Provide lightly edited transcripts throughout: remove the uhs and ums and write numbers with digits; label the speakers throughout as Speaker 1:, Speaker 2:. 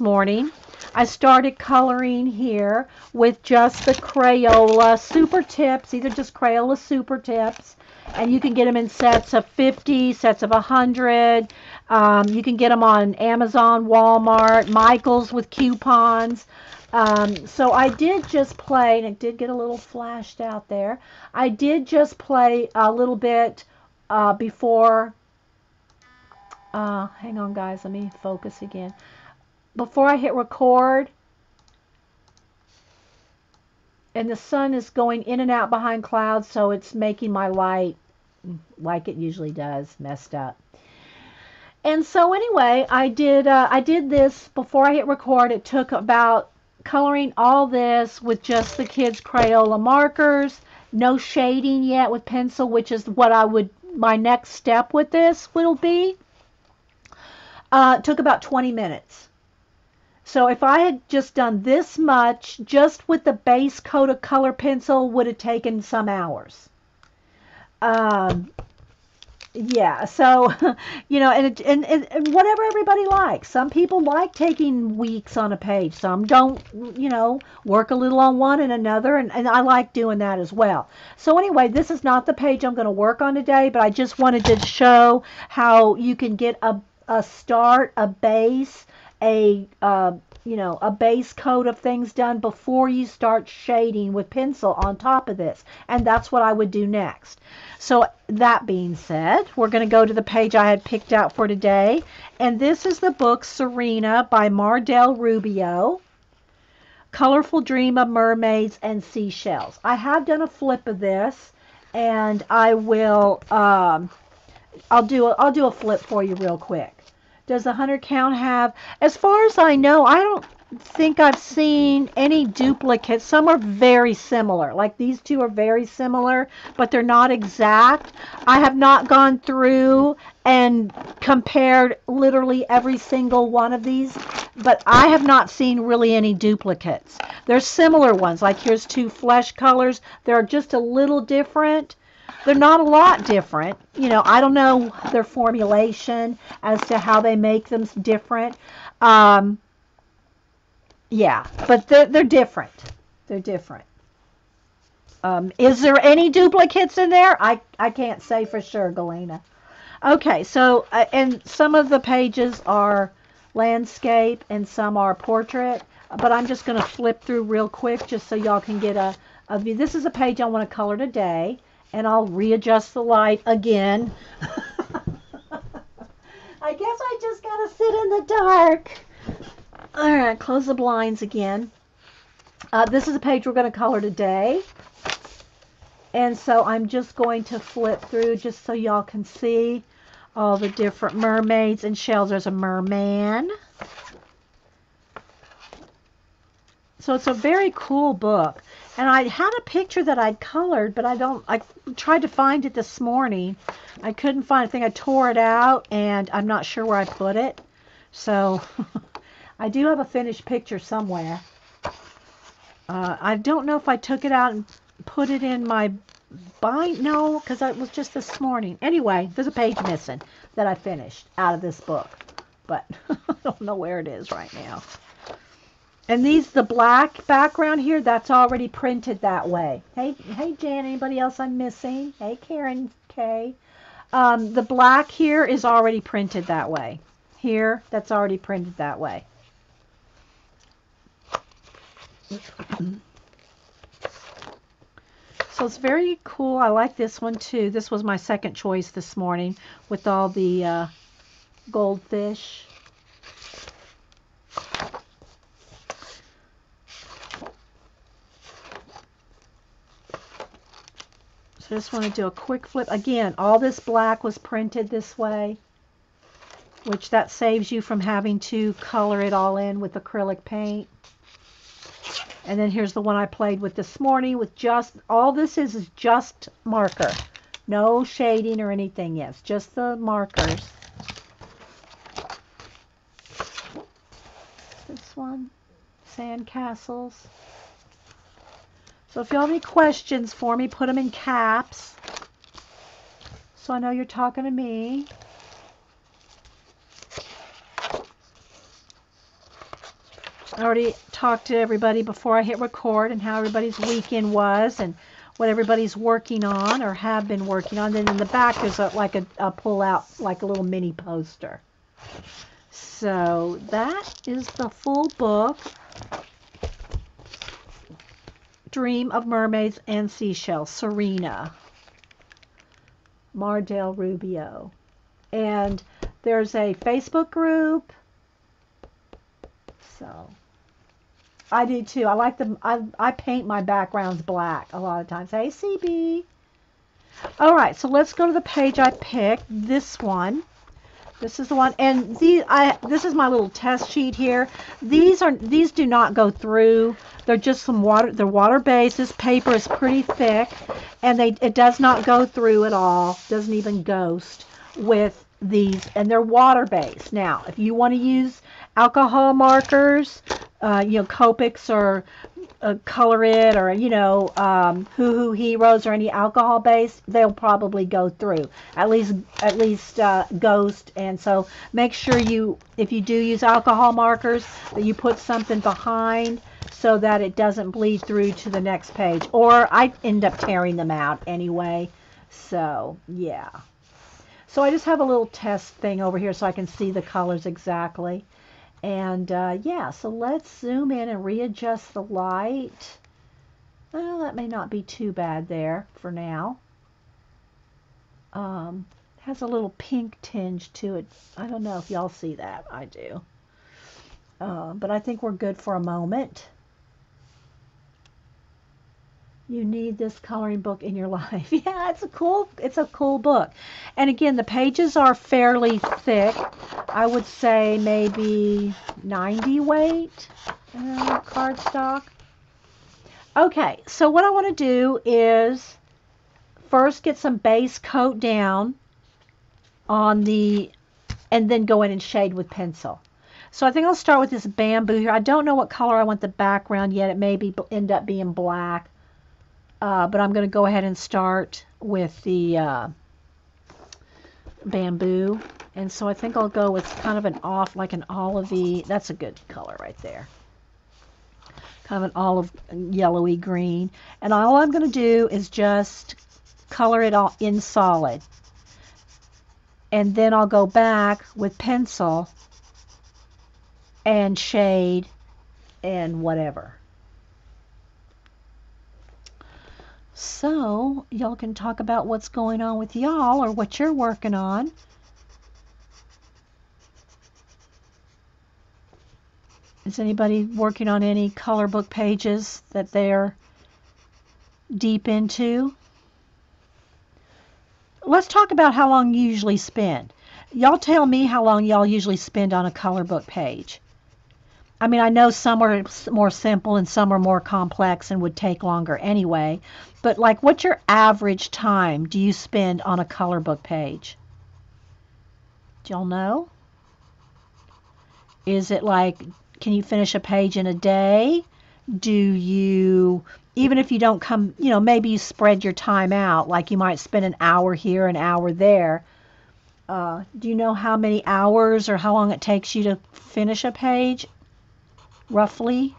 Speaker 1: morning. I started coloring here with just the Crayola Super Tips. These are just Crayola Super Tips. And you can get them in sets of 50, sets of 100. You can get them on Amazon, Walmart, Michael's with coupons. So I did just play, and it did get a little flashed out there. I did just play a little bit before. Hang on, guys. Let me focus again. Before I hit record, and the sun is going in and out behind clouds, so it's making my light, like it usually does, messed up. And so anyway, I did this before I hit record. It took about coloring all this with just the kids' Crayola markers, no shading yet with pencil, which is what my next step with this will be. It took about 20 minutes. So if I had just done this much, just with the base coat of color pencil, would have taken some hours. Um, yeah, so, and whatever everybody likes. Some people like taking weeks on a page. Some don't, work a little on one and another, and I like doing that as well. So anyway, this is not the page I'm going to work on today, but I just wanted to show how you can get a start, a base, a base coat of things done before you start shading with pencil on top of this. And that's what I would do next. So that being said, we're going to go to the page I had picked out for today. And this is the book Sirena by Mardel Rubio. Colorful Dream of Mermaids and Seashells. I have done a flip of this, and I'll do a flip for you real quick. Does the 100 count have, as far as I know, I don't think I've seen any duplicates. Some are very similar. Like these two are very similar, but they're not exact. I have not gone through and compared literally every single one of these, but I have not seen really any duplicates. There's similar ones. Like here's two flesh colors. They're just a little different. They're not a lot different. I don't know their formulation as to how they make them different. Yeah, but they're different. They're different. Is there any duplicates in there? I can't say for sure, Galena. Okay, so and some of the pages are landscape and some are portrait, but I'm just going to flip through real quick just so y'all can get a view. This is a page I want to color today, and I'll readjust the light again. I guess I just got to sit in the dark. All right, close the blinds again. This is a page we're going to color today. And so I'm just going to flip through just so y'all can see all the different mermaids and shells. There's a merman. So it's a very cool book. And I had a picture that I'd colored, but I tried to find it this morning. I couldn't find it. I think I tore it out, and I'm not sure where I put it. So I do have a finished picture somewhere. I don't know if I took it out and put it in my bind. No, because it was just this morning. Anyway, there's a page missing that I finished out of this book. But I don't know where it is right now. And the black background here, that's already printed that way. Hey, Jan, anybody else I'm missing? Hey, Karen K. The black here is already printed that way. Here, that's already printed that way. So it's very cool. I like this one too. This was my second choice this morning with all the goldfish. So I just want to do a quick flip. Again, all this black was printed this way, which that saves you from having to color it all in with acrylic paint. And then here's the one I played with this morning with all this is just marker. No shading or anything, yes, just the markers. This one, sand castles. So if you have any questions for me, put them in caps so I know you're talking to me. I already talked to everybody before I hit record and how everybody's weekend was and what everybody's working on or have been working on. Then in the back there's like a pull out, like a little mini poster. So that is the full book, Dream of Mermaids and Seashells, Sirena, Mardel Rubio. And there's a Facebook group. So I do too. I like them. I paint my backgrounds black a lot of times. Hey, CB. All right, so let's go to the page I picked. This one. This is the one, and this is my little test sheet here. These do not go through. They're just some water. They're water based. This paper is pretty thick, and it does not go through at all. Doesn't even ghost with these, and they're water based. Now, if you want to use alcohol markers, Copics or Color It or Hoo Hoo Heroes or any alcohol based, they'll probably go through at least Ghost. And so make sure if you do use alcohol markers, that you put something behind so that it doesn't bleed through to the next page, or I end up tearing them out anyway. So yeah, so I just have a little test thing over here so I can see the colors exactly. And yeah, so let's zoom in and readjust the light. Well, that may not be too bad there for now. Has a little pink tinge to it. I don't know if y'all see that. I do. But I think we're good for a moment. You need this coloring book in your life. Yeah, it's a cool book. And again, the pages are fairly thick. I would say maybe 90 weight cardstock. Okay, so what I want to do is first get some base coat down on and then go in and shade with pencil. So I think I'll start with this bamboo here. I don't know what color I want the background yet. It may end up being black. But I'm going to go ahead and start with the bamboo. And so I think I'll go with kind of like an olivey. That's a good color right there. Kind of an olive yellowy green. And all I'm going to do is just color it all in solid. And then I'll go back with pencil and shade and whatever. So, y'all can talk about what's going on with y'all or what you're working on. Is anybody working on any color book pages that they're deep into? Let's talk about how long you usually spend. Y'all tell me how long y'all usually spend on a color book page. I mean, I know some are more simple and some are more complex and would take longer anyway. But like, what's your average time do you spend on a color book page? Do y'all know? Is it like, can you finish a page in a day? Do you, even if you don't come, maybe you spread your time out, like you might spend an hour here, an hour there. Do you know how many hours or how long it takes you to finish a page, roughly?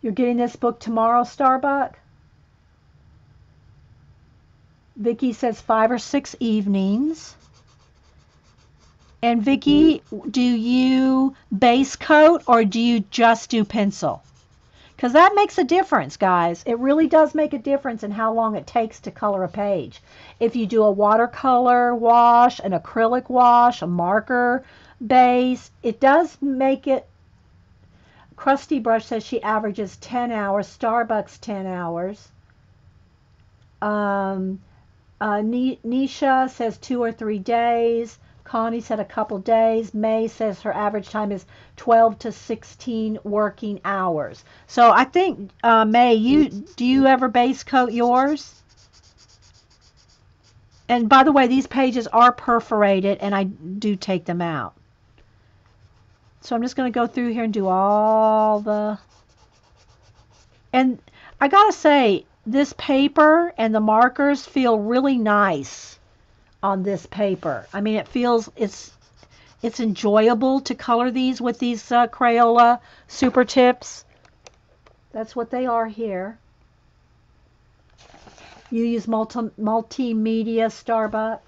Speaker 1: You're getting this book tomorrow, Starbuck? Vicky says 5 or 6 evenings. And Vicky, do you base coat or do you just do pencil? Because that makes a difference, guys. It really does make a difference in how long it takes to color a page. If you do a watercolor wash, an acrylic wash, a marker base, it does make it. Krusty Brush says she averages 10 hours. Starbucks 10 hours. Nisha says 2 or 3 days. Connie said a couple days. May says her average time is 12 to 16 working hours. So I think, May, do you ever base coat yours? And by the way, these pages are perforated, and I do take them out. So I'm just going to go through here and do all the... And I got to say, this paper and the markers feel really nice on this paper. I mean, it feels, it's enjoyable to color these with these Crayola Super Tips. That's what they are here. You use multimedia Starbuck.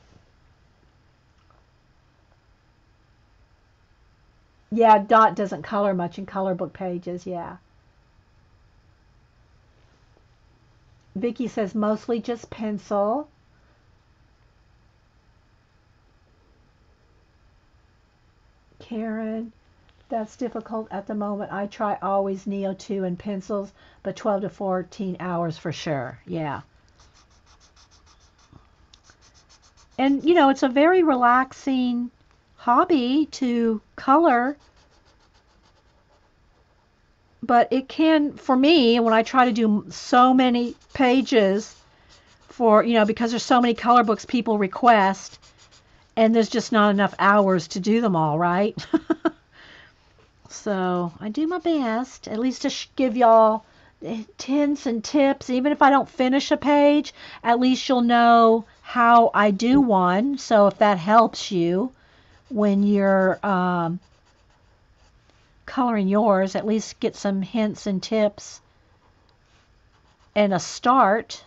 Speaker 1: Yeah, Dot doesn't color much in color book pages, yeah. Vicky says mostly just pencil. Karen, that's difficult at the moment. I try always Neo 2 and pencils, but 12 to 14 hours for sure. Yeah. And, you know, it's a very relaxing hobby to color, but it can, for me, when I try to do so many pages for, you know, because there's so many color books people request, and there's just not enough hours to do them all, right? So I do my best, at least to give y'all hints and tips. Even if I don't finish a page, at least you'll know how I do one. So if that helps you when you're coloring yours, at least get some hints and tips and a start.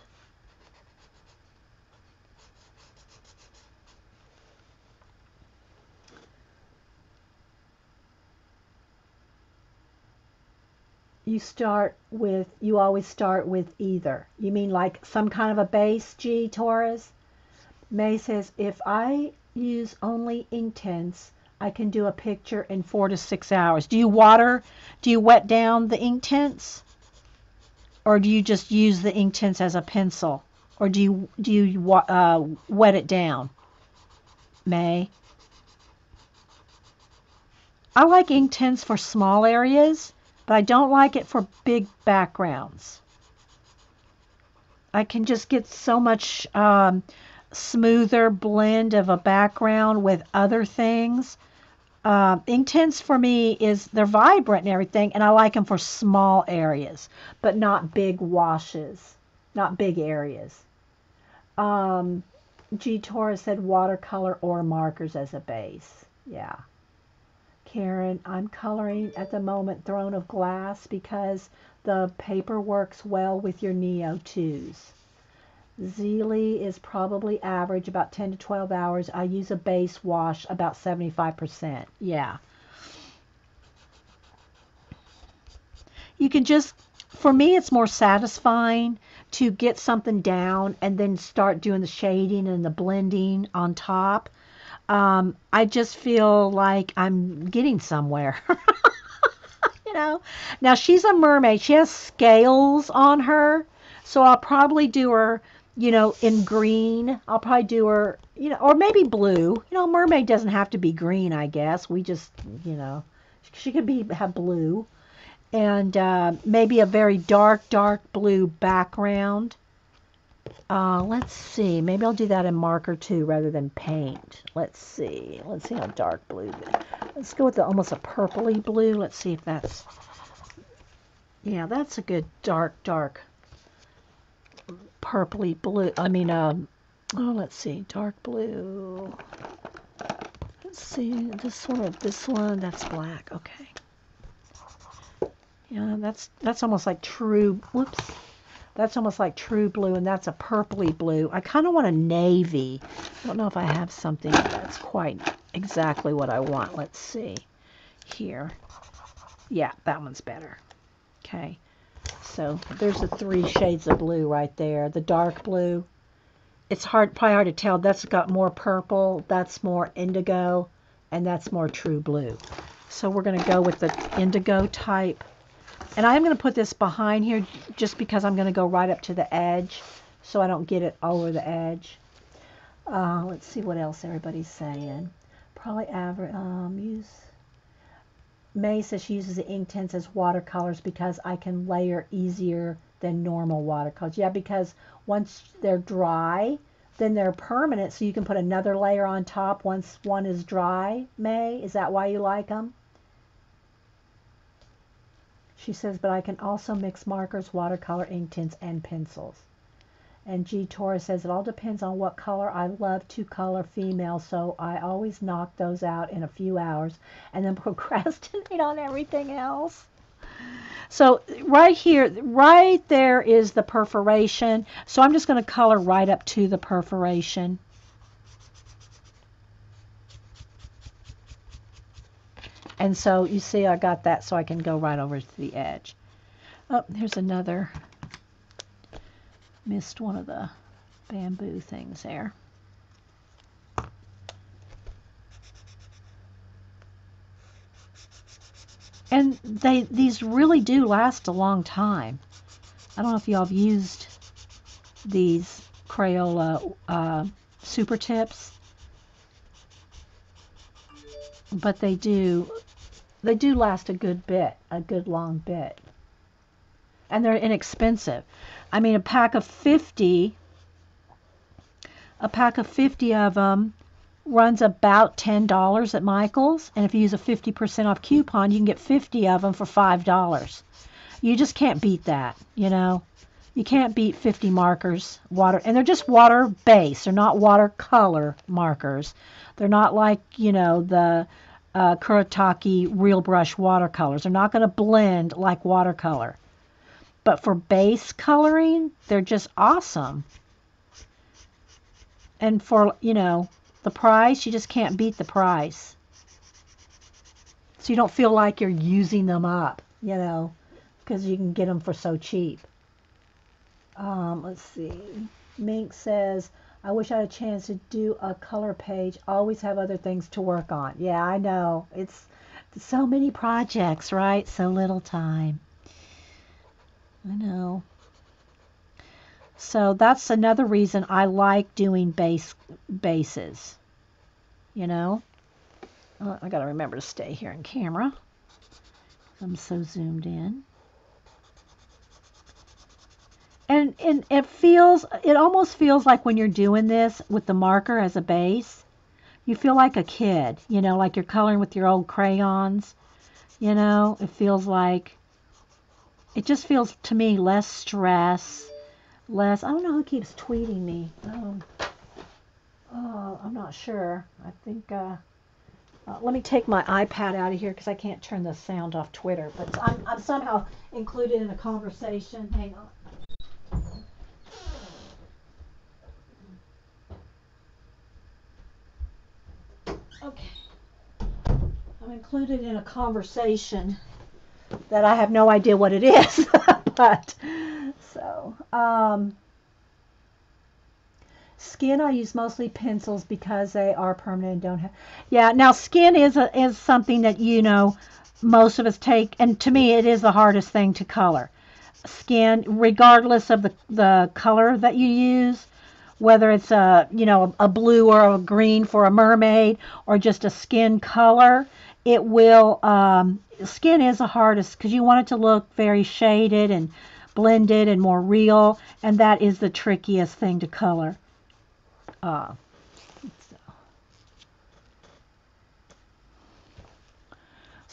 Speaker 1: You always start with either. You mean like some kind of a base, G, Taurus? May says, if I use only Inktense, I can do a picture in 4 to 6 hours. Do you wet down the Inktense? Or do you just use the Inktense as a pencil? Or do you wet it down, May? I like Inktense for small areas, but I don't like it for big backgrounds. I can just get so much smoother blend of a background with other things. Inktense for me is they're vibrant and everything, and I like them for small areas, but not big washes, not big areas. G. Torres said watercolor or markers as a base. Yeah. Karen, I'm coloring at the moment Throne of Glass because the paper works well with your Neo 2s. Zeely is probably average, about 10 to 12 hours. I use a base wash about 75%. Yeah. You can just, for me, it's more satisfying to get something down and then start doing the shading and the blending on top. I just feel like I'm getting somewhere. You know, now she's a mermaid. She has scales on her, so I'll probably do her, you know, in green. I'll probably do her, you know, or maybe blue. You know, mermaid doesn't have to be green, I guess. We just, you know, she could have blue, and maybe a very dark blue background. Let's see. Maybe I'll do that in marker too rather than paint. Let's see. Let's see how dark blue. Let's go with almost a purpley blue. Let's see if that's. Yeah, that's a good dark purpley blue. I mean, let's see. Dark blue. Let's see. This one. That's black. Okay. Yeah, that's almost like true. Whoops. That's almost like true blue, and that's a purpley blue. I kind of want a navy. I don't know if I have something that's quite exactly what I want. Let's see here. Yeah, that one's better. Okay, so there's the 3 shades of blue right there. The dark blue, it's probably hard to tell. That's got more purple, that's more indigo, and that's more true blue. So we're going to go with the indigo type. And I'm going to put this behind here just because I'm going to go right up to the edge so I don't get it over the edge. Let's see what else everybody's saying. Probably average. May says she uses the Inktense as watercolors because I can layer easier than normal watercolors. Yeah, because once they're dry, then they're permanent, so you can put another layer on top once one is dry. May, is that why you like them? She says, but I can also mix markers, watercolor, ink tints, and pencils. And G. Torres says, it all depends on what color. I love to color female, so I always knock those out in a few hours and then procrastinate on everything else. So right here, right there is the perforation. So I'm just going to color right up to the perforation. And so you see I got that so I can go right over to the edge. Oh, here's another. Missed one of the bamboo things there. And these really do last a long time. I don't know if y'all have used these Crayola super tips, but they do last a good bit, a good long bit. And they're inexpensive. I mean, a pack of 50 of them runs about $10 at Michael's, and if you use a 50% off coupon, you can get 50 of them for $5. You just can't beat that, you know. You can't beat 50 markers, water, and they're just water based. They're not watercolor markers. They're not like, you know, the Kuretake real brush watercolors. They're not going to blend like watercolor. But for base coloring, they're just awesome. And for, you know, the price, you just can't beat the price. So you don't feel like you're using them up, you know, because you can get them for so cheap. Let's see. Mink says, I wish I had a chance to do a color page. Always have other things to work on. Yeah, I know. It's so many projects, right? So little time. I know. So that's another reason I like doing bases. You know? I got to remember to stay here in camera. I'm so zoomed in. And it almost feels like when you're doing this with the marker as a base, you feel like a kid, you know, like you're coloring with your old crayons. You know, it just feels to me less stress, less, I don't know who keeps tweeting me. Oh, I'm not sure. I think, let me take my iPad out of here because I can't turn the sound off Twitter, but I'm somehow included in a conversation. Hang on. Okay. I'm included in a conversation that I have no idea what it is. But, so, skin, I use mostly pencils because they are permanent and don't have, yeah, now skin is something that, you know, most of us take, and to me it is the hardest thing to color. Skin, regardless of the color that you use, whether it's a, you know, a blue or a green for a mermaid or just a skin color, it will, skin is the hardest because you want it to look very shaded and blended and more real, and that is the trickiest thing to color. So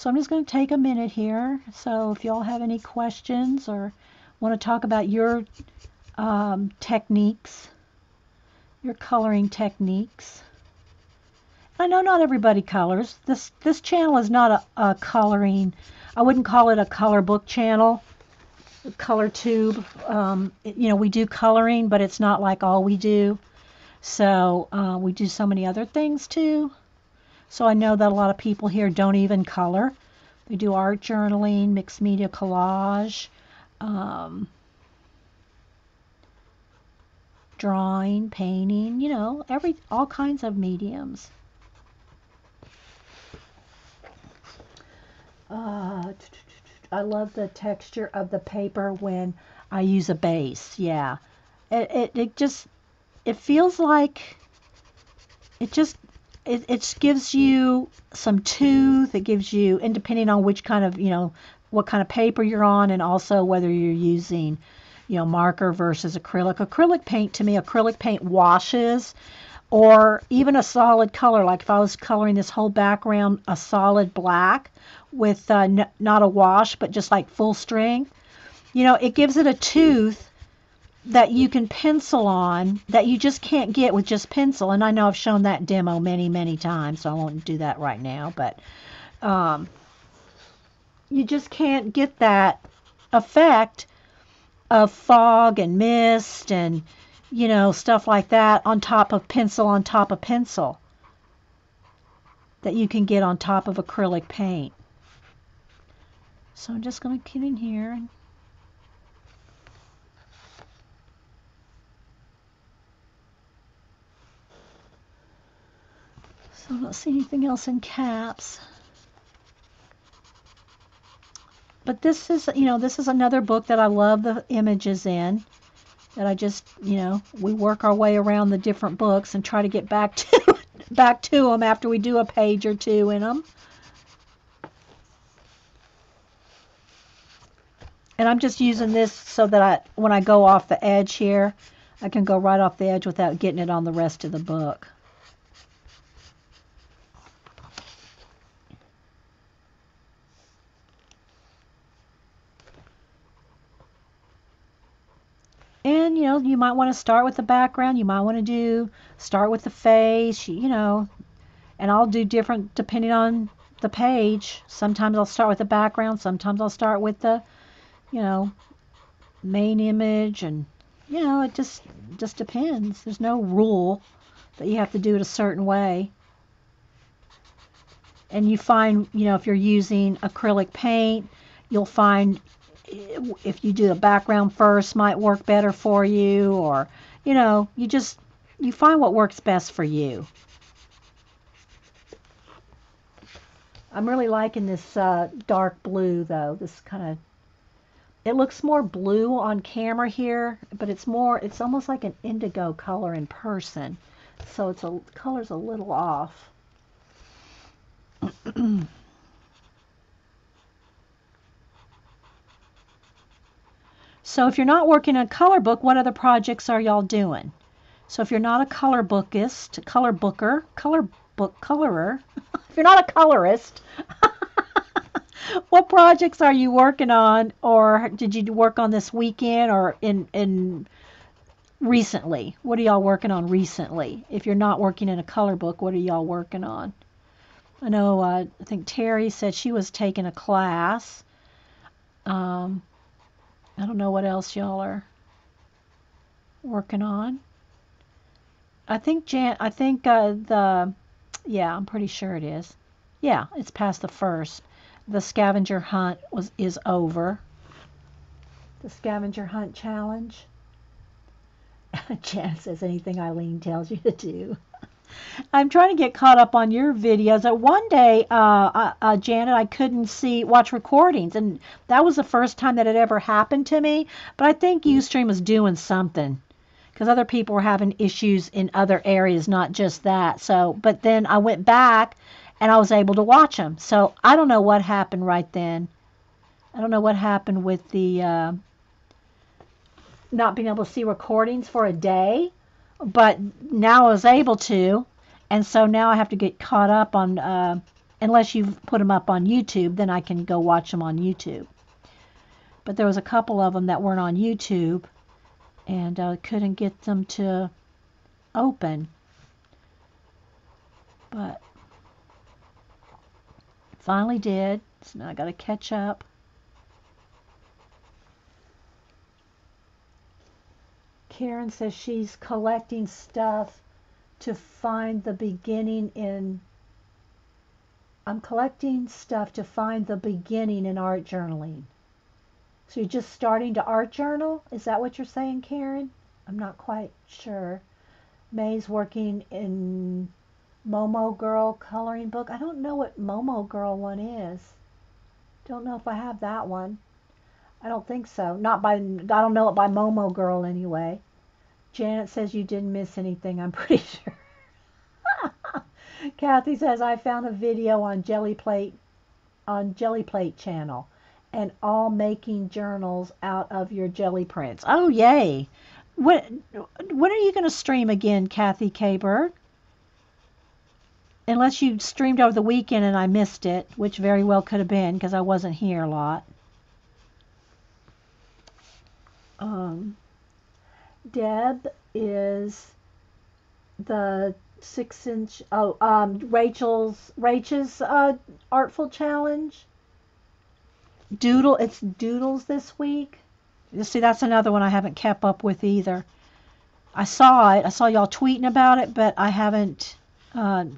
Speaker 1: I'm just going to take a minute here. So if y'all have any questions or want to talk about your techniques, your coloring techniques. I know not everybody colors. This channel is not a coloring, I wouldn't call it a color book channel, a color tube. You know, we do coloring, but it's not like all we do. So we do so many other things too. So I know that a lot of people here don't even color. They do art journaling, mixed media collage, drawing, painting, you know, all kinds of mediums. I love the texture of the paper when I use a base. Yeah, it just, it feels like it gives you some tooth. It gives you, and depending on which kind of, you know, what kind of paper you're on, and also whether you're using, you know, marker versus acrylic. Acrylic paint, to me, acrylic paint washes, or even a solid color. Like if I was coloring this whole background a solid black with not a wash, but just like full strength, you know, it gives it a tooth that you can pencil on that you just can't get with just pencil. And I know I've shown that demo many, many times, so I won't do that right now. But um, you just can't get that effect of fog and mist and, you know, stuff like that on top of pencil that you can get on top of acrylic paint. So I'm just going to get in here and so I don't see anything else in caps. But this is, you know, this is another book that I love the images in. That I just, you know, we work our way around the different books and try to get back to back to them after we do a page or two in them. And I'm just using this so that when I go off the edge here, I can go right off the edge without getting it on the rest of the book. And, you know, you might want to start with the background. You might want to start with the face, you know, and I'll do different depending on the page. Sometimes I'll start with the background. Sometimes I'll start with the, you know, main image. And, you know, it just depends. There's no rule that you have to do it a certain way. And you find, you know, if you're using acrylic paint, you'll find if you do the background first might work better for you, or, you know, you find what works best for you. I'm really liking this dark blue though. This kind of, it looks more blue on camera here, but it's almost like an indigo color in person. So color's a little off. So if you're not working on a color book, what other projects are y'all doing? So if you're not a colorer, if you're not a colorist, what projects are you working on, or did you work on this weekend or in recently? What are y'all working on recently? If you're not working in a color book, what are y'all working on? I know, I think Terry said she was taking a class. I don't know what else y'all are working on. I think yeah, I'm pretty sure it is. Yeah, it's past the first. The scavenger hunt is over. The scavenger hunt challenge. Jan says anything Eileen tells you to do. I'm trying to get caught up on your videos. One day, Janet, I couldn't watch recordings, and that was the first time that it ever happened to me. But I think Ustream was doing something because other people were having issues in other areas, not just that. So, but then I went back and I was able to watch them. So I don't know what happened right then. I don't know what happened with the not being able to see recordings for a day. But now I was able to, and so now I have to get caught up on, unless you've put them up on YouTube, then I can go watch them on YouTube. But there was a couple of them that weren't on YouTube, and I couldn't get them to open. But finally did, so now I got to catch up. Karen says she's collecting stuff to find the beginning in. I'm collecting stuff to find the beginning in art journaling. So you're just starting to art journal? Is that what you're saying, Karen? I'm not quite sure. May's working in Momo Girl coloring book. I don't know what Momo Girl one is. Don't know if I have that one. I don't think so. I don't know it by Momo Girl anyway. Janet says you didn't miss anything, I'm pretty sure. Kathy says I found a video on Jelly Plate channel, and all making journals out of your jelly prints. Oh yay! When are you going to stream again, Kathy K. Bird? unless you streamed over the weekend and I missed it, which very well could have been because I wasn't here a lot. Deb is the 6-inch. Rachel's Artful Challenge. It's Doodles this week. You see, that's another one I haven't kept up with either. I saw it. I saw y'all tweeting about it, but I haven't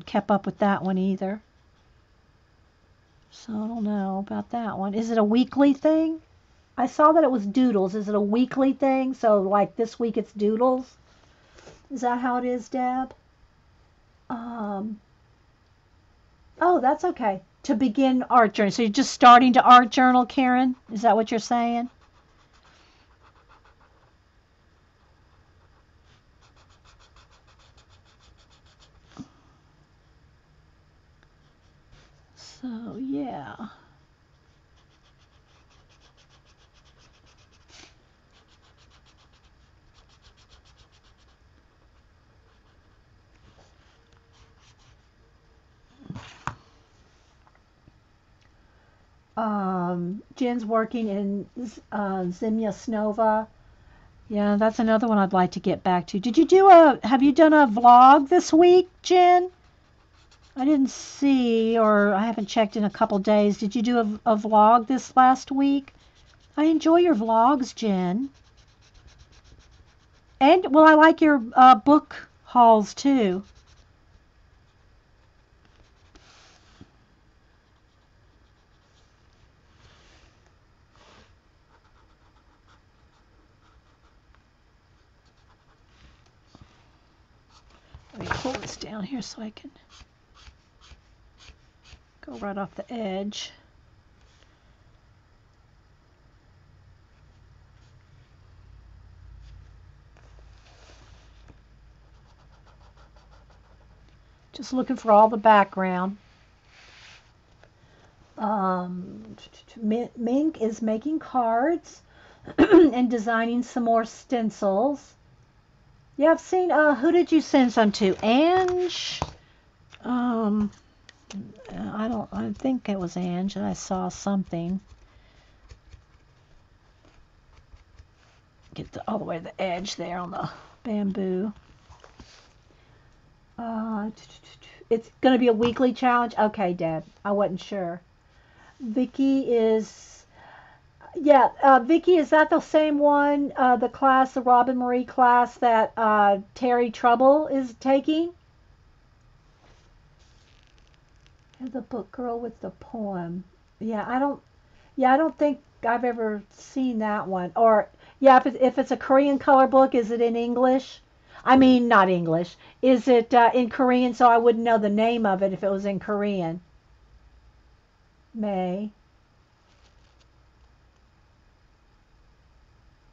Speaker 1: kept up with that one either. So I don't know about that one. Is it a weekly thing? I saw that it was Doodles. Is it a weekly thing? So like this week it's Doodles? Is that how it is, Deb? Oh, that's okay. To begin art journey. So you're just starting to art journal, Karen? Is that what you're saying? So, yeah. Jen's working in Zimya Snova. Yeah, that's another one I'd like to get back to. Have you done a vlog this week, Jen? I didn't see, or I haven't checked in a couple days. Did you do a vlog this last week? I enjoy your vlogs, Jen. And, well, I like your book hauls, too. Let me pull this down here so I can go right off the edge. Just looking for all the background. Mink is making cards and designing some more stencils. Yeah, I've seen, who did you send some to? Ange? I think it was Ange, and I saw something. Get all the way to the edge there on the bamboo. It's going to be a weekly challenge? Okay, Deb. I wasn't sure. Vicky is... Yeah, Vicky, is that the same one, the class, the Robin Marie class that Terry Trouble is taking? The book girl with the poem. Yeah, I don't think I've ever seen that one. Or yeah, if it's a Korean color book, is it in English? I mean, not English. Is it in Korean? So I wouldn't know the name of it if it was in Korean. May.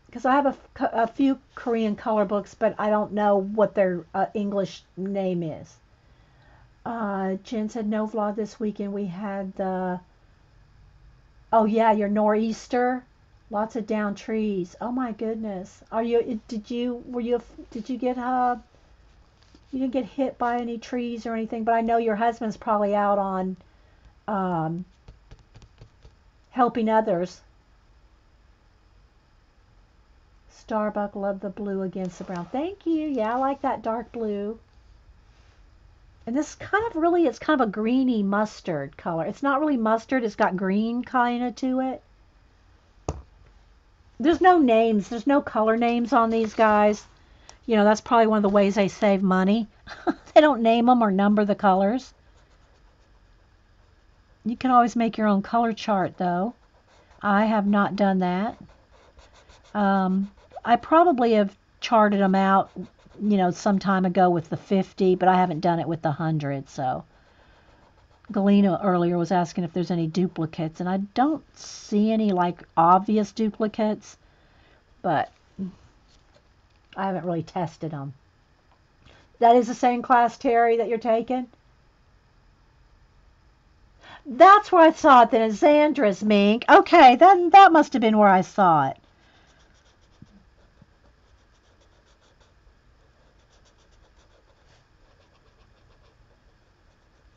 Speaker 1: Because I have a few Korean color books, but I don't know what their English name is. Jen said no vlog this weekend. We had the... Oh yeah, your nor'easter. Lots of down trees. Oh my goodness. Did you get you didn't get hit by any trees or anything, but I know your husband's probably out on helping others. Starbuck, love the blue against the brown. Thank you. Yeah, I like that dark blue. And this it's kind of a greeny mustard color. It's not really mustard. It's got green kind of to it. There's no names. There's no color names on these guys. You know, that's probably one of the ways they save money. They don't name them or number the colors. You can always make your own color chart, though. I have not done that. I probably have charted them out, you know, some time ago with the 50, but I haven't done it with the 100. So Galena earlier was asking if there's any duplicates, and I don't see any like obvious duplicates, but I haven't really tested them. That is the same class, Terry, that you're taking? That's where I saw it then, at Xandra's, Mink. Okay, then that must have been where I saw it.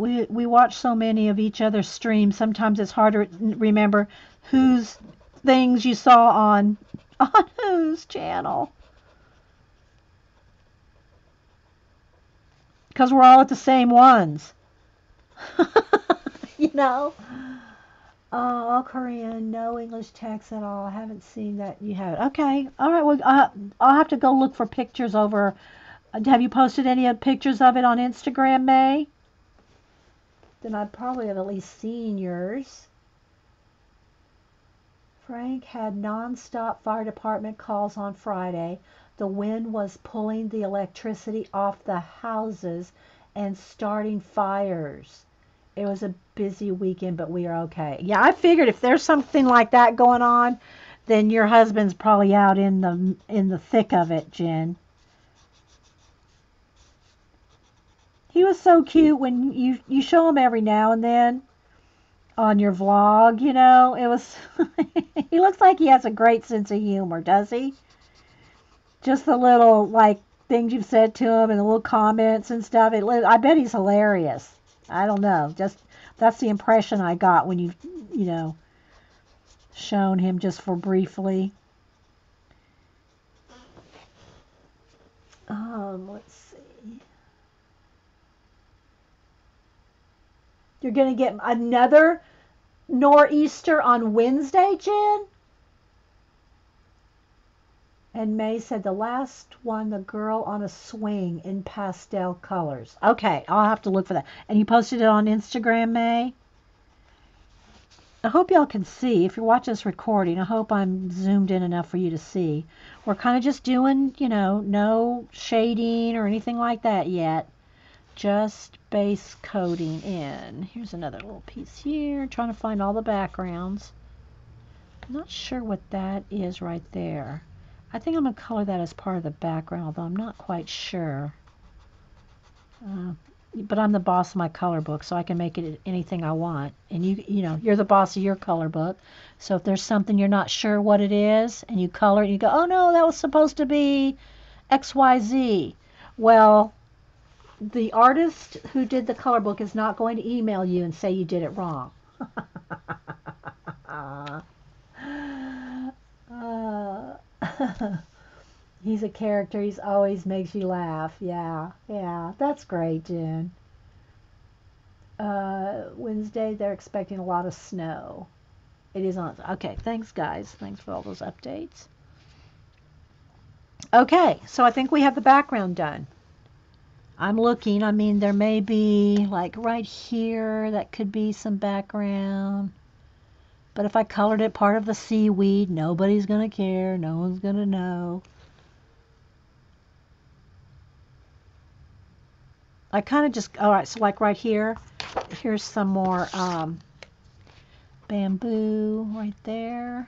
Speaker 1: we watch so many of each other's streams. Sometimes it's hard to remember whose things you saw on whose channel. Because we're all at the same ones. You know? All Korean, no English text at all. I haven't seen that you have it. Okay. All right. Well, I'll have to go look for pictures over. Have you posted any pictures of it on Instagram, May? Then I probably have at least seen yours. Frank had non-stop fire department calls on Friday. The wind was pulling the electricity off the houses and starting fires. It was a busy weekend, but we are okay. Yeah, I figured if there's something like that going on, then your husband's probably out in the thick of it, Jen. He was so cute when you show him every now and then on your vlog, you know. It was he looks like he has a great sense of humor, does he? Just the little like things you've said to him and the little comments and stuff. I bet he's hilarious. I don't know. Just that's the impression I got when you know, shown him just for briefly. Let's see. You're going to get another nor'easter on Wednesday, Jen? And May said the last one, the girl on a swing in pastel colors. Okay, I'll have to look for that. And you posted it on Instagram, May? I hope y'all can see. If you're watching this recording, I hope I'm zoomed in enough for you to see. We're kind of just doing, you know, no shading or anything like that yet. Just base coating in. Here's another little piece here. Trying to find all the backgrounds. I'm not sure what that is right there. I think I'm going to color that as part of the background, although I'm not quite sure. But I'm the boss of my color book, so I can make it anything I want. And you know, you're the boss of your color book. So if there's something you're not sure what it is, and you color it, and you go, oh no, that was supposed to be XYZ. Well, the artist who did the color book is not going to email you and say you did it wrong. He's a character. He's always makes you laugh. Yeah, that's great, Jen. Wednesday, they're expecting a lot of snow. It is on. Okay, thanks, guys. Thanks for all those updates. Okay, so I think we have the background done. I'm looking. I mean, there may be, like, right here, that could be some background. But if I colored it part of the seaweed, nobody's going to care. No one's going to know. I kind of just, all right, so like right here, here's some more bamboo right there.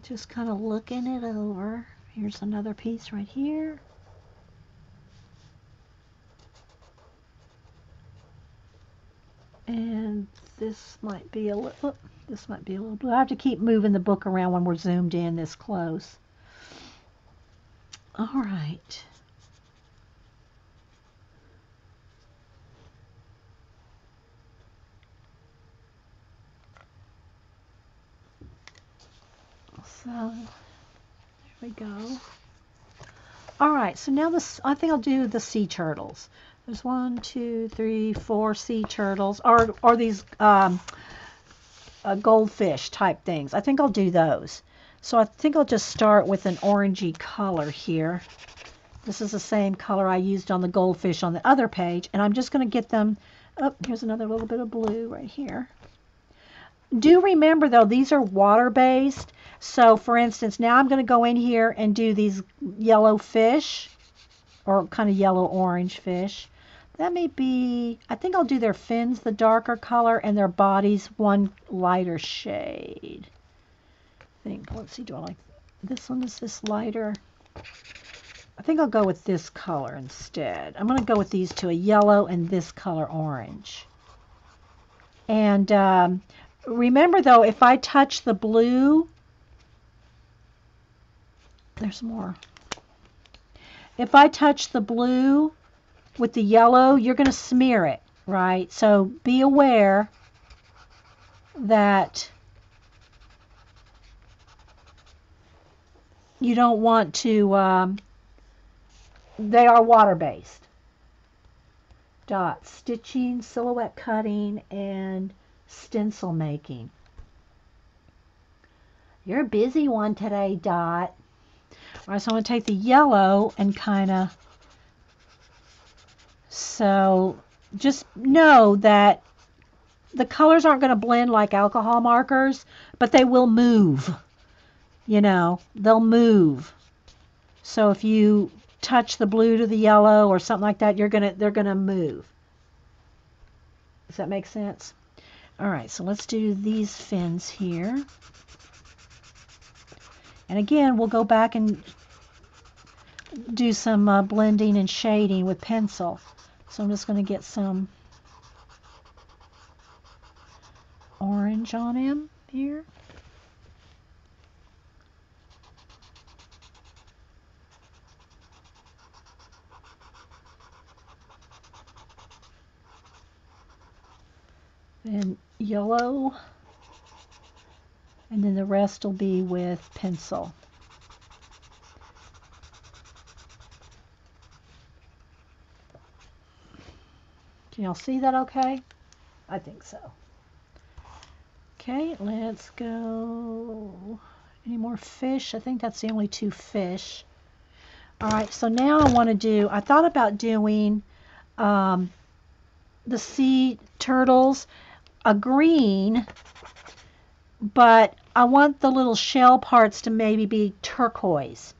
Speaker 1: Just kind of looking it over. Here's another piece right here. And this might be a little, blue. I have to keep moving the book around when we're zoomed in this close. All right. So, there we go. All right, so now I think I'll do the sea turtles. There's 1, 2, 3, 4 sea turtles, or these goldfish type things. I think I'll do those. So I think I'll just start with an orangey color here. This is the same color I used on the goldfish on the other page, and I'm just going to get them. Oh, here's another little bit of blue right here. Do remember, though, these are water-based. So, for instance, now I'm going to go in here and do these yellow fish, or kind of yellow-orange fish. That may be, I think I'll do their fins the darker color and their bodies one lighter shade. I think, let's see, do I like this one? Is this lighter? I think I'll go with this color instead. I'm going to go with these two, a yellow and this color orange. And remember, though, if I touch the blue, there's more. if I touch the blue with the yellow, you're going to smear it, right? So be aware that you don't want to, they are water-based. Dot stitching, silhouette cutting, and stencil making. You're a busy one today, Dot. All right, so I'm going to take the yellow and kind of, so just know that the colors aren't going to blend like alcohol markers, but they will move. You know, they'll move. So if you touch the blue to the yellow or something like that, they're gonna move. Does that make sense? All right, so let's do these fins here. And again, we'll go back and do some blending and shading with pencil. So I'm just going to get some orange on him here. Then yellow. And then the rest will be with pencil. Can y'all see that okay? I think so. Okay, let's go. Any more fish? I think that's the only two fish. All right, so now I want to do, I thought about doing the sea turtles, a green, but I want the little shell parts to maybe be turquoise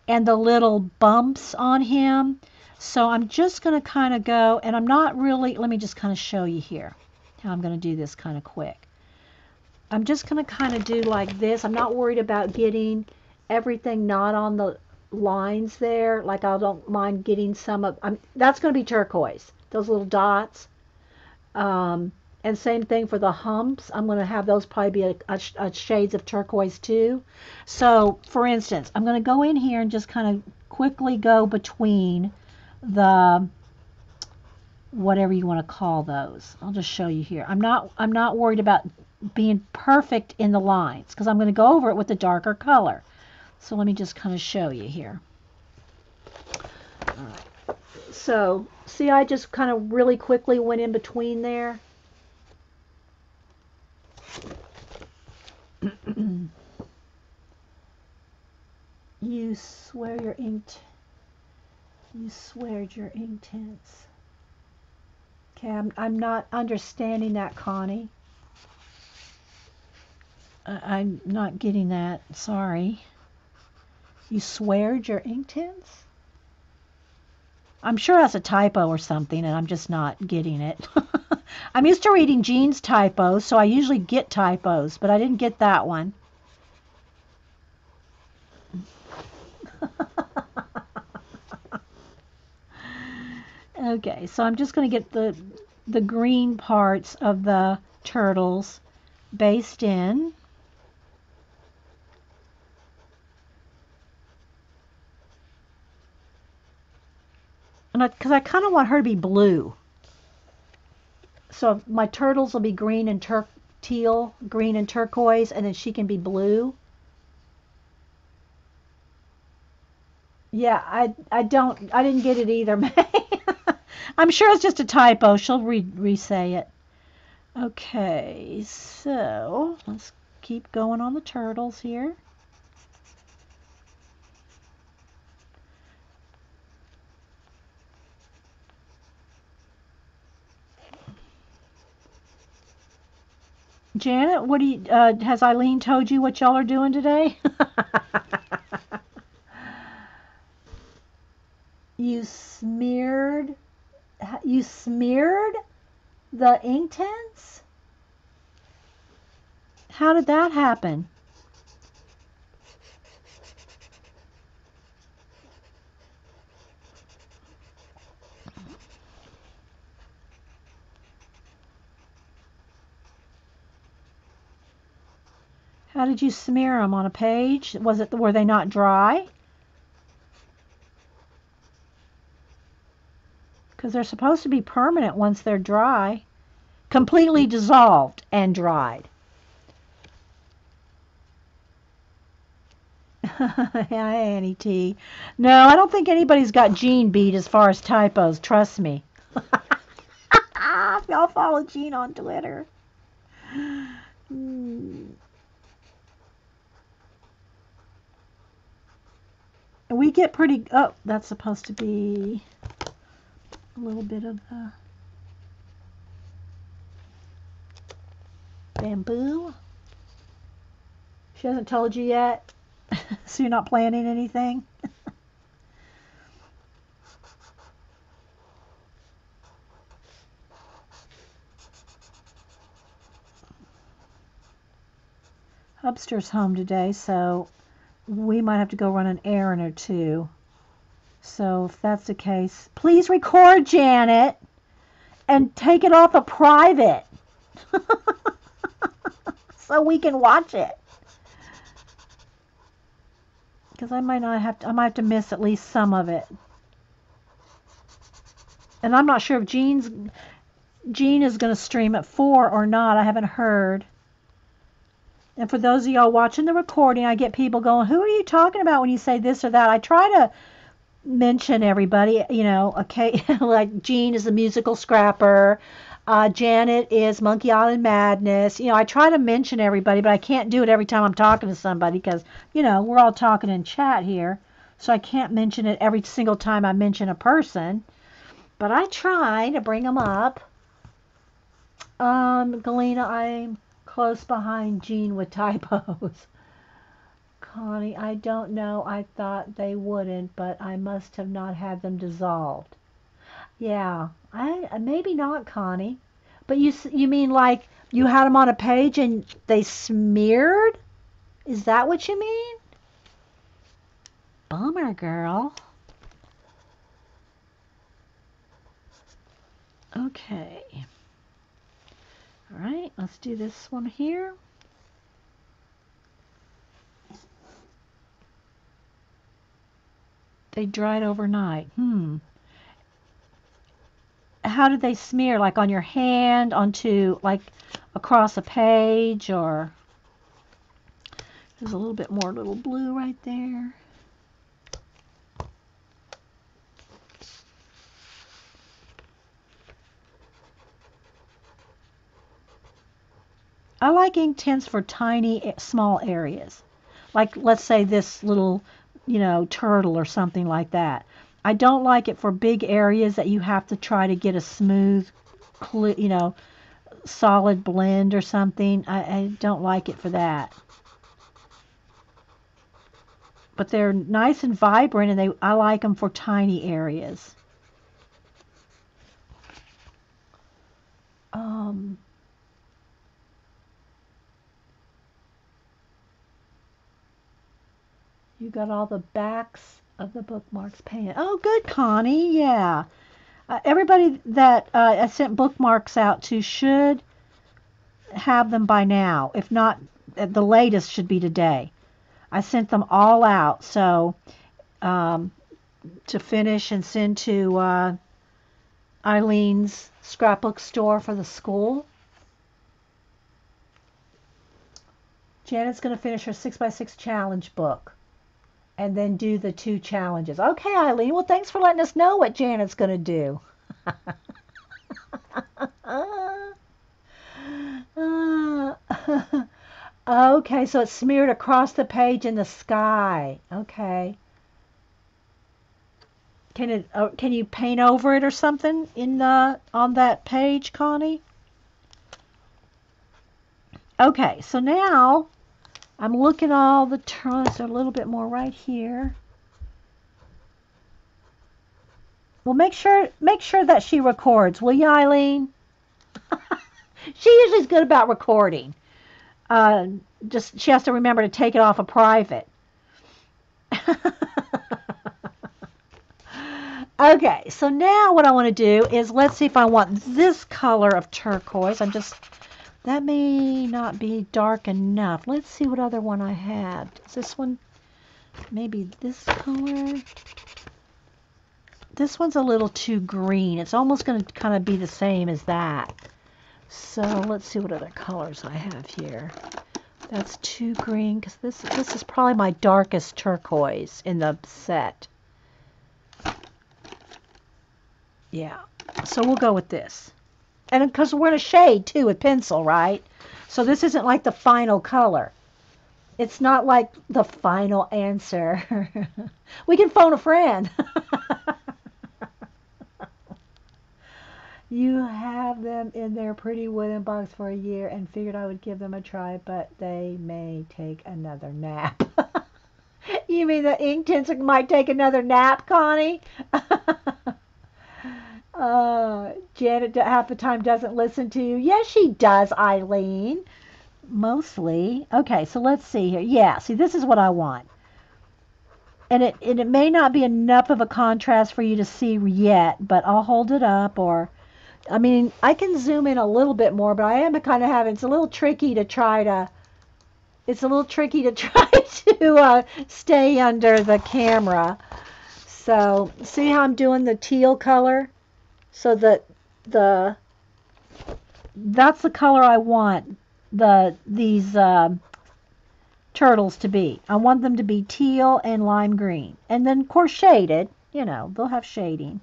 Speaker 1: and the little bumps on him. So I'm just going to kind of go, and I'm not really, let me just kind of show you here how I'm going to do this kind of quick. I'm just going to kind of do like this. I'm not worried about getting everything not on the lines there. Like I don't mind getting some of, that's going to be turquoise, those little dots. And same thing for the humps. I'm going to have those probably be a shades of turquoise too. So for instance, I'm going to go in here and just kind of quickly go between the, whatever you want to call those. I'll just show you here. I'm not worried about being perfect in the lines because I'm going to go over it with a darker color. So let me just kind of show you here. All right. So see, I just kind of really quickly went in between there. You swear your ink. You sweared your ink tints. Okay, I'm not understanding that, Connie. I'm not getting that. Sorry. You sweared your ink tints? I'm sure that's a typo or something, and I'm just not getting it. I'm used to reading Jean's typos, so I usually get typos, but I didn't get that one. Okay, so I'm just going to get the green parts of the turtles based in. And because I kind of want her to be blue. So my turtles will be green and teal, green and turquoise, and then she can be blue. Yeah, I didn't get it either, May. I'm sure it's just a typo. She'll re-say it. Okay, so let's keep going on the turtles here. Janet, what do you, has Eileen told you what y'all are doing today? You smeared the ink tints? How did that happen? How did you smear them on a page? Were they not dry? because they're supposed to be permanent once they're dry. Completely dissolved and dried. Hi, Annie T. No, I don't think anybody's got Jean beat as far as typos. Trust me. Y'all follow Jean on Twitter. We get pretty... Oh, that's supposed to be a little bit of bamboo. She hasn't told you yet? So you're not planning anything? Hubster's home today, so we might have to go run an errand or two. So if that's the case, please record, Janet, and take it off of private so we can watch it. Because I might have to miss at least some of it. And I'm not sure if Jean is going to stream at 4 or not. I haven't heard. And for those of y'all watching the recording, I get people going, who are you talking about when you say this or that? I try to mention everybody, you know, okay, like Jean is the musical scrapper. Janet is Monkey Island Madness. You know, I try to mention everybody, but I can't do it every time I'm talking to somebody because, you know, we're all talking in chat here. So I can't mention it every single time I mention a person. But I try to bring them up. Galena, I'm close behind Jean with typos. Connie, I don't know. I thought they wouldn't, but I must have not had them dissolved. Yeah, maybe not, Connie. But you mean like you had them on a page and they smeared? Is that what you mean? Bummer, girl. Okay. All right, let's do this one here. They dried overnight. How did they smear? Like on your hand, onto, like, across a page, or... There's a little bit more little blue right there. I like ink tints for tiny, small areas. Like, let's say this little, you know, turtle or something like that. I don't like it for big areas that you have to try to get a smooth, you know, solid blend or something. I don't like it for that. But they're nice and vibrant, and I like them for tiny areas. You got all the backs of the bookmarks painted. Oh, good, Connie. Yeah. Everybody that I sent bookmarks out to should have them by now. If not, the latest should be today. I sent them all out, so to finish and send to Eileen's scrapbook store for the school. Janet's going to finish her 6x6 challenge book and then do the 2 challenges. Okay, Eileen, well, thanks for letting us know what Janet's going to do. Okay, so it's smeared across the page in the sky. Okay. Can you paint over it or something on that page, Connie? Okay, so now I'm looking all the turns a little bit more right here. Well, make sure that she records, will you, Eileen? She usually is good about recording. Just she has to remember to take it off of private. Okay, so now what I want to do is, let's see if I want this color of turquoise. That may not be dark enough. Let's see what other one I had. Is this one maybe this color? This one's a little too green. It's almost going to kind of be the same as that. So let's see what other colors I have here. That's too green because this is probably my darkest turquoise in the set. Yeah, so we'll go with this. And because we're in a shade too with pencil, right? So this isn't like the final color. It's not like the final answer. We can phone a friend. You have them in their pretty wooden box for a year and figured I would give them a try, but they may take another nap. You mean the ink tinsel might take another nap, Connie? Janet half the time doesn't listen to you. Yes, she does, Eileen. Mostly. Okay, so let's see here. Yeah, see, this is what I want. And it may not be enough of a contrast for you to see yet, but I'll hold it up. Or, I mean, I can zoom in a little bit more, but I am kind of having, it's a little tricky to try to stay under the camera. So see how I'm doing the teal color? So that that's the color I want these turtles to be. I want them to be teal and lime green. And then, of course, shaded. You know, they'll have shading.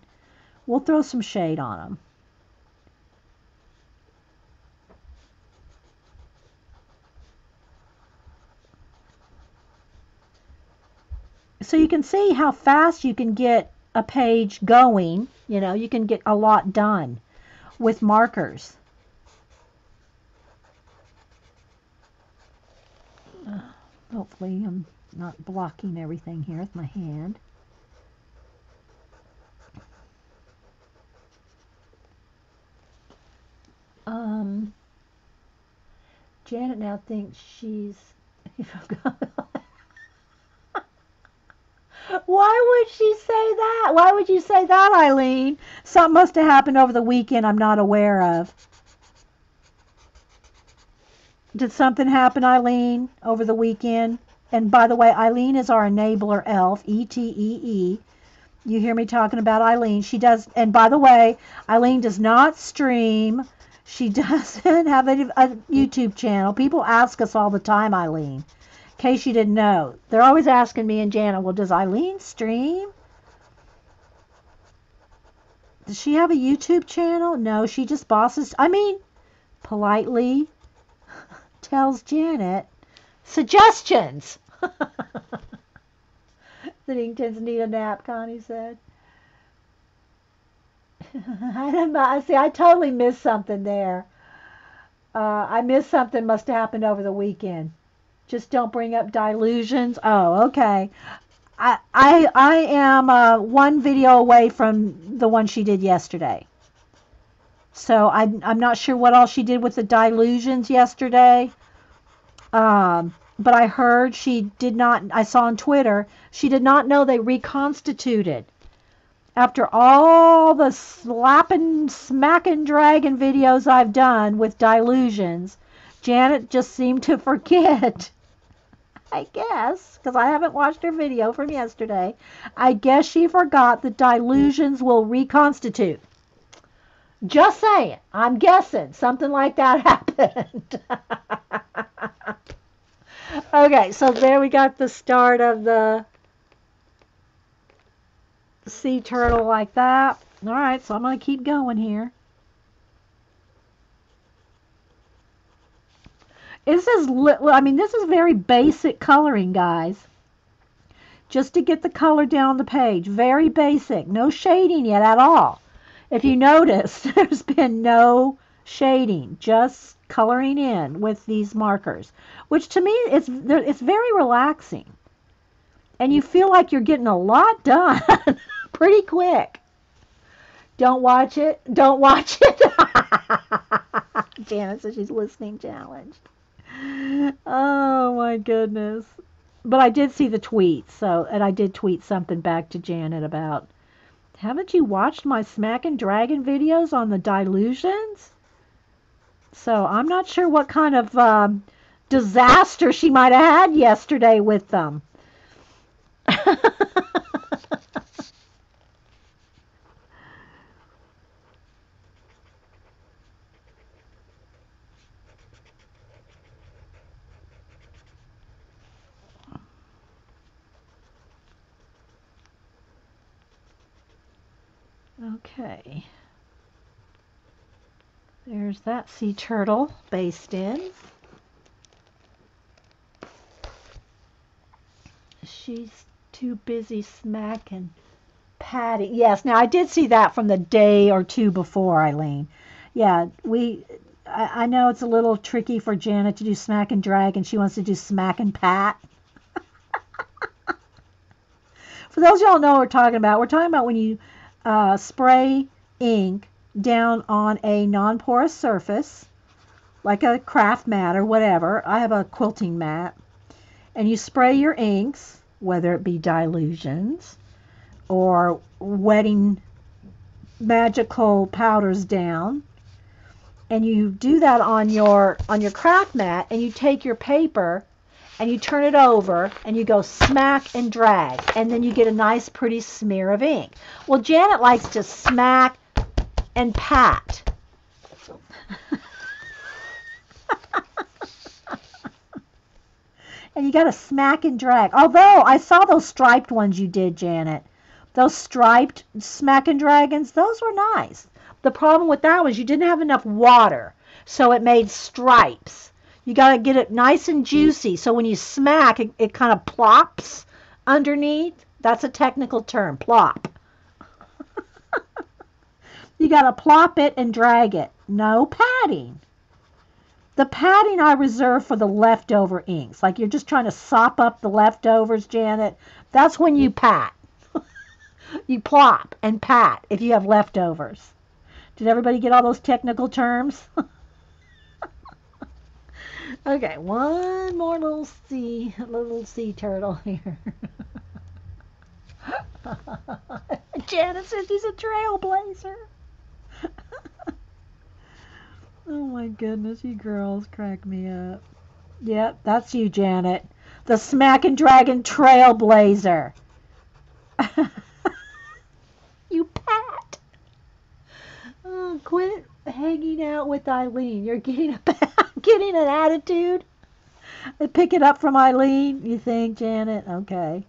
Speaker 1: We'll throw some shade on them. So you can see how fast you can get a page going. You know, you can get a lot done with markers. Hopefully I'm not blocking everything here with my hand. Janet now thinks she's... Why would she say that? Why would you say that, Eileen? Something must have happened over the weekend I'm not aware of. Did something happen, Eileen, over the weekend? And by the way, Eileen is our enabler elf, E-T-E-E. You hear me talking about Eileen. She does, and by the way, Eileen does not stream. She doesn't have a YouTube channel. People ask us all the time, Eileen. In case you didn't know. They're always asking me and Jana, well, does Eileen stream? Does she have a YouTube channel? No, she just bosses. I mean, politely tells Janet suggestions. The Ingtons need a nap, Connie said. I totally missed something there. I missed something must have happened over the weekend. Just don't bring up delusions. Oh, okay. I am one video away from the one she did yesterday. So I'm not sure what all she did with the delusions yesterday. But I heard she did not, I saw on Twitter, she did not know they reconstituted. After all the slapping, smacking, dragging videos I've done with delusions, Janet just seemed to forget. I guess, because I haven't watched her video from yesterday. I guess she forgot that delusions will reconstitute. Just saying. I'm guessing something like that happened. Okay, so there we got the start of the sea turtle like that. All right, so I'm going to keep going here. This is, this is very basic coloring, guys. Just to get the color down the page. Very basic. No shading yet at all. If you notice, there's been no shading. Just coloring in with these markers. Which to me, it's very relaxing. And you feel like you're getting a lot done pretty quick. Don't watch it. Don't watch it. Janet says she's listening challenged. Oh my goodness. But I did see the tweet, and I did tweet something back to Janet about, haven't you watched my Smack and Dragon videos on the delusions? So I'm not sure what kind of disaster she might have had yesterday with them. Okay. There's that sea turtle based in. She's too busy smacking Patty. Yes, now I did see that from the day or two before, Eileen. Yeah, I know it's a little tricky for Janet to do smack and drag, and she wants to do smack and pat. For those of y'all who know what we're talking about when you spray ink down on a non-porous surface, like a craft mat or whatever. I have a quilting mat. And you spray your inks, whether it be dilutions or wetting magical powders down, and you do that on your craft mat, and you take your paper and you turn it over and you go smack and drag, and then you get a nice pretty smear of ink. Well, Janet likes to smack and pat. And you got to smack and drag. Although I saw those striped ones you did, Janet. Those striped smack and dragons, those were nice. The problem with that was you didn't have enough water, so it made stripes. You got to get it nice and juicy, so when you smack, it kind of plops underneath. That's a technical term, plop. You got to plop it and drag it. No patting. The patting I reserve for the leftover inks. Like you're just trying to sop up the leftovers, Janet. That's when you pat. You plop and pat if you have leftovers. Did everybody get all those technical terms? Okay, one more little sea turtle here. Janet says she's a trailblazer. Oh my goodness, you girls crack me up. Yep, that's you, Janet. The Smack and Dragon Trailblazer. You pat. Oh, quit hanging out with Eileen. You're getting an attitude. Pick it up from Eileen, you think, Janet? Okay.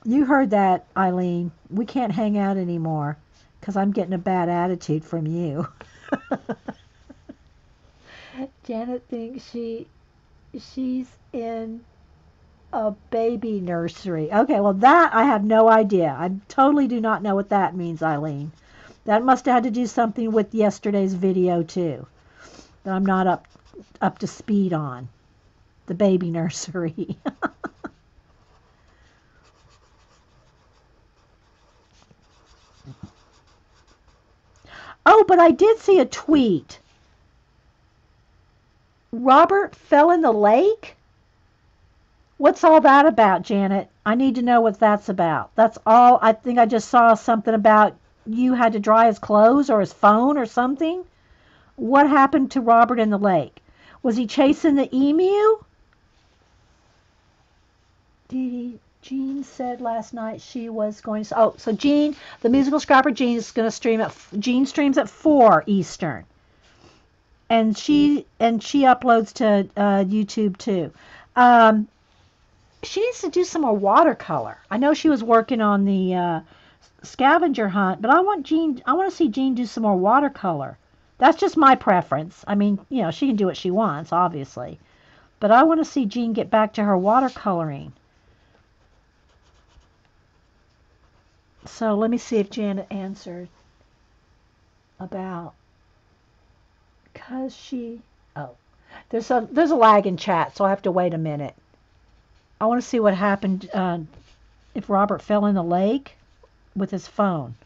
Speaker 1: You heard that, Eileen. We can't hang out anymore because I'm getting a bad attitude from you. Janet thinks she's in a baby nursery. Okay, well that I have no idea. I totally do not know what that means, Eileen. That must have had to do something with yesterday's video too, that I'm not up to speed on. The baby nursery. Oh, but I did see a tweet. Robert fell in the lake? What's all that about, Janet? I need to know what that's about. That's all. I think I just saw something about you had to dry his clothes or his phone or something. What happened to Robert in the lake? Was he chasing the emu? Jean said last night she was going to... Oh, so Jean, the musical scrapper Jean is going to stream at... Jean streams at 4 Eastern. And she uploads to YouTube too. She needs to do some more watercolor. I know she was working on the scavenger hunt, but I want to see Jean do some more watercolor. That's just my preference. I mean, you know, she can do what she wants, obviously. But I want to see Jean get back to her watercoloring. So let me see if Janet answered about... Because she... Oh. There's a lag in chat, so I have to wait a minute. I want to see what happened if Robert fell in the lake with his phone.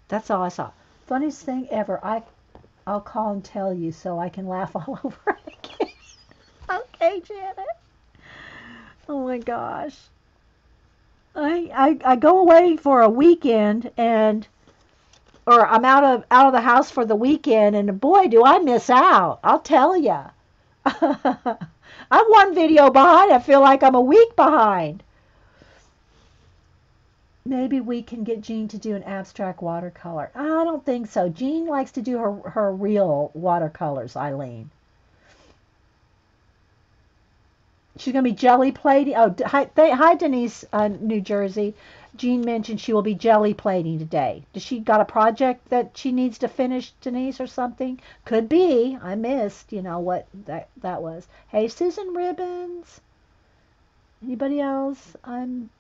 Speaker 1: That's all I saw. Funniest thing ever. I'll call and tell you so I can laugh all over again. Okay, Janet. Oh my gosh. I go away for a weekend or I'm out of the house for the weekend, and boy, do I miss out. I'll tell you. I'm one video behind. I feel like I'm a week behind. Maybe we can get Jean to do an abstract watercolor. I don't think so. Jean likes to do her real watercolors, Eileen. She's going to be jelly plating. Oh, hi Denise, New Jersey. Jean mentioned she will be jelly plating today. Does she got a project that she needs to finish, Denise, or something? Could be. I missed, what that was. Hey, Susan Ribbons. Anybody else I'm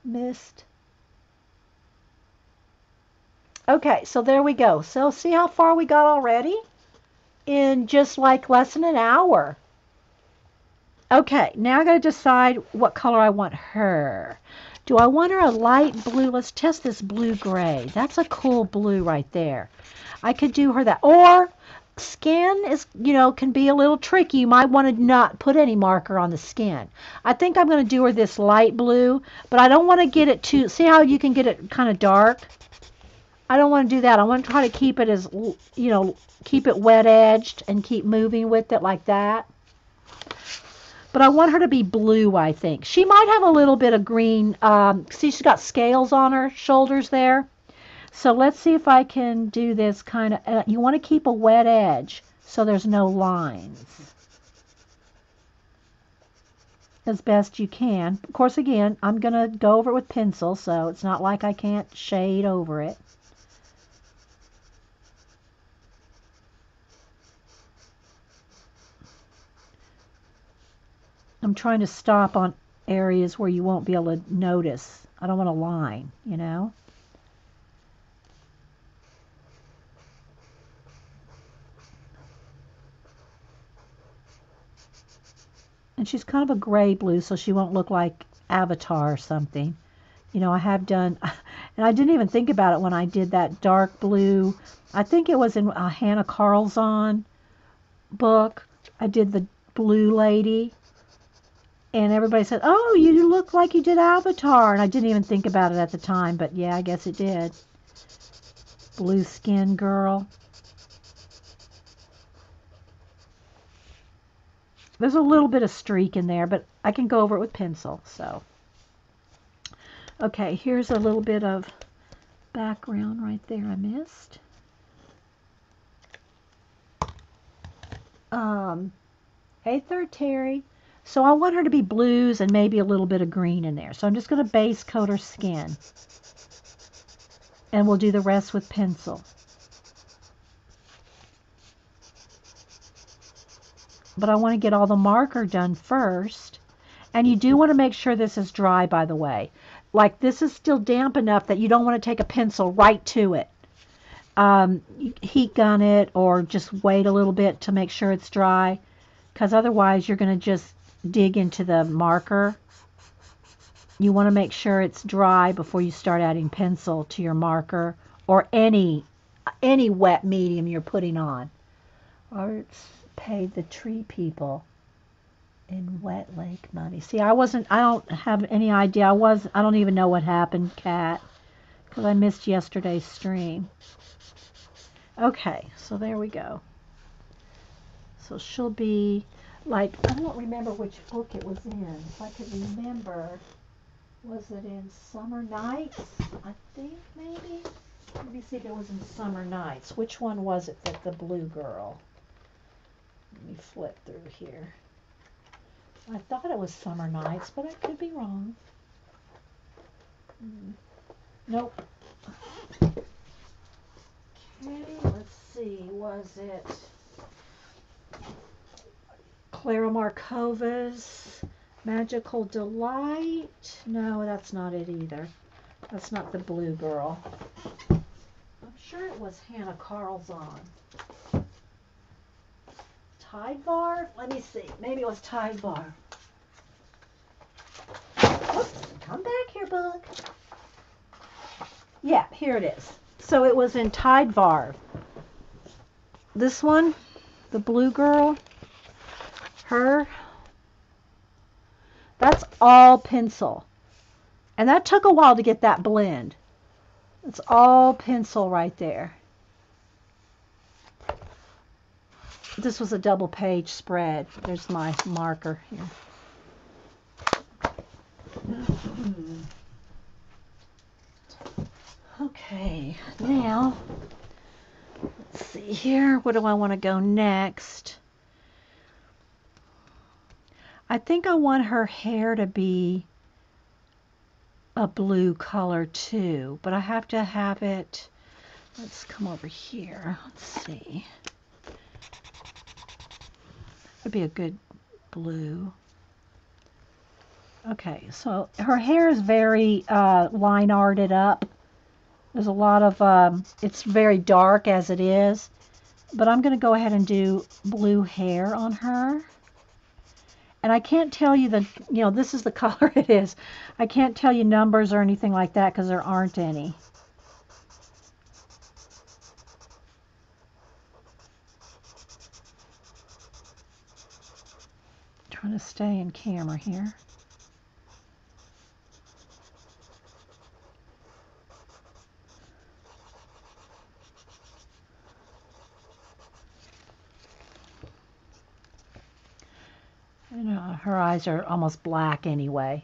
Speaker 1: missed? Okay, so there we go. So see how far we got already? In just like less than an hour. Okay, now I got to decide what color I want her. Do I want her a light blue? Let's test this blue-gray. That's a cool blue right there. I could do her that. Or skin is, can be a little tricky. You might want to not put any marker on the skin. I think I'm going to do her this light blue, but I don't want to get it too, see how you can get it kind of dark? I don't want to do that. I want to try to keep it as, keep it wet edged and keep moving with it like that. But I want her to be blue, I think. She might have a little bit of green. See, she's got scales on her shoulders there. So let's see if I can do this kind of, you want to keep a wet edge so there's no lines. As best you can. Of course, again, I'm going to go over it with pencil, so it's not like I can't shade over it. I'm trying to stop on areas where you won't be able to notice. I don't want a line, And she's kind of a gray blue, so she won't look like Avatar or something. I have done, and I didn't even think about it when I did that dark blue. I think it was in a Hannah Carlzon book. I did the blue lady. And everybody said, oh, you look like you did Avatar. And I didn't even think about it at the time, but yeah, I guess it did. Blue skin girl. There's a little bit of streak in there, but I can go over it with pencil. So, okay, here's a little bit of background right there I missed. Hey, Third Terry. So I want her to be blues and maybe a little bit of green in there. So I'm just going to base coat her skin. And we'll do the rest with pencil. But I want to get all the marker done first. And you do want to make sure this is dry, by the way. Like this is still damp enough that you don't want to take a pencil right to it. Heat gun it or just wait a little bit to make sure it's dry. Because otherwise you're going to just dig into the marker. You want to make sure it's dry before you start adding pencil to your marker or any wet medium you're putting on. Arts paid the tree people in Wet Lake money. See, I don't have any idea. I don't even know what happened, Kat, because I missed yesterday's stream. Okay, so there we go. So she'll be like, I don't remember which book it was in. If I could remember, was it in Summer Nights? I think maybe. Let me see if it was in Summer Nights. Which one was it that the blue girl? Let me flip through here. I thought it was Summer Nights, but I could be wrong. Nope. Okay, let's see. Was it Clara Markova's Magical Delight? No, that's not it either. That's not the blue girl. I'm sure it was Hannah Carlzon. Tide Bar? Let me see. Maybe it was Tide Bar. Oops, come back here, bug. Yeah, here it is. So it was in Tide Bar. This one, the blue girl, her, that's all pencil. And that took a while to get that blend. It's all pencil right there. This was a double page spread. There's my marker here. Okay, now, let's see here. Where do I want to go next? I think I want her hair to be a blue color too, but I have to have it. Let's come over here. Let's see. Would be a good blue. Okay, so her hair is very line arted up. There's a lot of, it's very dark as it is, but I'm going to go ahead and do blue hair on her. And I can't tell you this is the color it is. I can't tell you numbers or anything like that because there aren't any. Trying to stay in camera here. Her eyes are almost black anyway.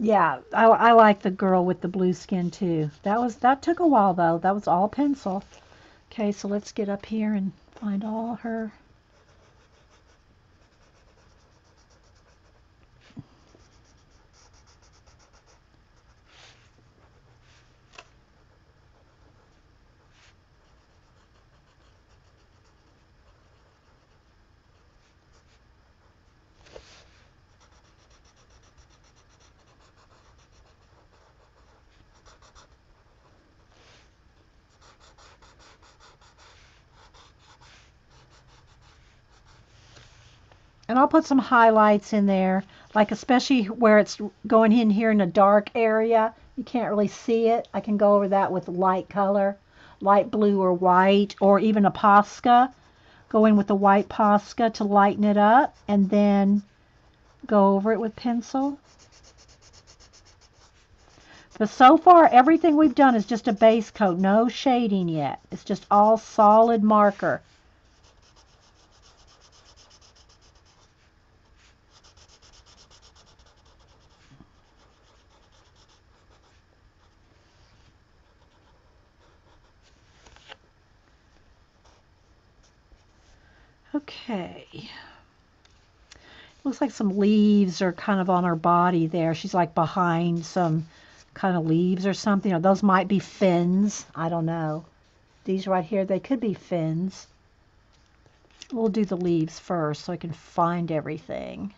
Speaker 1: Yeah, I like the girl with the blue skin too. That took a while though. That was all pencil. Okay, so let's get up here and find all her. And I'll put some highlights in there, like especially where it's going in here in a dark area. You can't really see it. I can go over that with light color, light blue or white, or even a Posca. Go in with the white Posca to lighten it up, and then go over it with pencil. But so far, everything we've done is just a base coat, no shading yet. It's just all solid marker. Okay. Looks like some leaves are kind of on her body there. She's like behind some kind of leaves or something. Or those might be fins. I don't know. These right here, they could be fins. We'll do the leaves first so I can find everything.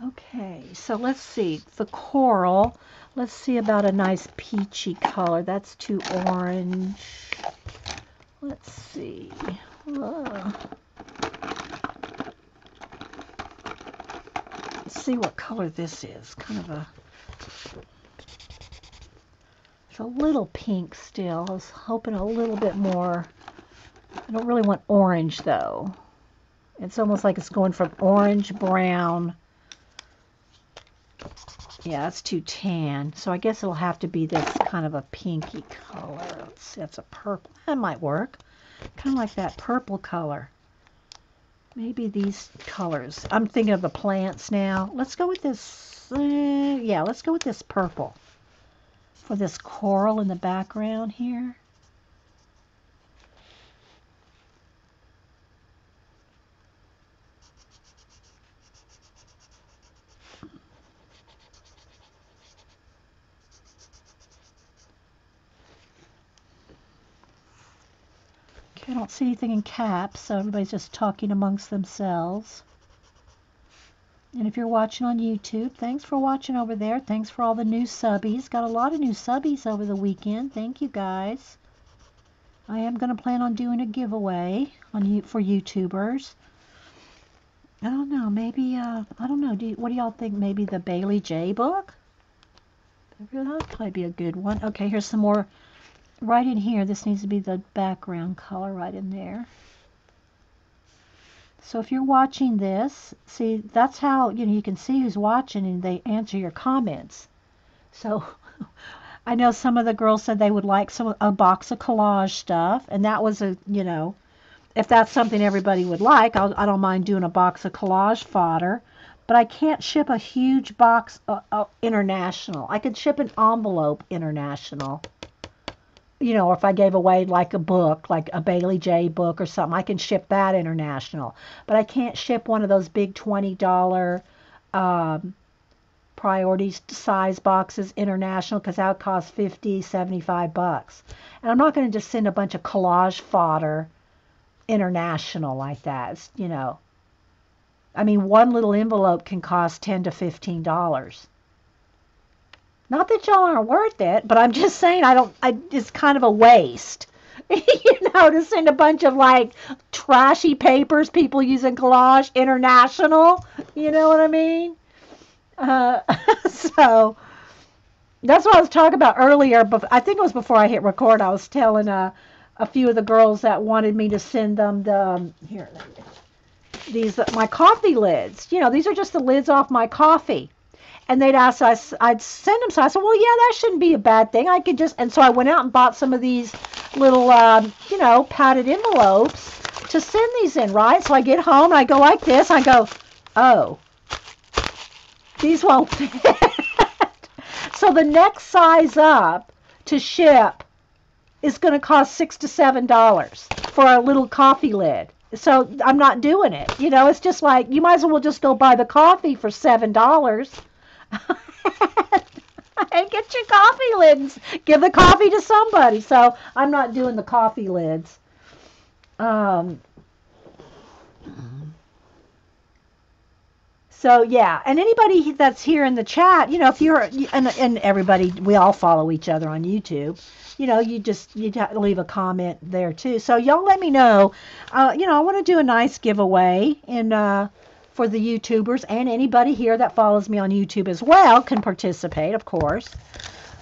Speaker 1: Okay, so let's see. The coral. Let's see about a nice peachy color. That's too orange. Let's see. Let's see what color this is. Kind of it's a little pink still. I was hoping a little bit more. I don't really want orange though. It's almost like it's going from orange, brown. Yeah, that's too tan. So I guess it'll have to be this kind of a pinky color. Let's see, that's a purple. That might work. Kind of like that purple color. Maybe these colors. I'm thinking of the plants now. Let's go with this. Yeah, let's go with this purple for this coral in the background here. I don't see anything in caps, so everybody's just talking amongst themselves. And if you're watching on YouTube, thanks for watching over there. Thanks for all the new subbies. Got a lot of new subbies over the weekend. Thank you guys. I am going to plan on doing a giveaway for YouTubers. I don't know, maybe, I don't know. What do y'all think? Maybe the Bailey J book? That'd probably be a good one. Okay, here's some more. Right in here, this needs to be the background color right in there. So if you're watching this, see, that's how, you can see who's watching and they answer your comments. So I know some of the girls said they would like a box of collage stuff, and that was if that's something everybody would like, I don't mind doing a box of collage fodder, but I can't ship a huge box international. I could ship an envelope international. you know, or if I gave away like a book, like a Bailey J book or something, I can ship that international. But I can't ship one of those big $20 um, priority size boxes international because that would cost 50, $75. And I'm not going to just send a bunch of collage fodder international like that. It's, you know, I mean, one little envelope can cost $10 to $15. Not that y'all aren't worth it, but I'm just saying it's kind of a waste. You know, to send a bunch of like trashy papers people use in collage international. You know what I mean? Uh, so that's what I was talking about earlier. But I think it was before I hit record. I was telling a few of the girls that wanted me to send them here these my coffee lids. You know, these are just the lids off my coffee. And they'd ask us, I'd send them. So I said, well, yeah, that shouldn't be a bad thing. I could just, and so I went out and bought some of these little, you know, padded envelopes to send these in, right? So I get home and I go like this. I go, oh, these won't fit. So the next size up to ship is going to cost $6 to $7 for a little coffee lid. So I'm not doing it. You know, it's just like, you might as well just go buy the coffee for $7. And get your coffee lids. Give the coffee to somebody. So I'm not doing the coffee lids. So yeah, and anybody that's here in the chat, you know, if you're and everybody, we all follow each other on YouTube. You know, you leave a comment there too. So y'all let me know. You know, I want to do a nice giveaway and for the YouTubers, and anybody here that follows me on YouTube as well can participate, of course.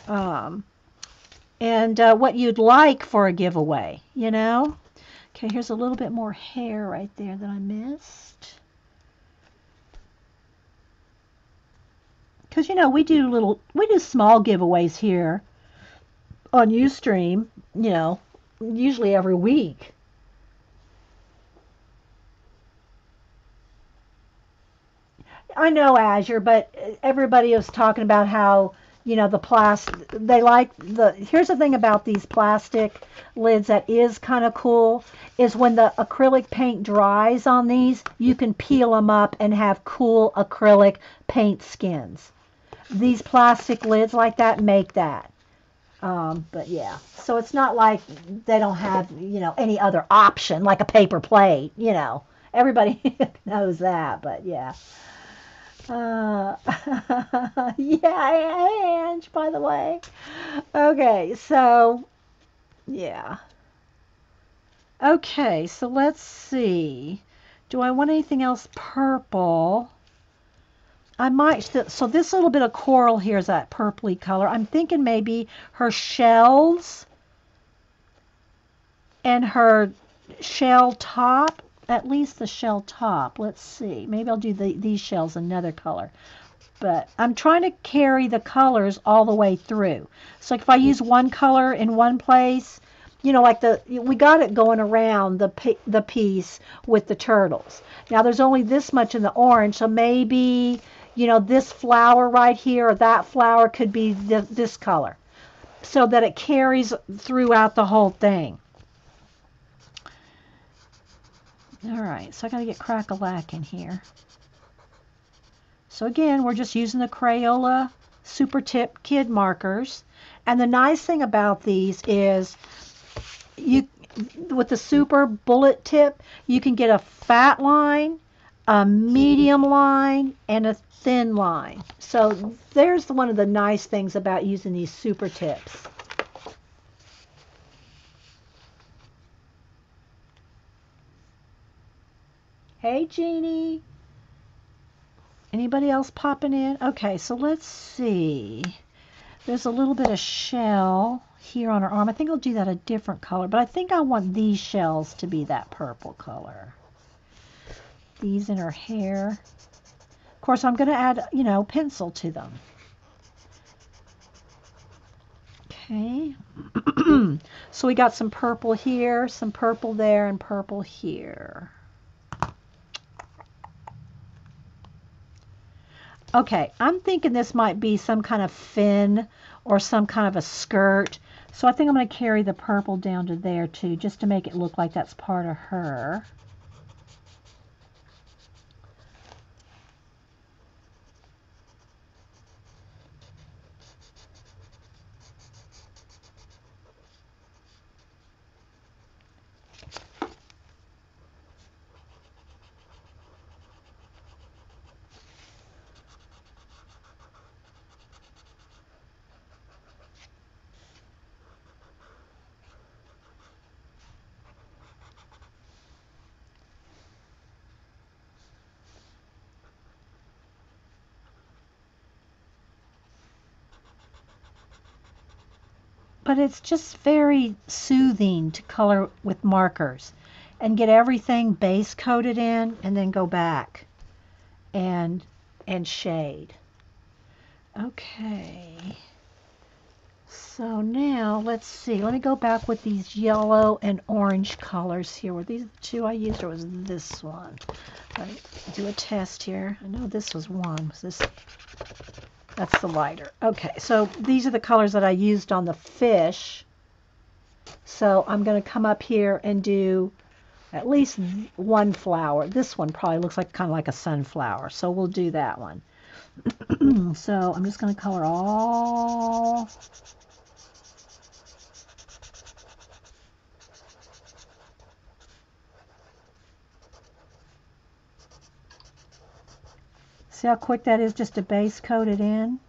Speaker 1: And what you'd like for a giveaway, you know. Okay, here's a little bit more hair right there that I missed. Because, you know, we do small giveaways here on Ustream, you know, usually every week. I know Azure, but everybody was talking about how, you know, here's the thing about these plastic lids that is kind of cool, is when the acrylic paint dries on these, you can peel them up and have cool acrylic paint skins. These plastic lids like that make that. But yeah, so it's not like they don't have, you know, any other option like a paper plate, you know. Everybody knows that, but yeah. Yeah, Ange, by the way. Okay, so, yeah. Okay, so let's see. Do I want anything else purple? I might, so this little bit of coral here is that purpley color. I'm thinking maybe her shells and her shell top, at least the shell top. Let's see. Maybe I'll do these shells another color. But I'm trying to carry the colors all the way through. So if I use one color in one place, you know, like we got it going around the piece with the turtles. Now there's only this much in the orange, so maybe, you know, this flower right here or that flower could be this color, so that it carries throughout the whole thing. All right, so I got to get Crack-A-Lack in here. So again, we're just using the Crayola Super Tip Kid markers. And the nice thing about these is with the Super Bullet Tip, you can get a fat line, a medium line, and a thin line. So there's one of the nice things about using these Super Tips. Hey, Jeannie. Anybody else popping in? Okay, so let's see. There's a little bit of shell here on her arm. I think I'll do that a different color, but I think I want these shells to be that purple color. These in her hair. Of course, I'm going to add, you know, pencil to them. Okay. So we got some purple here, some purple there, and purple here. Okay, I'm thinking this might be some kind of fin or some kind of a skirt. So I think I'm going to carry the purple down to there too, just to make it look like that's part of her. But it's just very soothing to color with markers and get everything base coated in and then go back and shade. Okay. So now let's see. Let me go back with these yellow and orange colors here. Were these the two I used or was this one? Let me do a test here. I know this was one. Was this? That's the lighter. Okay, so these are the colors that I used on the fish. So I'm going to come up here and do at least one flower. This one probably looks like kind of like a sunflower, so we'll do that one. So I'm just going to color all. See how quick that is just to base coat it in?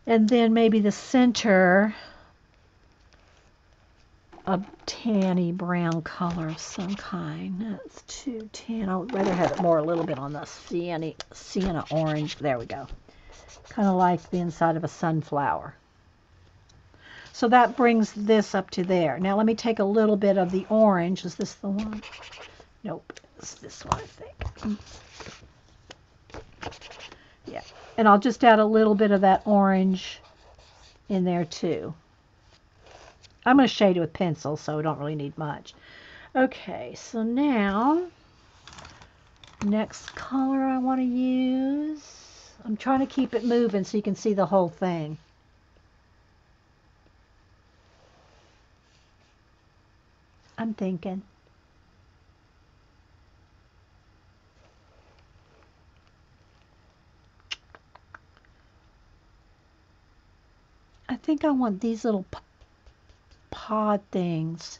Speaker 1: And then maybe the center, a tanny brown color of some kind. That's too tan. I would rather have it more a little bit on the sienna orange. There we go. Kind of like the inside of a sunflower. So that brings this up to there. Now let me take a little bit of the orange. Is this the one? Nope. It's this one, I think. Yeah. And I'll just add a little bit of that orange in there too. I'm going to shade it with pencil, so I don't really need much. Okay, so now, next color I want to use. I'm trying to keep it moving so you can see the whole thing. I'm thinking. I think I want these little pod things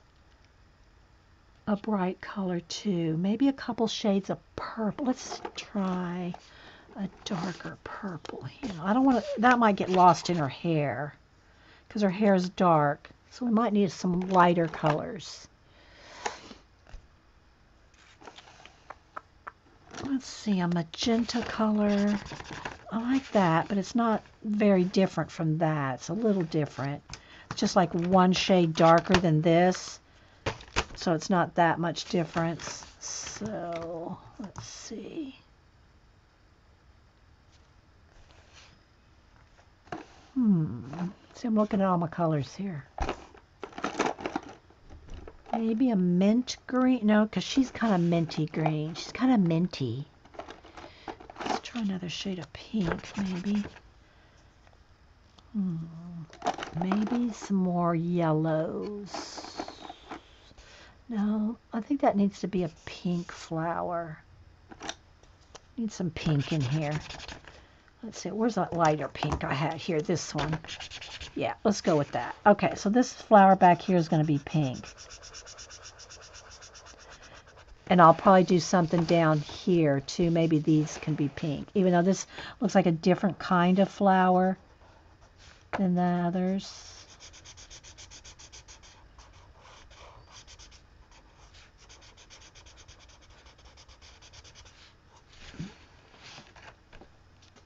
Speaker 1: a bright color too. Maybe a couple shades of purple. Let's try a darker purple here. I don't want to, that might get lost in her hair because her hair is dark. So we might need some lighter colors. Let's see, a magenta color. I like that, but it's not very different from that. It's a little different. It's just like one shade darker than this. So it's not that much difference. So let's see. See, I'm looking at all my colors here. Maybe a mint green. No, because she's kind of minty green. She's kind of minty. Let's try another shade of pink, maybe. Maybe some more yellows. No, I think that needs to be a pink flower. Need some pink in here. Let's see, where's that lighter pink I had here? This one. Yeah, let's go with that. Okay, so this flower back here is going to be pink. And I'll probably do something down here too. Maybe these can be pink. Even though this looks like a different kind of flower than the others.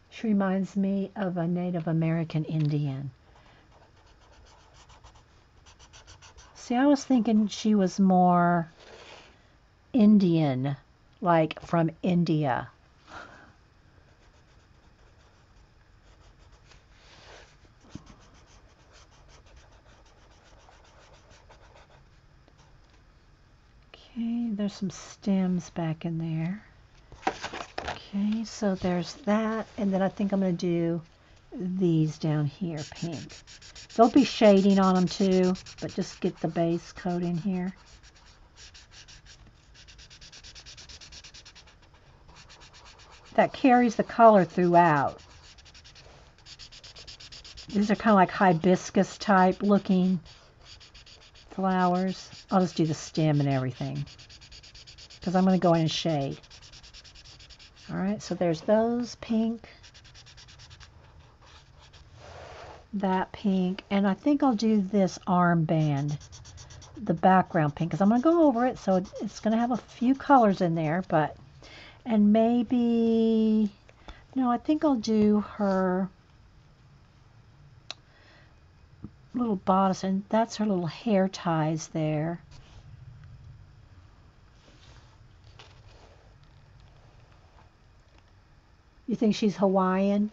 Speaker 1: She reminds me of a Native American Indian. See, I was thinking she was more Indian, like from India. Okay, there's some stems back in there. Okay, so there's that, and then I think I'm going to do these down here pink. There'll be shading on them too, but just get the base coat in here. That carries the color throughout. These are kind of like hibiscus type looking flowers. I'll just do the stem and everything because I'm going to go in and shade. All right, so there's those pink, that pink, and I think I'll do this armband, the background pink, because I'm going to go over it, so it's going to have a few colors in there, but, and maybe, no, I think I'll do her little bodice, and that's her little hair ties there. You think she's Hawaiian?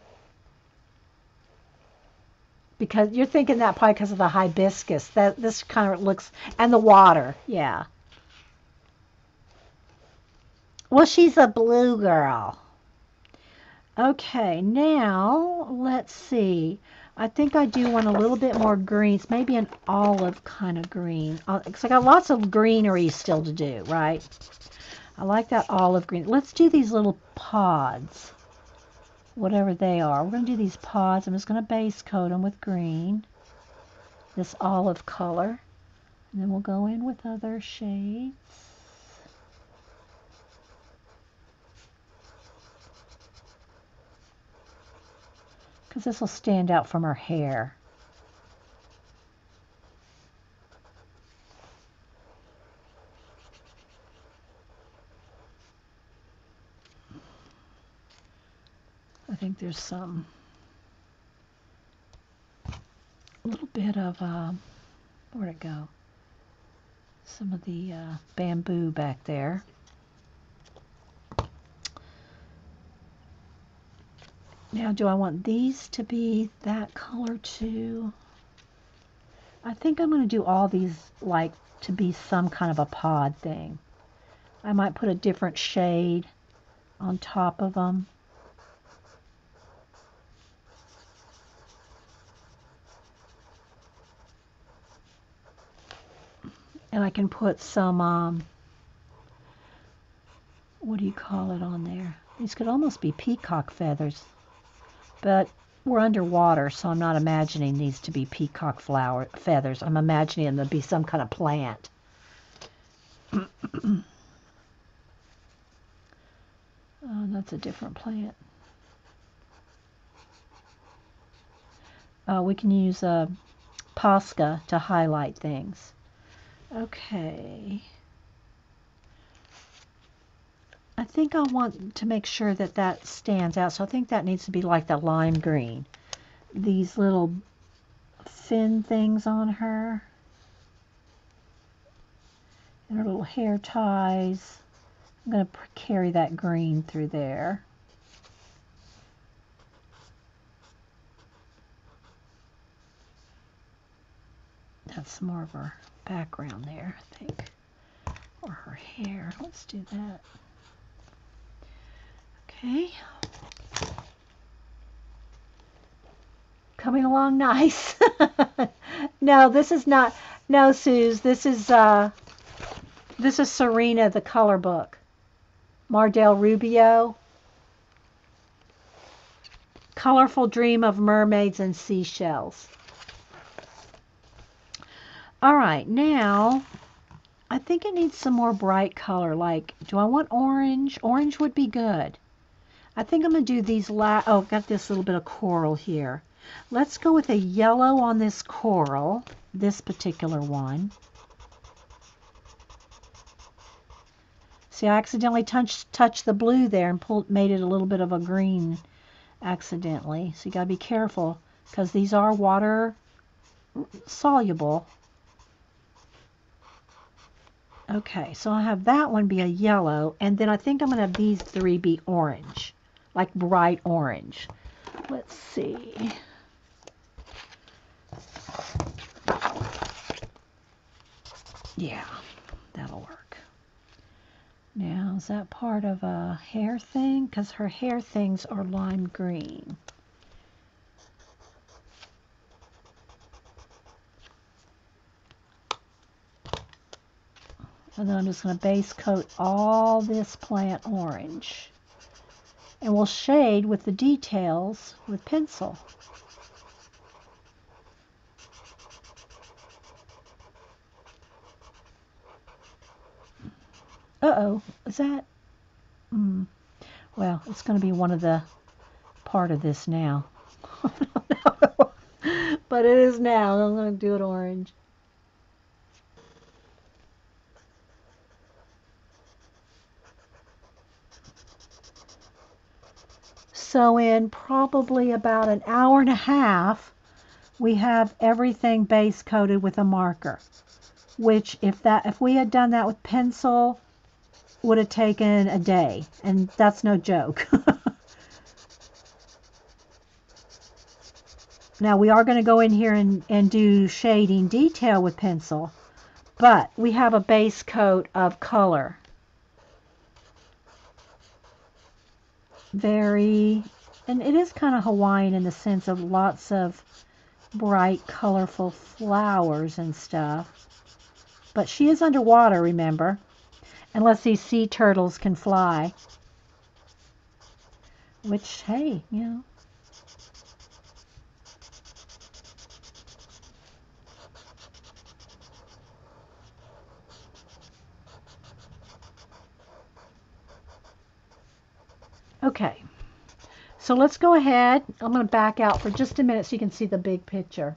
Speaker 1: Because you're thinking that probably because of the hibiscus. That this kind of looks, and the water, yeah. Well, she's a blue girl. Okay, now let's see. I think I do want a little bit more greens, maybe an olive kind of green. Because I got lots of greenery still to do, right? I like that olive green. Let's do these little pods, whatever they are. We're going to do these pods. I'm just going to base coat them with green, this olive color. And then we'll go in with other shades. Because this will stand out from her hair. I think there's some, a little bit of, where'd it go? Some of the bamboo back there. Now, do I want these to be that color too? I think I'm going to do all these like to be some kind of a pod thing. I might put a different shade on top of them. And I can put some, what do you call it on there? These could almost be peacock feathers. But we're underwater, so I'm not imagining these to be peacock flower feathers. I'm imagining them to be some kind of plant. Oh, that's a different plant. We can use Posca to highlight things. Okay. I think I want to make sure that that stands out, so I think that needs to be like the lime green. These little fin things on her. And her little hair ties. I'm going to carry that green through there. That's more of her background there, I think. Or her hair. Let's do that. Okay. Coming along nice. No, this is not. No, Suze. This is Sirena, the color book. Mardel Rubio. Colorful Dream of Mermaids and Seashells. All right, now I think it needs some more bright color. Like, do I want orange? Orange would be good. I think I'm going to do these oh, got this little bit of coral here. Let's go with a yellow on this coral, this particular one. See, I accidentally touched the blue there and made it a little bit of a green accidentally. So you got to be careful because these are water soluble. Okay, so I have that one be a yellow, and then I think I'm going to have these three be orange, like bright orange. Let's see. Yeah, that'll work. Now, is that part of a hair thing? Because her hair things are lime green. And then I'm just going to base coat all this plant orange. And we'll shade with the details with pencil. Uh-oh, is that? Well, it's going to be one of the part of this now. But it is now. I'm going to do it orange. So in probably about an hour and a half, we have everything base coated with a marker. Which if we had done that with pencil, would have taken a day, and that's no joke. Now we are going to go in here and do shading detail with pencil, but we have a base coat of color. And it is kind of Hawaiian in the sense of lots of bright, colorful flowers and stuff. But she is underwater, remember? Unless these sea turtles can fly. Which, hey, you know. Okay, so let's go ahead. I'm going to back out for just a minute so you can see the big picture.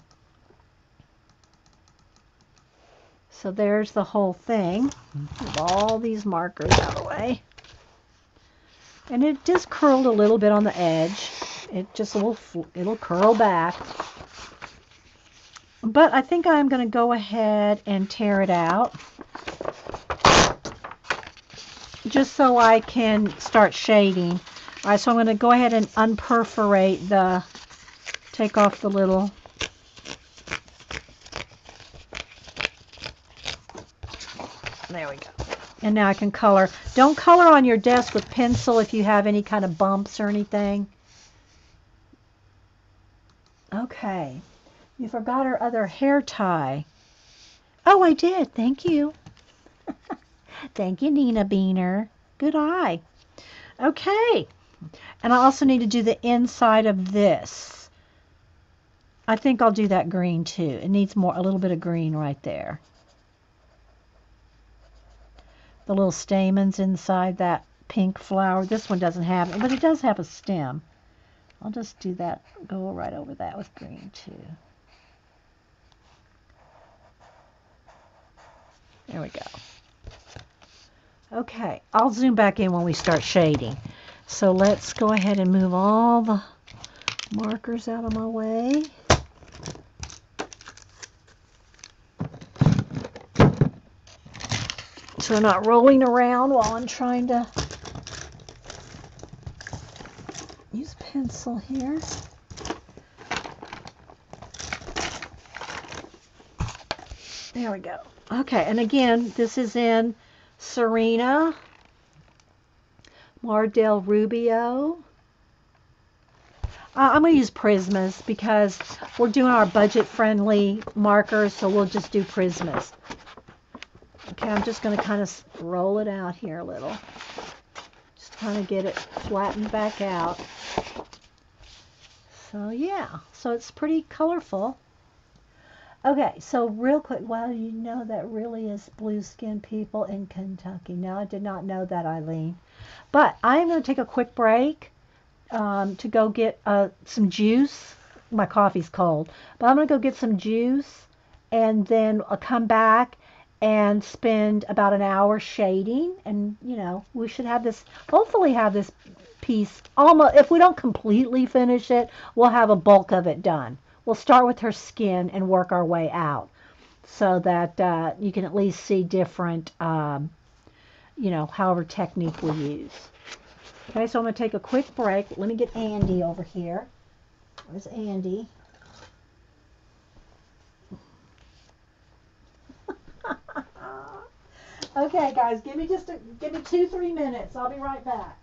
Speaker 1: So there's the whole thing with all these markers out of the way. And it just curled a little bit on the edge. It'll curl back. But I think I'm going to go ahead and tear it out, just so I can start shading. All right, so I'm going to go ahead and unperforate take off the little. There we go. And now I can color. Don't color on your desk with pencil if you have any kind of bumps or anything. Okay. You forgot our other hair tie. Oh, I did. Thank you. Thank you, Nina Beaner. Good eye. Okay. And I also need to do the inside of this. I think I'll do that green too. It needs a little bit of green right there. The little stamens inside that pink flower. This one doesn't have it, but it does have a stem. I'll just do that, go right over that with green too. There we go. Okay, I'll zoom back in when we start shading. So let's go ahead and move all the markers out of my way. So we're not rolling around while I'm trying to use pencil here. There we go. Okay, and again, this is in Sirena, Mardel Rubio. I'm going to use Prismas because we're doing our budget-friendly markers, so we'll just do Prismas. Okay, I'm just going to kind of roll it out here a little. Just kind of get it flattened back out. So yeah, so it's pretty colorful. Okay, so real quick, well, you know that really is blue skin people in Kentucky. Now, I did not know that, Eileen. But I am going to take a quick break to go get some juice. My coffee's cold. But I'm going to go get some juice, and then I'll come back and spend about an hour shading. And, you know, we should have this, hopefully have this piece almost, if we don't completely finish it, we'll have a bulk of it done. We'll start with her skin and work our way out so that you can at least see different, you know, however technique we use. Okay, so I'm going to take a quick break. Let me get Andy over here. Where's Andy? Okay, guys, give me 2-3 minutes. I'll be right back.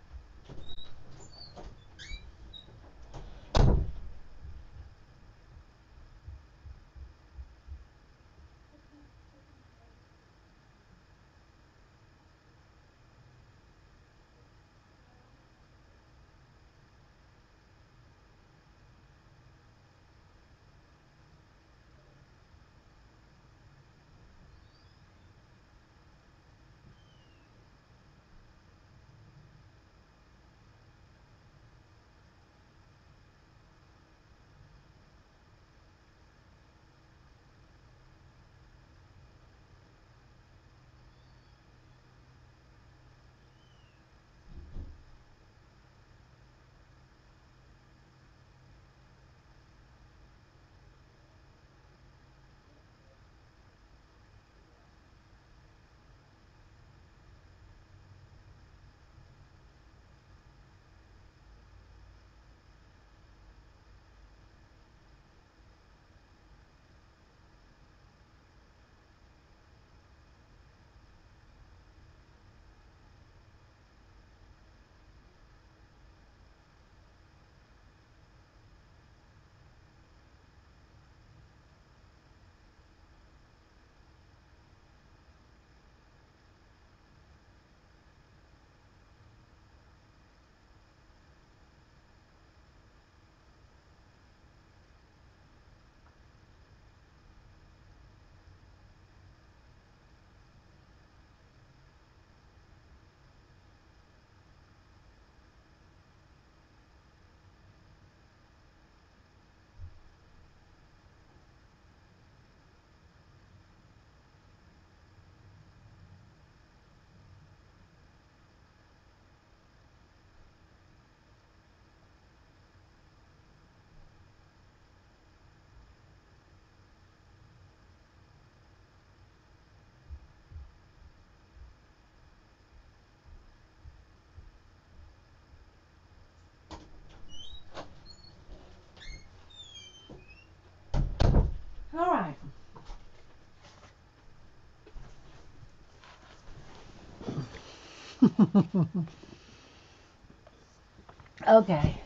Speaker 1: Okay.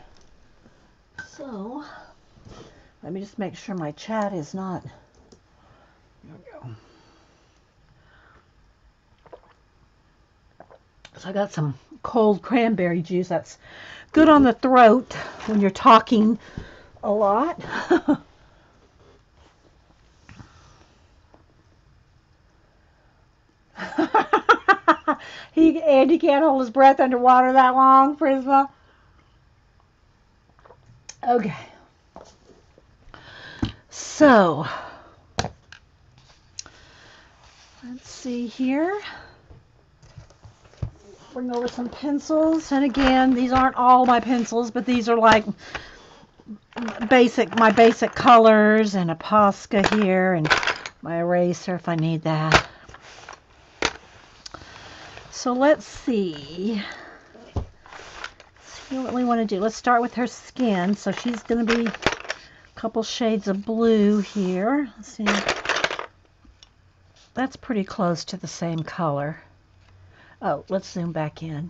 Speaker 1: So, let me just make sure my chat is not. There we go. So I got some cold cranberry juice. That's good on the throat when you're talking a lot. Andy can't hold his breath underwater that long, Prisma. Okay. So, let's see here. Bring over some pencils. And again, these aren't all my pencils, but these are like my basic colors, and a Posca here, and my eraser if I need that. So let's see. See what we want to do. Let's start with her skin. So she's going to be a couple shades of blue here. Let's see. That's pretty close to the same color. Oh, let's zoom back in.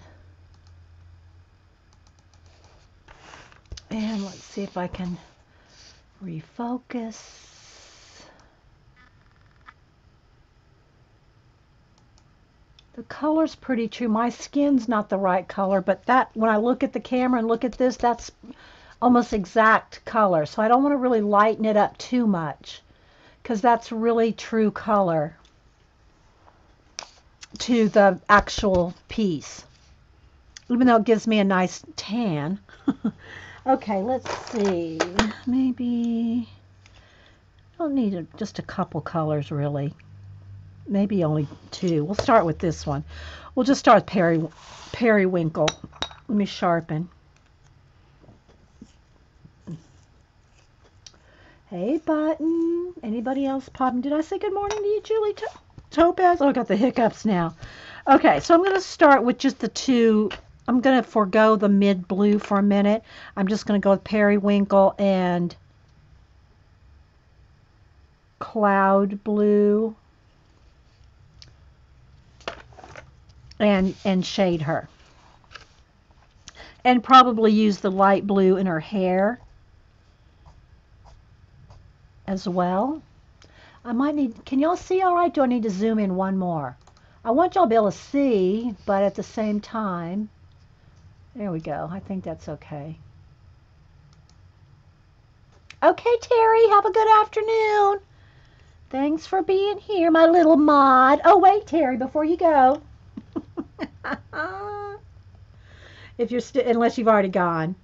Speaker 1: And let's see if I can refocus. The color's pretty true. My skin's not the right color, but that, when I look at the camera and look at this, that's almost exact color. So I don't want to really lighten it up too much, because that's really true color to the actual piece, even though it gives me a nice tan. Okay, let's see. Maybe I don't need just a couple colors really. Maybe only two. We'll start with this one. We'll just start with periwinkle. Let me sharpen. Hey, Button. Anybody else popping? Did I say good morning to you, Julie Topaz? Oh, I got the hiccups now. Okay, so I'm going to start with just the two. I'm going to forego the mid blue for a minute. I'm just going to go with periwinkle and cloud blue and shade her. And probably use the light blue in her hair as well. I might need, can y'all see all right? Do I need to zoom in one more? I want y'all to be able to see, but at the same time, there we go. I think that's okay. Okay, Terry, have a good afternoon. Thanks for being here, my little mod. Oh, wait, Terry, before you go. If you're unless you've already gone.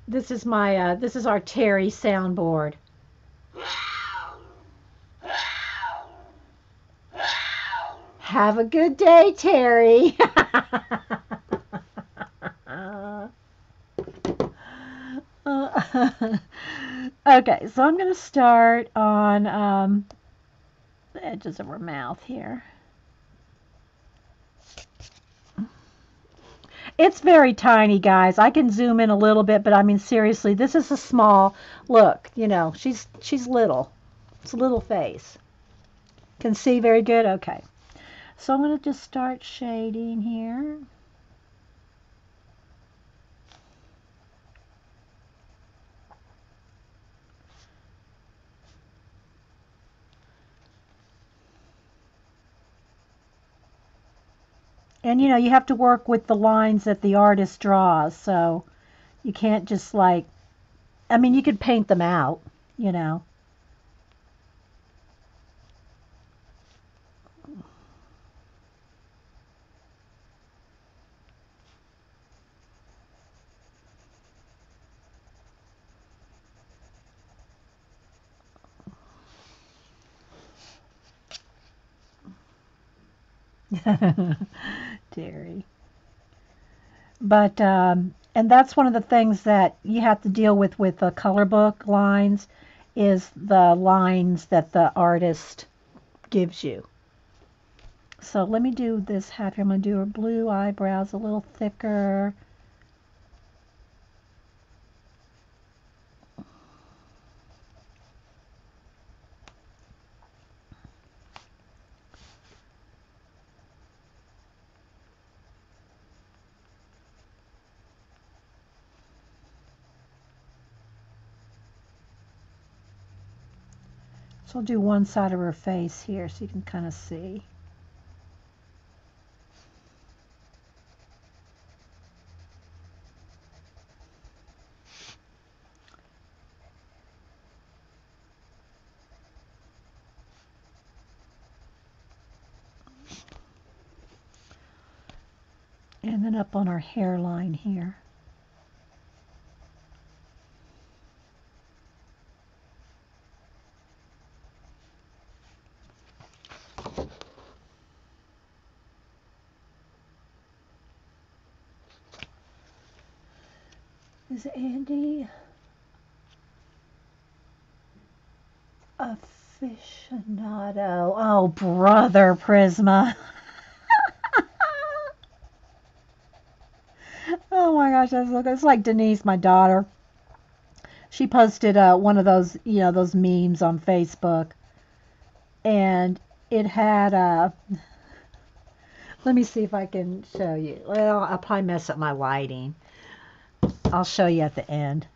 Speaker 1: This is my this is our Terry soundboard. Have a good day, Terry. Okay, so I'm going to start on the edges of her mouth here. It's very tiny, guys. I can zoom in a little bit, but I mean, seriously, this is a small look. You know, she's little. It's a little face. Can see very good? Okay. So I'm going to just start shading here. And, you know, you have to work with the lines that the artist draws, so you can't just like, I mean, you could paint them out, you know. Terry. But, and that's one of the things that you have to deal with the color book lines, is the lines that the artist gives you. So let me do this half here. I'm going to do her blue eyebrows a little thicker. So I'll do one side of her face here so you can kind of see. And then up on our hairline here. Is Andy aficionado? Oh, brother, Prisma. Oh my gosh, it's like Denise, my daughter. She posted one of those, those memes on Facebook, and it had let me see if I can show you. Well, I'll probably mess up my lighting. I'll show you at the end.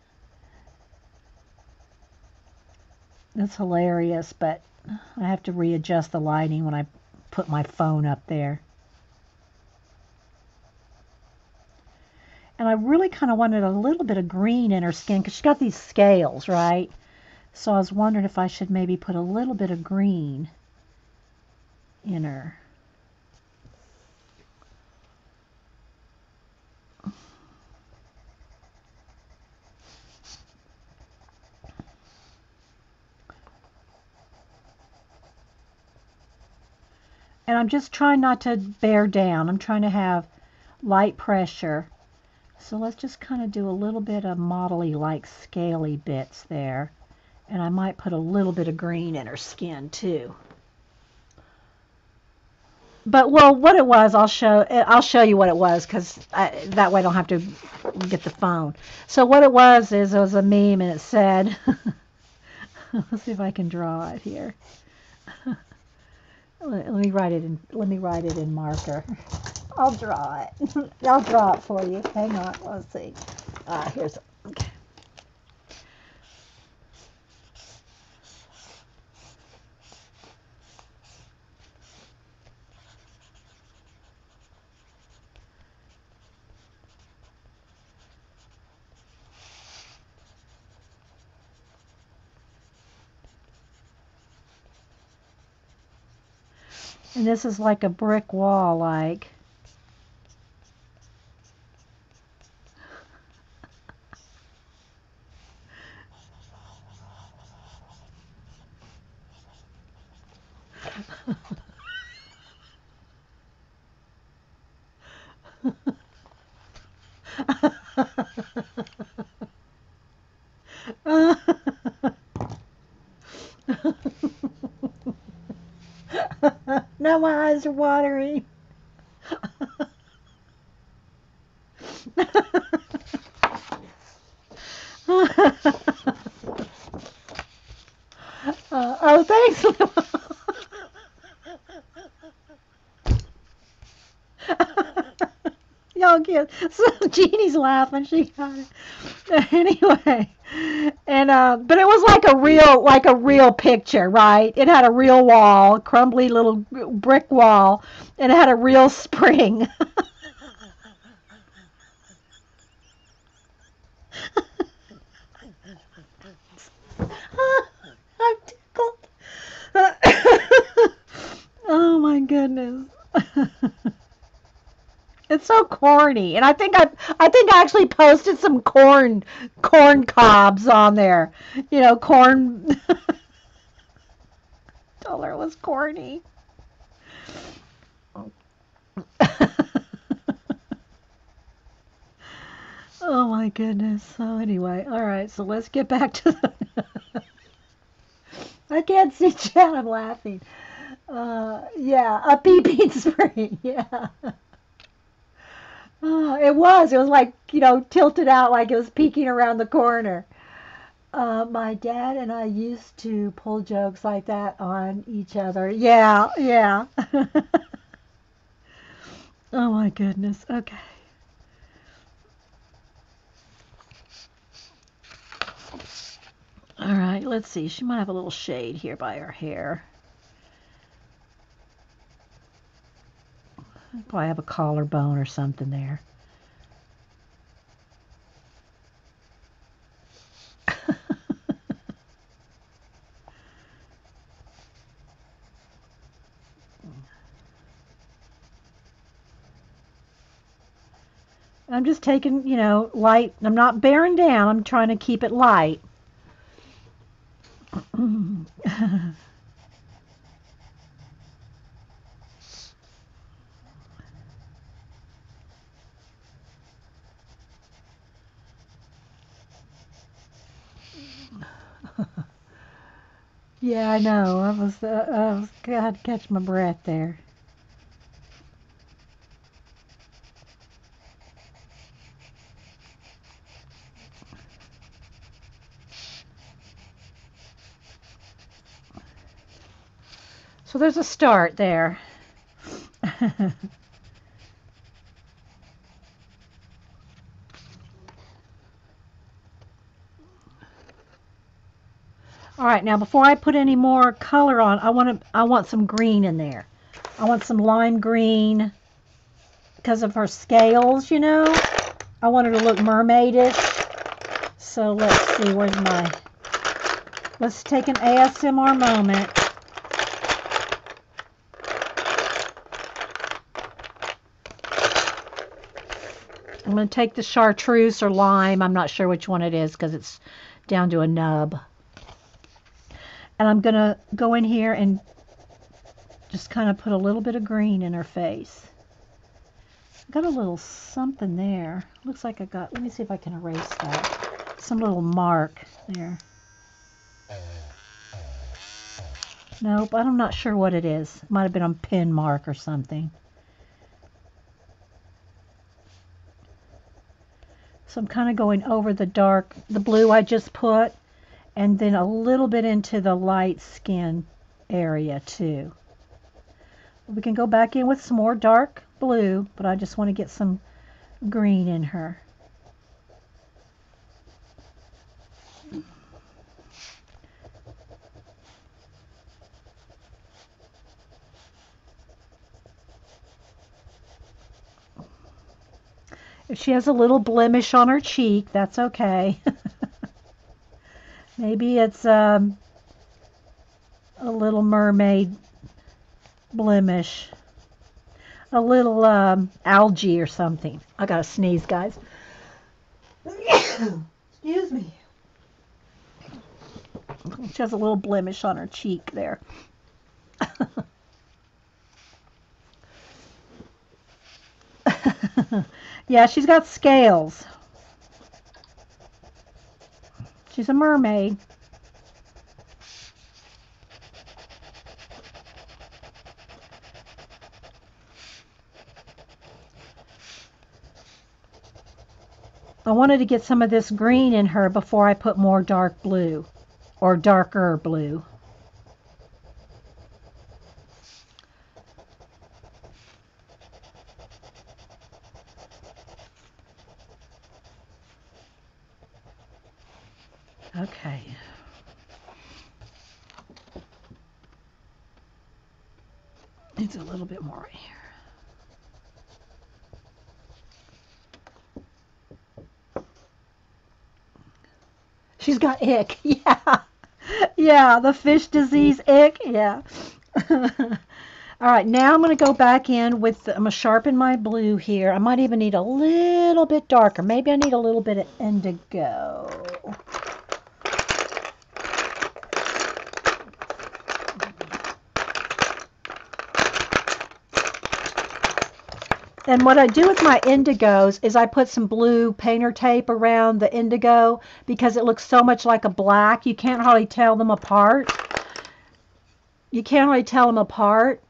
Speaker 1: It's hilarious, but I have to readjust the lighting when I put my phone up there. And I really kind of wanted a little bit of green in her skin because she's got these scales, right? So I was wondering if I should maybe put a little bit of green in her. And I'm just trying not to bear down. I'm trying to have light pressure. So let's just kind of do a little bit of modelly like scaly bits there. And I might put a little bit of green in her skin too. But well, what it was, I'll show you what it was because that way I don't have to get the phone. So what it was is it was a meme and it said, let's see if I can draw it here. Let me write it in marker. I'll draw it. I'll draw it for you. Hang on. Let's see. Here's. Okay. And this is like a brick wall, like. Now my eyes are watering. Oh, thanks. Y'all get so Jeannie's laughing. She got it anyway. And but it was like a real picture, right? It had a real wall, crumbly little brick wall, and it had a real spring. I'm tickled. Oh my goodness. It's so corny, and I think I actually posted some corn cobs on there. Corn. Told her it was corny. Oh my goodness. So anyway, all right. So let's get back to the. I can't see Chad. I'm laughing. Yeah, a peeping spring. Yeah. It was. It was like, tilted out like it was peeking around the corner. My dad and I used to pull jokes like that on each other. Yeah, yeah. Oh my goodness. Okay. All right, let's see. She might have a little shade here by her hair. Probably have a collarbone or something there. I'm just taking, light. I'm not bearing down. I'm trying to keep it light. Yeah, I know. I was got to catch my breath there. So there's a start there. All right, now before I put any more color on, I want some green in there. I want some lime green because of her scales, I want her to look mermaidish. So let's see, let's take an ASMR moment. I'm going to take the chartreuse or lime. I'm not sure which one it is because it's down to a nub. And I'm going to go in here and just kind of put a little bit of green in her face. I got a little something there. Looks like let me see if I can erase that. Some little mark there. Nope, I'm not sure what it is. It might have been a pen mark or something. So I'm kind of going over the blue I just put, and then a little bit into the light skin area too. We can go back in with some more dark blue, but I just want to get some green in her. If she has a little blemish on her cheek, that's okay. Maybe it's a little mermaid blemish. A little algae or something. I gotta sneeze, guys. Excuse me. She has a little blemish on her cheek there. Yeah, she's got scales. She's a mermaid. I wanted to get some of this green in her before I put more dark blue or darker blue. Okay. Needs a little bit more right here. She's got ick. Yeah. Yeah, the fish disease ick. Yeah. All right, now I'm going to go back in with, I'm going to sharpen my blue here. I might even need a little bit darker. Maybe I need a little bit of indigo. And what I do with my indigos is I put some blue painter tape around the indigo because it looks so much like a black. You can't hardly tell them apart. You can't really tell them apart.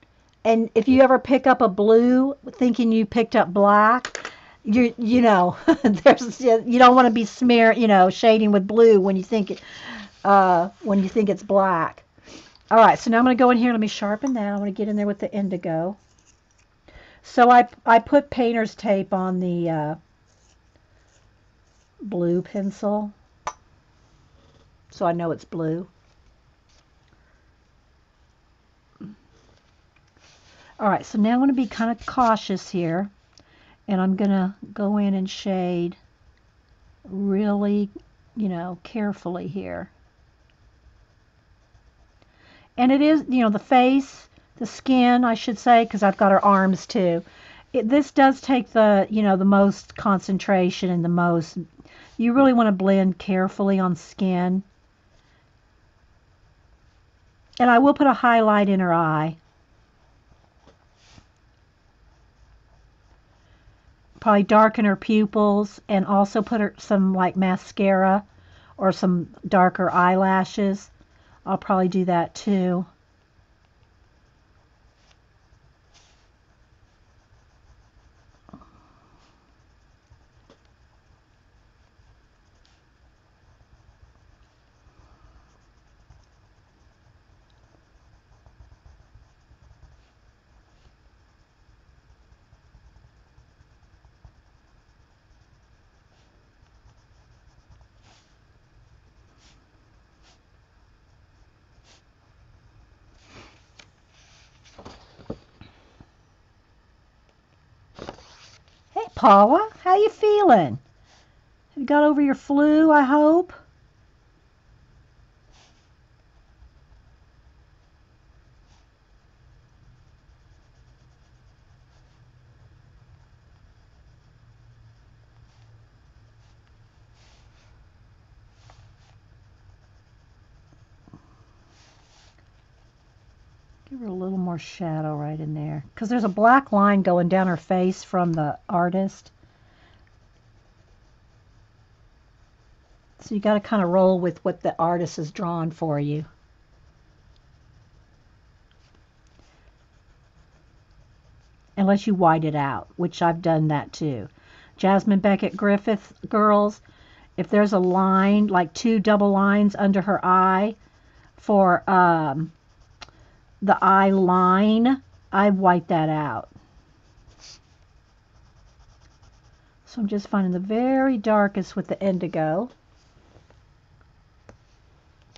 Speaker 1: And if you ever pick up a blue thinking you picked up black, you there's you don't want to be shading with blue when you think it's black. All right, so now I'm going to go in here. Let me sharpen that. I want to get in there with the indigo. So I put painter's tape on the blue pencil. so I know it's blue. All right, so now I'm going to be kind of cautious here, and I'm going to go in and shade really, carefully here. And it is, the face, the skin, I should say, because I've got her arms too. This does take the, the most concentration and the most, you really want to blend carefully on skin. And I will put a highlight in her eye. Probably darken her pupils and also put her some like mascara or some darker eyelashes. I'll probably do that too. Hey Paula, how you feeling? Have you got over your flu, I hope? Give her a little more shadow right in there. Because there's a black line going down her face from the artist. So you got to kind of roll with what the artist has drawn for you. Unless you white it out, which I've done that too. Jasmine Beckett Griffith, girls, if there's a line, like 2 double lines under her eye for the eye line, I white that out. So I'm just finding the very darkest with the indigo.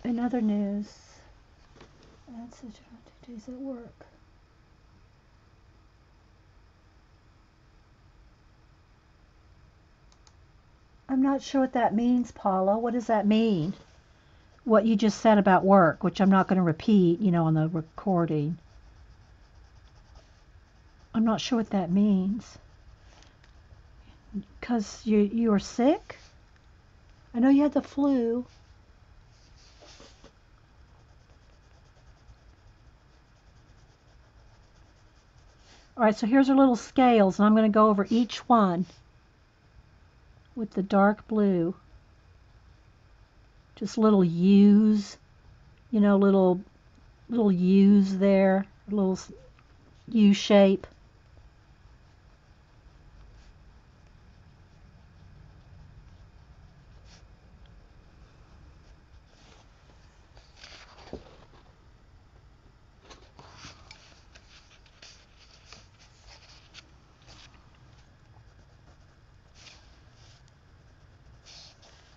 Speaker 1: In other news, that's 2 days at work. I'm not sure what that means, Paula. What does that mean? What you just said about work, which I'm not going to repeat, on the recording. I'm not sure what that means. Because you were sick? I know you had the flu. All right, so here's our little scales, and I'm going to go over each one with the dark blue. Just little U's, little U's there, little U shape.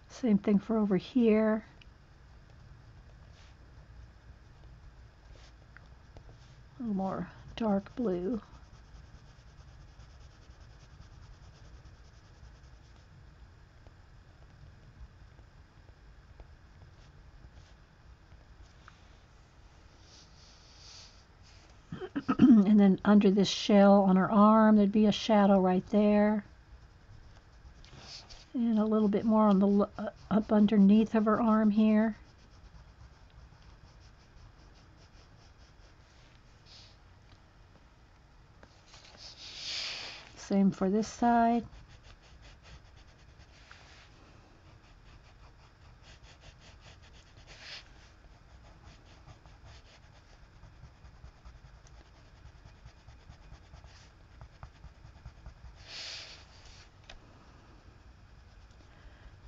Speaker 1: Same thing for over here. A little more dark blue. And then under this shell on her arm, there'd be a shadow right there. And a little bit more on the up underneath of her arm here. Same for this side.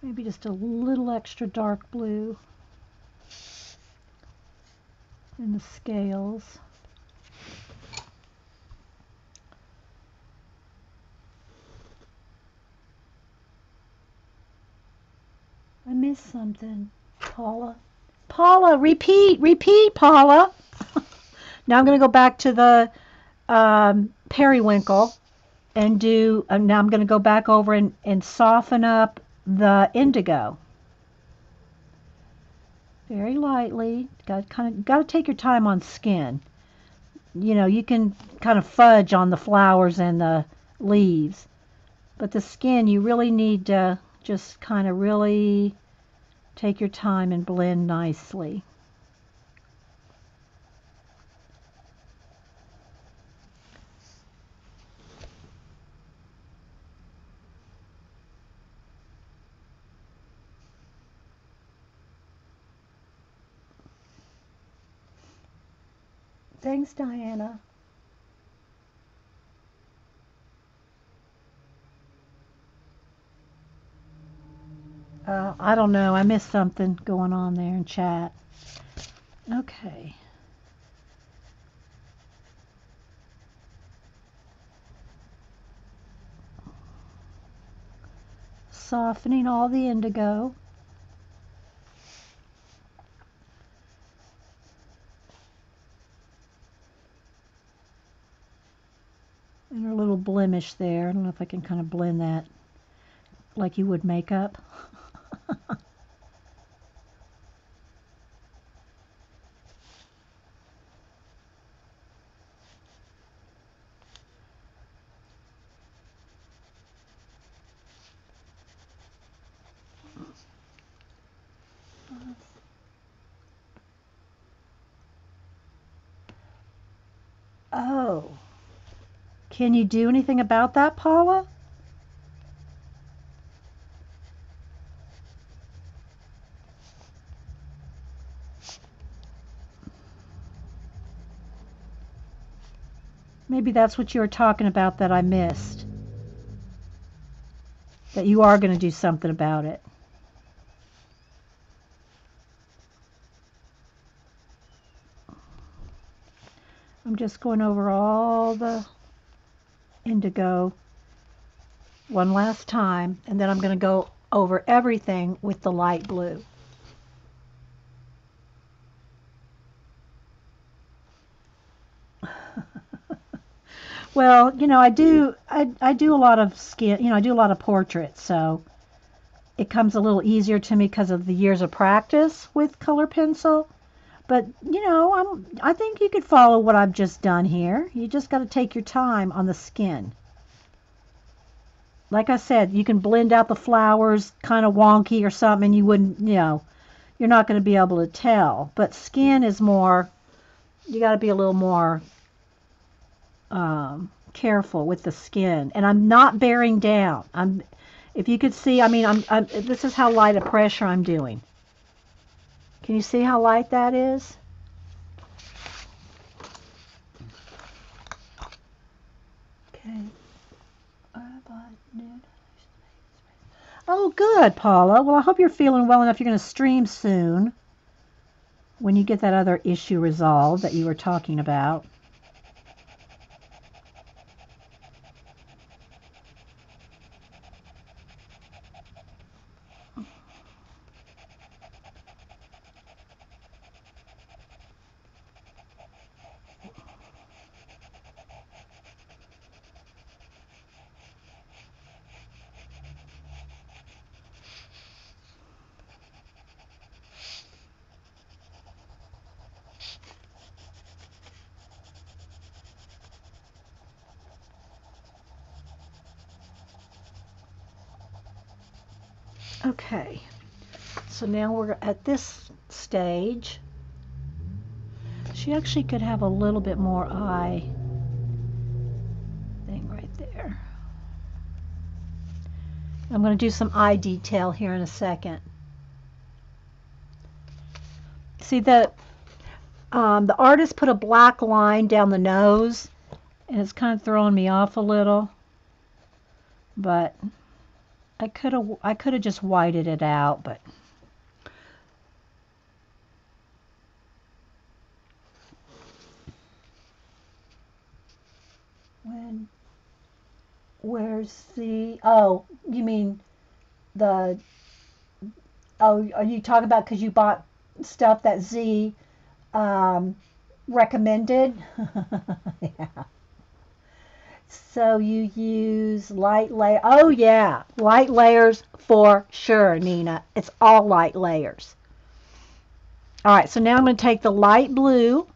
Speaker 1: Maybe just a little extra dark blue in the scales. I missed something. Paula. Paula, repeat, Paula. Now I'm going to go back to the periwinkle and do, now I'm going to go back over and soften up the indigo. Very lightly. Got to take your time on skin. You know, you can kind of fudge on the flowers and the leaves, but the skin, you really need to just kind of really take your time and blend nicely. Thanks, Diana. I don't know. I missed something going on there in chat. Okay. Softening all the indigo. And a little blemish there. I don't know if I can kind of blend that like you would makeup. Oh. Can you do anything about that, Paula? Maybe that's what you were talking about that I missed. That you are going to do something about it. I'm just going over all the indigo one last time, and then I'm going to go over everything with the light blue. Well, you know, I do a lot of skin, you know, I do a lot of portraits, so it comes a little easier to me because of the years of practice with color pencil. But, you know, I think you could follow what I've just done here. You just got to take your time on the skin. Like I said, you can blend out the flowers kind of wonky or something, and you wouldn't, you know, you're not going to be able to tell. But skin is more, you got to be a little more careful with the skin. And I'm not bearing down. If you could see, I mean, this is how light a pressure I'm doing. Can you see how light that is? Okay. Oh, good, Paula. Well, I hope you're feeling well enough. You're going to stream soon when you get that other issue resolved that you were talking about. Okay, so now we're at this stage. She actually could have a little bit more eye thing right there. I'm going to do some eye detail here in a second. See, the artist put a black line down the nose, and it's kind of throwing me off a little. But I could have just whited it out, but where's the, oh, you mean the Oh, are you talking about because you bought stuff that Z recommended? Yeah. So you use light layer. Oh yeah, light layers for sure, Nina. It's all light layers. All right, so now I'm going to take the light blue,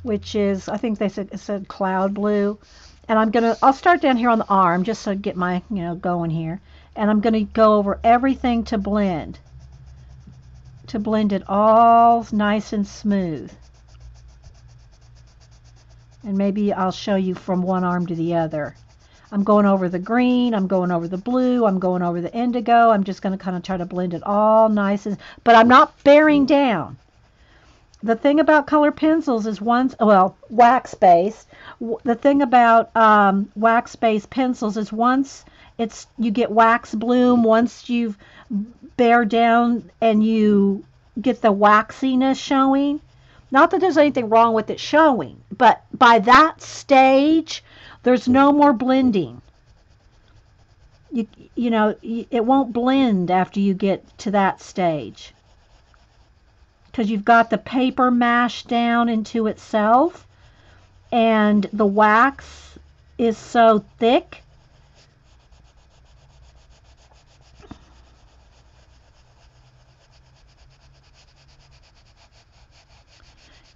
Speaker 1: which is, I think they said it said cloud blue, and I'll start down here on the arm just to get my, going here, and I'm going to go over everything to blend it all nice and smooth. And maybe I'll show you from one arm to the other. I'm going over the green, I'm going over the blue, I'm going over the indigo. I'm just going to kind of try to blend it all nice, but I'm not bearing down. The thing about color pencils is wax-based. The thing about wax-based pencils is once you get wax bloom, once you've bear down and you get the waxiness showing, not that there's anything wrong with it showing, but by that stage, there's no more blending. It won't blend after you get to that stage, because you've got the paper mashed down into itself, and the wax is so thick.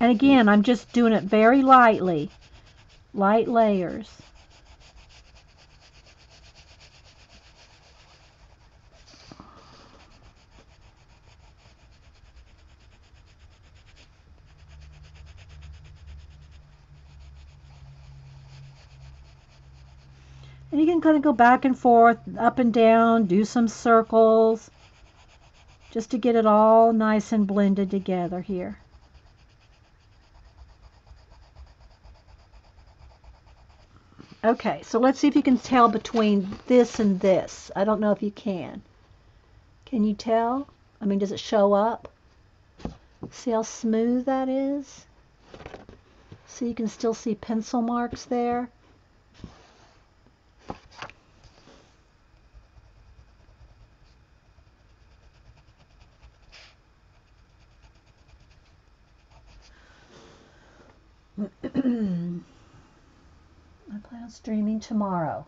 Speaker 1: And again, I'm just doing it very lightly, light layers. And you can kind of go back and forth, up and down, do some circles, just to get it all nice and blended together here. Okay, so let's see if you can tell between this and this. I don't know if you can. Can you tell? I mean, does it show up? See how smooth that is? So you can still see pencil marks there. I plan on streaming tomorrow.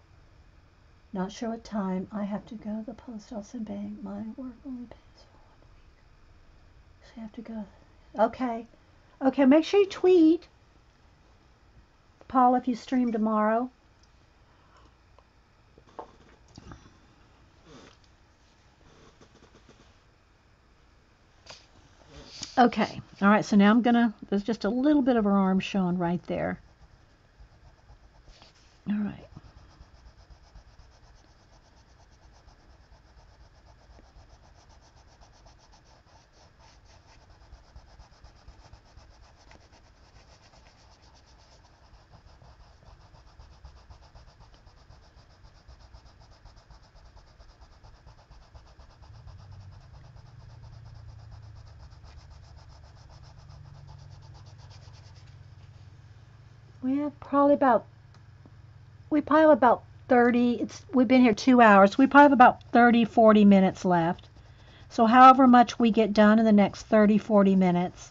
Speaker 1: Not sure what time. I have to go to the post office and bank. My work only pays for 1 week. So I have to go. Okay. Okay, make sure you tweet, Paul, if you stream tomorrow. Okay. All right, so now there's just a little bit of her arm showing right there. All right. We probably have about 30, we've been here 2 hours. We probably have about 30, 40 minutes left. So however much we get done in the next 30, 40 minutes,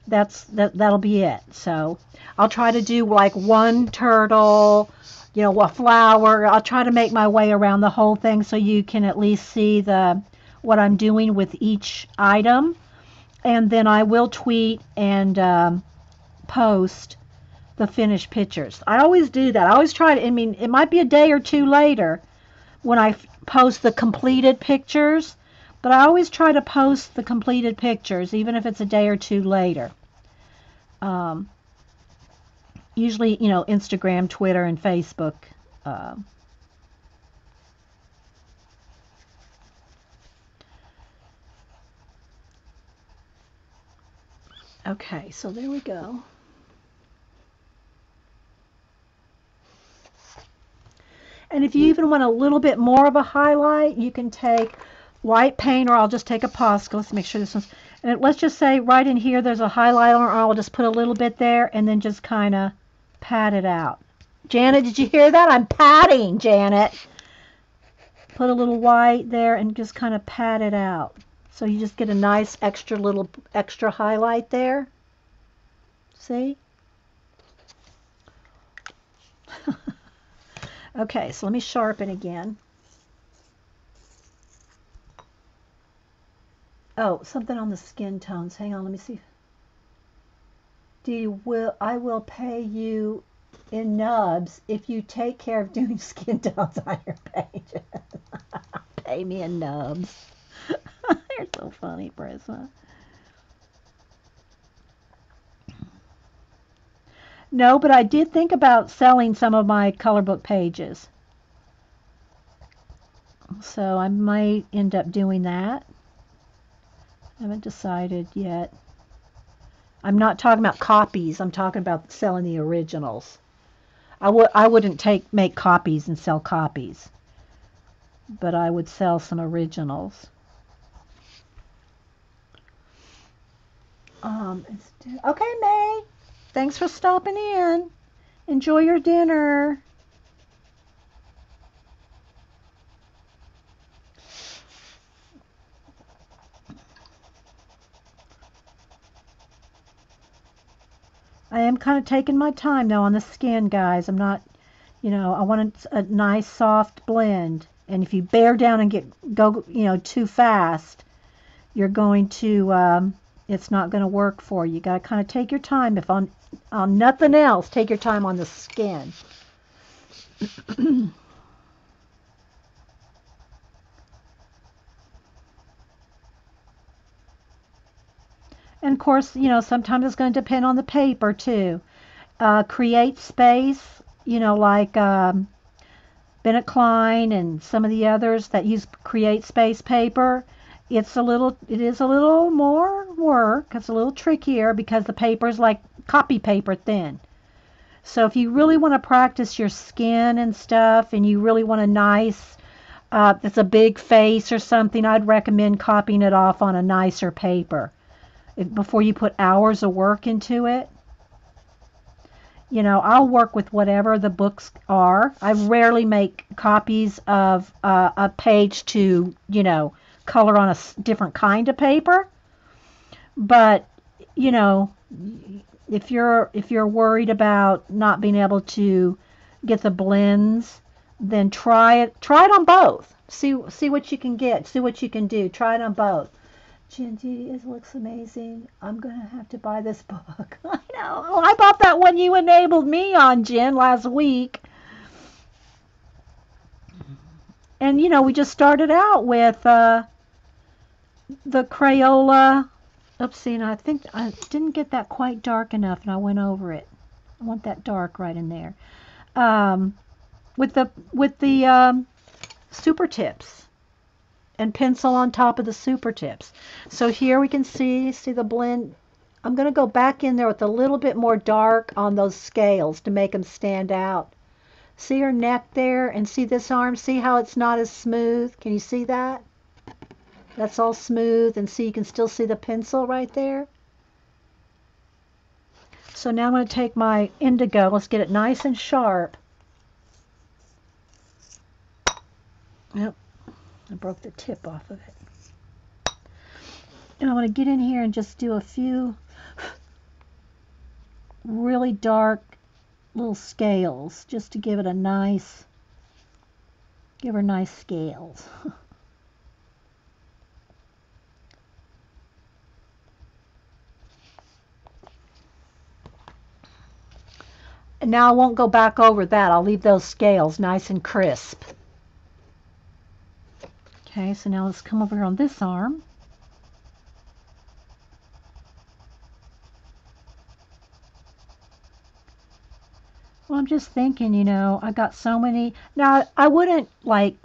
Speaker 1: that'll be it. So I'll try to do like one turtle, a flower. I'll try to make my way around the whole thing so you can at least see what I'm doing with each item. And then I will tweet and post the finished pictures. I always do that. I always try to, it might be a day or two later when I post the completed pictures, but I always try to post the completed pictures, even if it's a day or two later. Usually, Instagram, Twitter, and Facebook. Okay, so there we go. And if you even want a little bit more of a highlight, you can take white paint, or I'll just take a Posca. Let's make sure this one's, and let's just say right in here there's a highlighter, or I'll just put a little bit there and then just kind of pat it out. Janet, did you hear that? I'm patting, Janet. put a little white there and just kind of pat it out. So you just get a nice extra highlight there. See? Okay, so let me sharpen again. Oh, something on the skin tones. Hang on, let me see. I will pay you in nubs if you take care of doing skin tones on your pages. Pay me in nubs. You're so funny, Prisma. No, but I did think about selling some of my color book pages. So I might end up doing that. I haven't decided yet. I'm not talking about copies. I'm talking about selling the originals. I wouldn't make copies and sell copies, but I would sell some originals. Okay, May. Thanks for stopping in. Enjoy your dinner. I am kind of taking my time though on the skin, guys. I'm not, I want a nice soft blend. And if you bear down and go, too fast, you're going to, it's not going to work for you. You got to kind of take your time. If on nothing else, take your time on the skin. And of course, sometimes it's going to depend on the paper too. Create space, like Bennett Klein and some of the others that use create space paper. It is a little more work. It's a little trickier because the paper is like copy paper thin. So if you really want to practice your skin and stuff, and you really want a nice, it's a big face or something, I'd recommend copying it off on a nicer paper before you put hours of work into it. I'll work with whatever the books are. I rarely make copies of a page to, color on a different kind of paper. But, if you're worried about not being able to get the blends, then try it on both. See what you can get. See what you can do. Try it on both. Gingy, it looks amazing. I'm going to have to buy this book. I know. Oh, I bought that one you enabled me on, Jen, last week. And, we just started out with the Crayola. Oopsie, and I think I didn't get that quite dark enough, and I went over it. I want that dark right in there. With the super tips. And pencil on top of the super tips. So here we can see the blend. I'm going to go back in there with a little bit more dark on those scales to make them stand out. See her neck there and see this arm? See how it's not as smooth? Can you see that? That's all smooth, and see, you can still see the pencil right there. So now I'm going to take my indigo. Let's get it nice and sharp. Yep. I broke the tip off of it. And I'm going to get in here and just do a few really dark little scales just to give her nice scales. And now I won't go back over that. I'll leave those scales nice and crisp. Okay, so now let's come over here on this arm. Well, I'm just thinking, I got so many. Now, I wouldn't like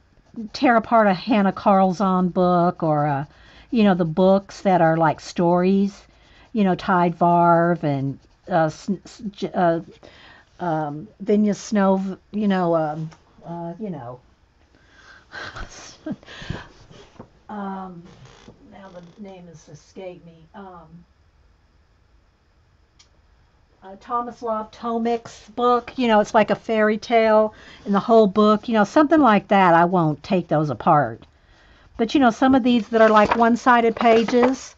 Speaker 1: tear apart a Hannah Carlzon book or, the books that are like stories, Tide Varv and Vinya Snow, now the name has escaped me. Thomas Love Tomic's book. You know, it's like a fairy tale in the whole book. You know, something like that. I won't take those apart. But you know, some of these that are like one-sided pages.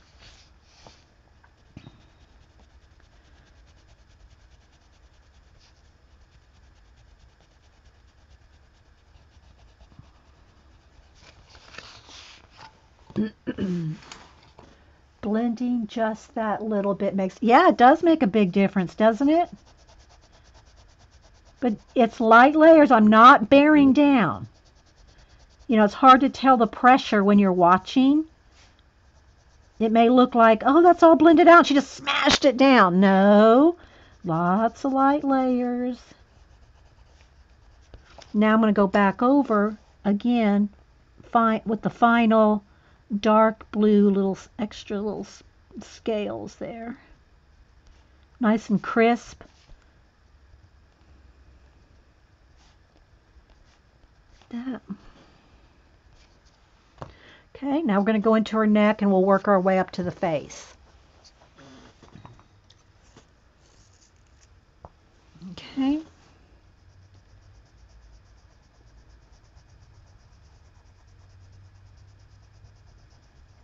Speaker 1: Blending just that little bit makes, yeah, it does make a big difference, doesn't it? But it's light layers. I'm not bearing down. You know, it's hard to tell the pressure when you're watching. It may look like, oh, that's all blended out. She just smashed it down. No, lots of light layers. Now I'm going to go back over again with the final dark blue little extra little scales there. Nice and crisp. That. Okay, now we're going to go into her neck and we'll work our way up to the face. Okay.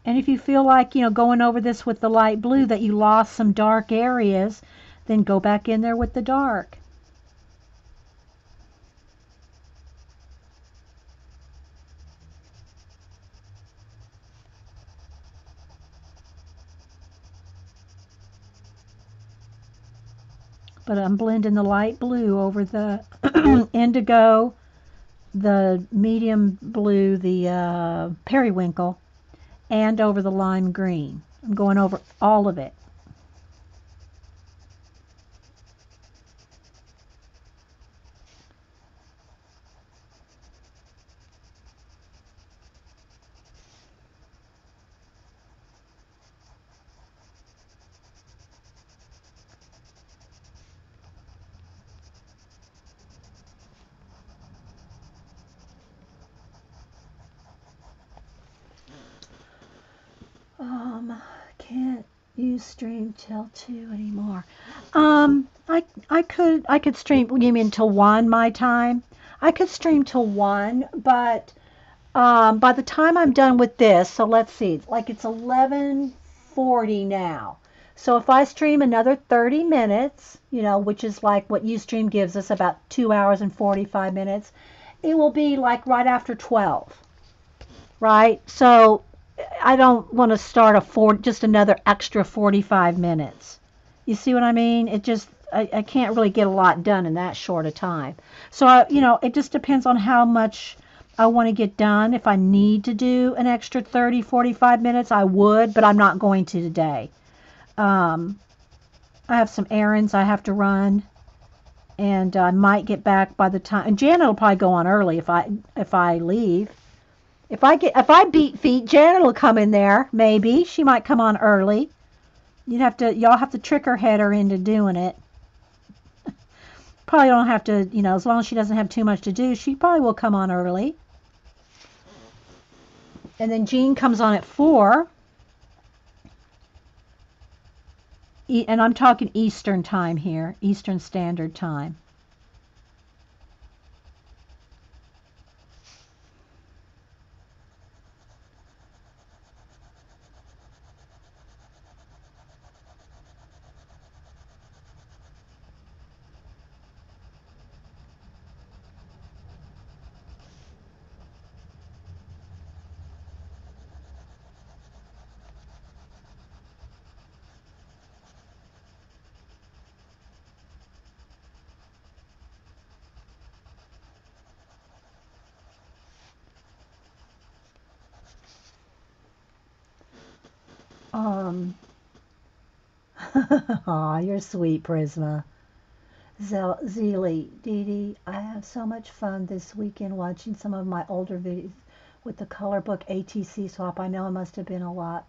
Speaker 1: And if you feel like, you know, going over this with the light blue that you lost some dark areas, then go back in there with the dark. But I'm blending the light blue over the indigo, the medium blue, the periwinkle, and over the lime green. I'm going over all of it. Can't use stream till 2 anymore. I could stream. You mean till 1 my time? I could stream till 1, but by the time I'm done with this, so let's see, it's 11:40 now. So if I stream another 30 minutes, you know, which is like what Ustream gives us, about 2 hours and 45 minutes, it will be like right after 12, right? So I don't want to start just another extra 45 minutes. You see what I mean? I can't really get a lot done in that short a time. So, you know, it just depends on how much I want to get done. If I need to do an extra 30, 45 minutes, I would, but I'm not going to today. I have some errands I have to run, and I might get back by the time. And Janet will probably go on early if I leave. If I beat feet, Janet will come in there. Maybe she might come on early. Y'all have to trick her header into doing it. Probably don't have to, you know, as long as she doesn't have too much to do, she probably will come on early. And then Jean comes on at 4. And I'm talking Eastern time here, Eastern Standard Time. Aw, you're sweet, Prisma. Zeely, Dee Dee, I have so much fun this weekend watching some of my older videos with the color book ATC swap. I know it must have been a lot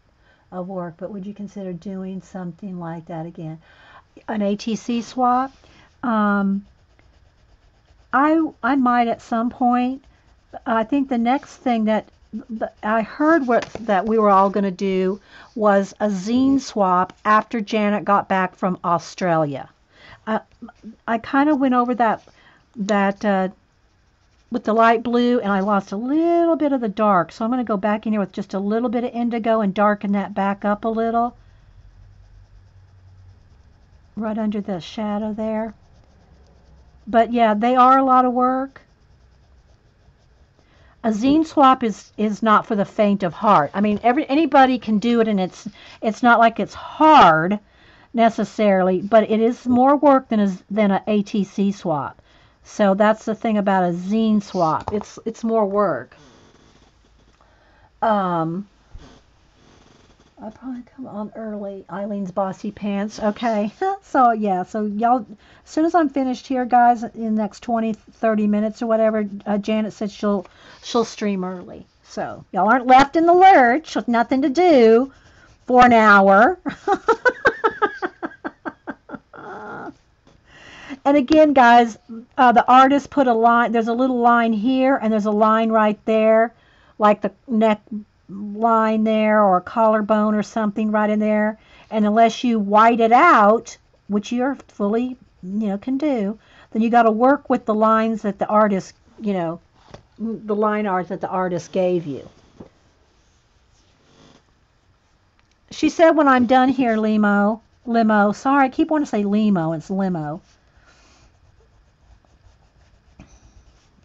Speaker 1: of work, but would you consider doing something like that again? An ATC swap? I might at some point. I think the next thing that I heard that we were all going to do was a zine swap after Janet got back from Australia. I, I kind of went over that with the light blue, and I lost a little bit of the dark. So I'm going to go back in here with just a little bit of indigo and darken that back up a little, right under the shadow there. But yeah, they are a lot of work. A zine swap is not for the faint of heart. I mean, anybody can do it, and it's not like it's hard necessarily, but it is more work than a ATC swap. So that's the thing about a zine swap. It's more work. Um, I'll probably come on early. Eileen's Bossy Pants. Okay. So, yeah. So, y'all, as soon as I'm finished here, guys, in the next 20, 30 minutes or whatever, Janet said she'll stream early. So, y'all aren't left in the lurch with nothing to do for an hour. And again, guys, the artist put a line. There's a little line here, and there's a line right there, like the neck line there, or a collarbone or something right in there. And unless you white it out, which you're fully, can do, then you got to work with the lines that the artist, the line art that the artist gave you. She said when I'm done here, limo. Sorry, I keep wanting to say limo. It's limo.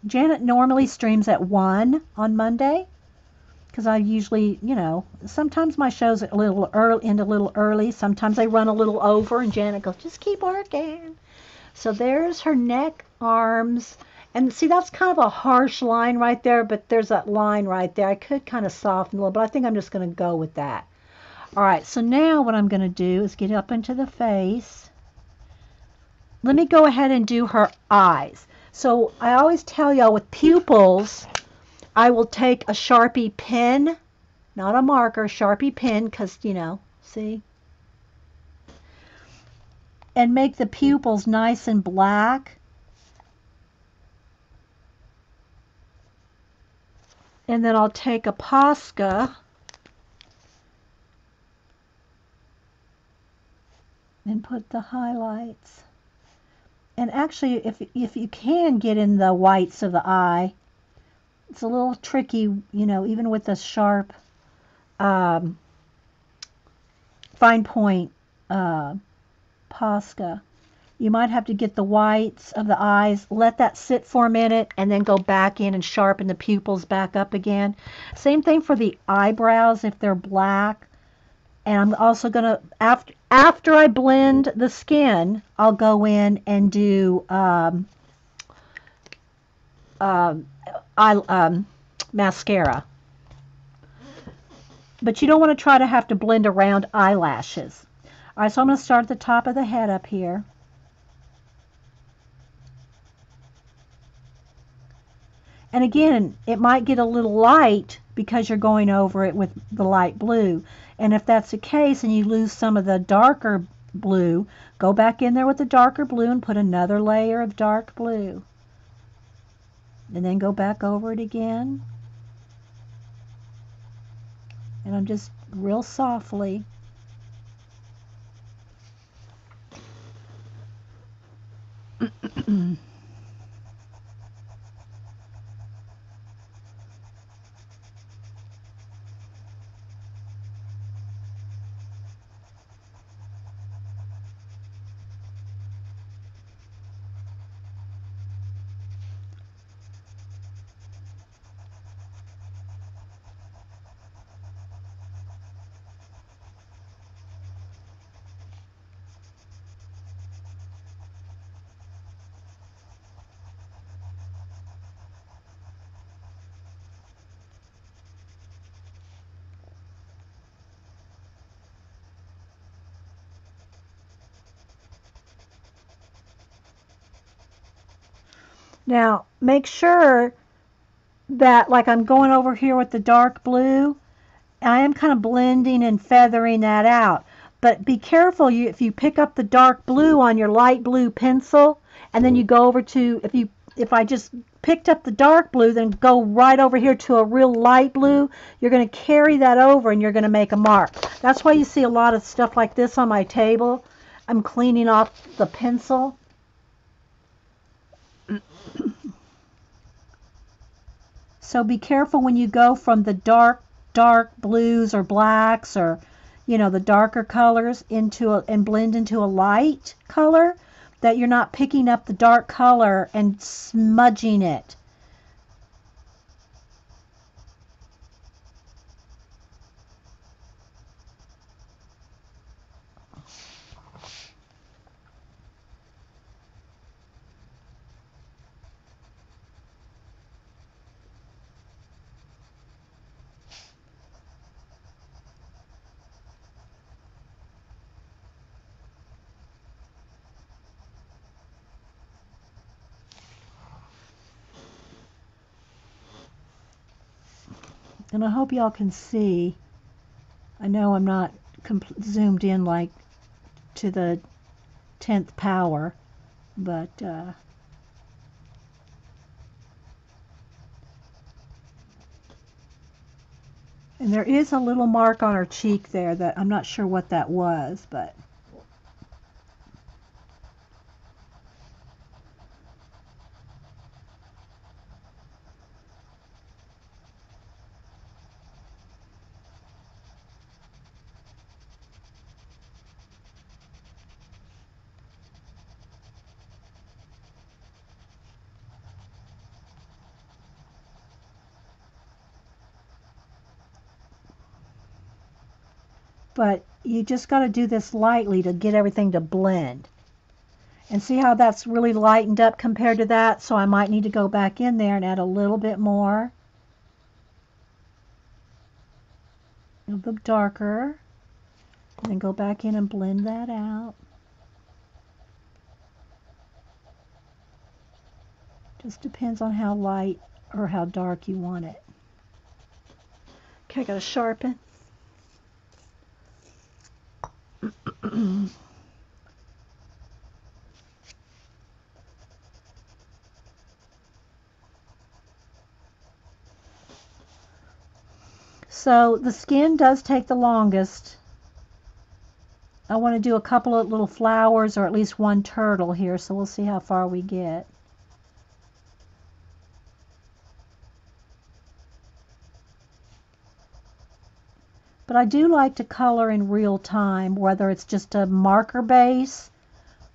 Speaker 1: Janet normally streams at 1 on Monday, because I usually, sometimes my shows are a little early. Sometimes I run a little over, and Janet goes, just keep working. So there's her neck, arms, and see, that's kind of a harsh line right there, but there's that line right there. I could kind of soften a little, but I think I'm just going to go with that. All right, so now what I'm going to do is get up into the face. Let me go ahead and do her eyes. So I always tell y'all with pupils, I will take a Sharpie pen, not a marker, Sharpie pen, because, see? And make the pupils nice and black. And then I'll take a Posca and put the highlights. And actually, if you can get in the whites of the eye, it's a little tricky, even with the sharp, fine point Posca. You might have to get the whites of the eyes, let that sit for a minute, and then go back in and sharpen the pupils back up again. Same thing for the eyebrows if they're black. And I'm also going to, after I blend the skin, I'll go in and do mascara. But you don't want to try to have to blend around eyelashes. All right, so I'm going to start at the top of the head up here. And again, it might get a little light because you're going over it with the light blue. And if that's the case and you lose some of the darker blue, go back in there with the darker blue and put another layer of dark blue. And then go back over it again. And I'm just real softly. Now, make sure that, like I'm going over here with the dark blue, I am kind of blending and feathering that out. But be careful if you pick up the dark blue on your light blue pencil, and then you go over to, if I just picked up the dark blue, then go right over here to a real light blue, you're going to carry that over and you're going to make a mark. That's why you see a lot of stuff like this on my table. I'm cleaning off the pencil. So be careful when you go from the dark blues or blacks, or the darker colors and blend into a light color, that you're not picking up the dark color and smudging it. And I hope y'all can see. I know I'm not zoomed in like to the 10th power, but and there is a little mark on her cheek there that I'm not sure what that was, but you just got to do this lightly to get everything to blend. And see how that's really lightened up compared to that? So I might need to go back in there and add a little bit more of the darker, and then go back in and blend that out. Just depends on how light or how dark you want it. Okay, I got to sharpen. So the skin does take the longest. I want to do a couple of little flowers, or at least one turtle here, so we'll see how far we get. But I do like to color in real time, whether it's just a marker base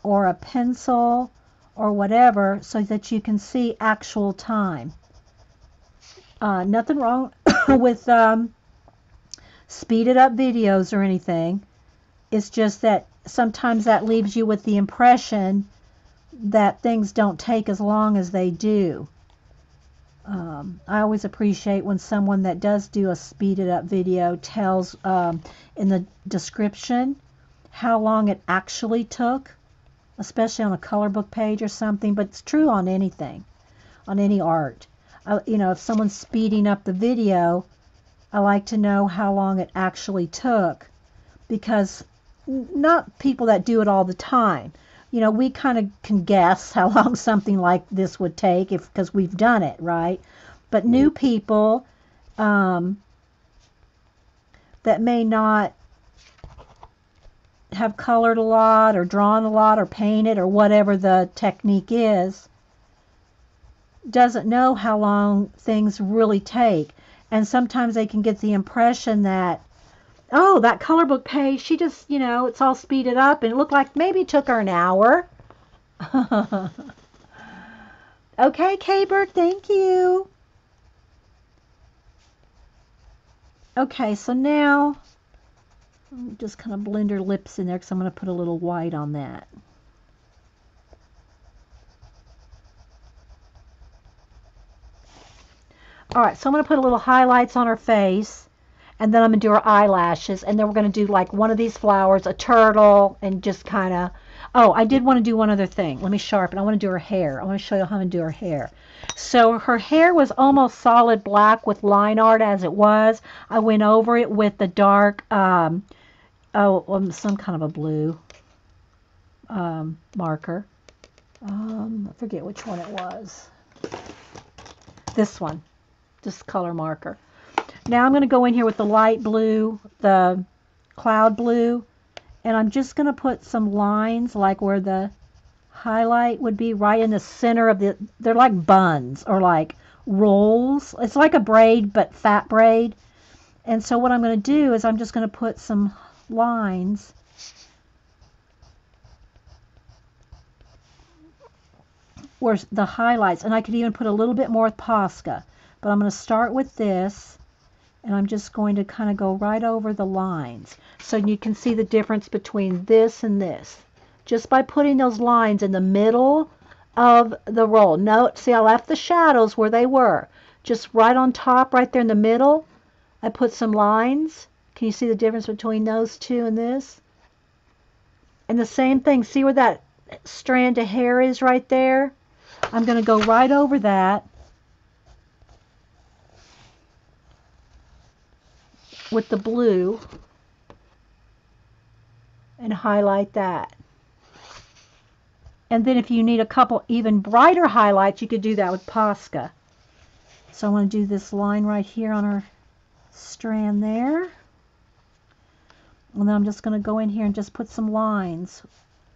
Speaker 1: or a pencil or whatever, so that you can see actual time. Nothing wrong with speeded up videos or anything. It's just that sometimes that leaves you with the impression that things don't take as long as they do. I always appreciate when someone that does do a speeded up video tells in the description how long it actually took, especially on a color book page or something, but it's true on anything, on any art. If someone's speeding up the video, I like to know how long it actually took, because not people that do it all the time. We kind of can guess how long something like this would take because we've done it, right? But new people that may not have colored a lot or drawn a lot or painted or whatever the technique is, doesn't know how long things really take. And sometimes they can get the impression that, oh, that color book page, she just, it's all speeded up, and it looked like maybe it took her an hour. Okay, K-Bird, thank you. Okay, so now just kind of blend her lips in there, because I'm going to put a little white on that. All right, so I'm going to put a little highlights on her face, and then I'm going to do her eyelashes, and then we're going to do like one of these flowers, a turtle, and just kind of, oh, I did want to do one other thing. Let me sharpen. I want to do her hair. I want to show you how I'm going to do her hair. So her hair was almost solid black with line art as it was. I went over it with the dark, some kind of a blue marker. I forget which one it was. This one. This color marker. Now I'm going to go in here with the light blue, the cloud blue, And I'm just going to put some lines like where the highlight would be right in the center of the, they're like buns or like rolls. It's like a braid, but fat braid. And so what I'm going to do is I'm just going to put some lines where the highlights, and I could even put a little bit more with Posca, but I'm going to start with this, and I'm just going to kind of go right over the lines so you can see the difference between this and this just by putting those lines in the middle of the roll. Note, see, I left the shadows where they were, just right on top, right there in the middle. I put some lines. Can you see the difference between those two and this? And the same thing, see where that strand of hair is right there? I'm going to go right over that with the blue and highlight that. And then if you need a couple even brighter highlights, you could do that with Posca. So I'm going to do this line right here on our strand there. And then I'm just going to go in here and just put some lines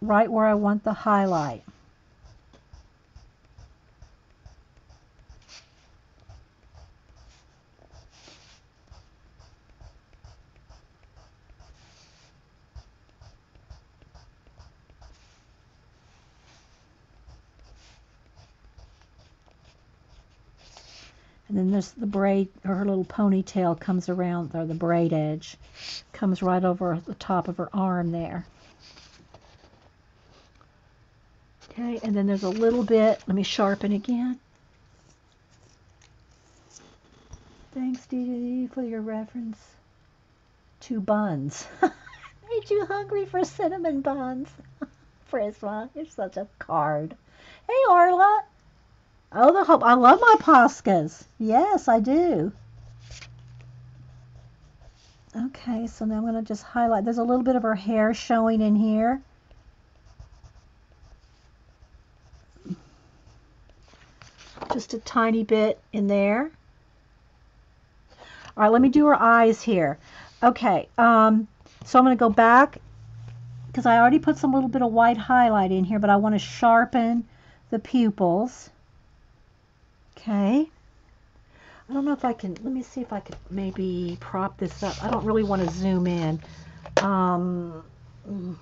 Speaker 1: right where I want the highlight. And then there's the braid, or her little ponytail comes around, or the braid edge comes right over the top of her arm there. Okay, and then there's a little bit, let me sharpen again. Thanks, Dee for your reference to buns. Made you hungry for cinnamon buns. Prisma, you're such a card. Hey, Orla. Oh, the hope. I love my Poscas. Yes, I do. Okay, so now I'm going to just highlight. There's a little bit of her hair showing in here. Just a tiny bit in there. All right, let me do her eyes here. Okay, so I'm going to go back because I already put some little bit of white highlight in here, but I want to sharpen the pupils. Okay. I don't know if I can, let me see if I could maybe prop this up. I don't really want to zoom in. Well,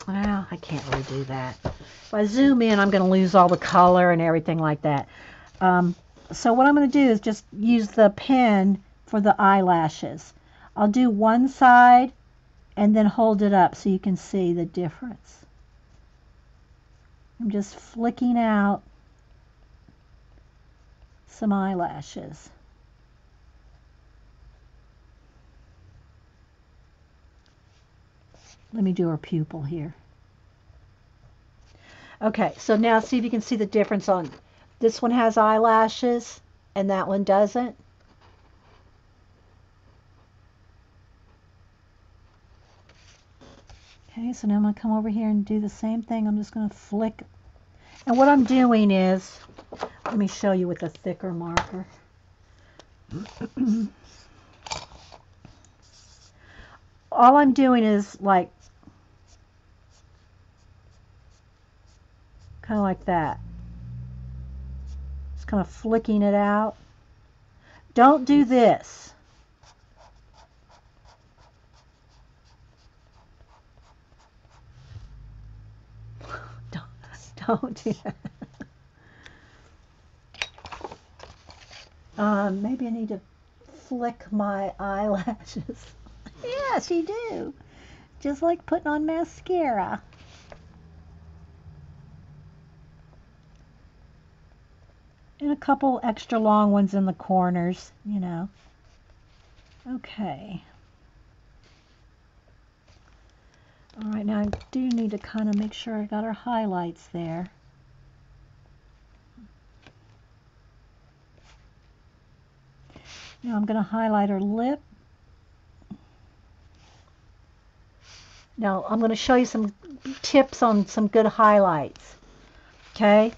Speaker 1: I can't really do that. If I zoom in, I'm going to lose all the color and everything like that. So what I'm going to do is just use the pen for the eyelashes. I'll do one side and then hold it up so you can see the difference. I'm just flicking out some eyelashes. Let me do her pupil here. Okay, so now see if you can see the difference on this one has eyelashes and that one doesn't. Okay, so now I'm going to come over here and do the same thing. I'm just going to flick. And what I'm doing is, let me show you with a thicker marker. All I'm doing is like, kind of like that. Just kind of flicking it out. Don't do this. Don't do that. Maybe I need to flick my eyelashes. Yes, you do. Just like putting on mascara. And a couple extra long ones in the corners, you know. Okay. All right, now I do need to kind of make sure I got our highlights there. Now I'm going to highlight her lip. Now I'm going to show you some tips on some good highlights. Okay?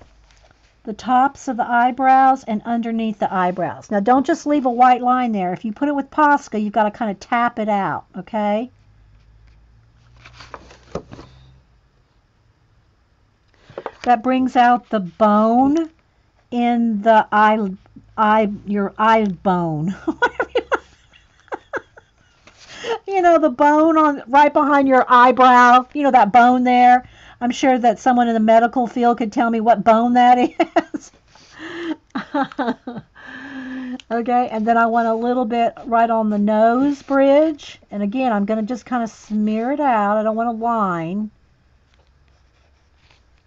Speaker 1: The tops of the eyebrows and underneath the eyebrows. Now don't just leave a white line there. If you put it with Posca, you've got to kind of tap it out. Okay? that brings out the bone in the your eye bone. You know, the bone on right behind your eyebrow, you know, that bone there. I'm sure that someone in the medical field could tell me what bone that is. Okay, and then I want a little bit right on the nose bridge. And again, I'm going to just kind of smear it out. I don't want a line.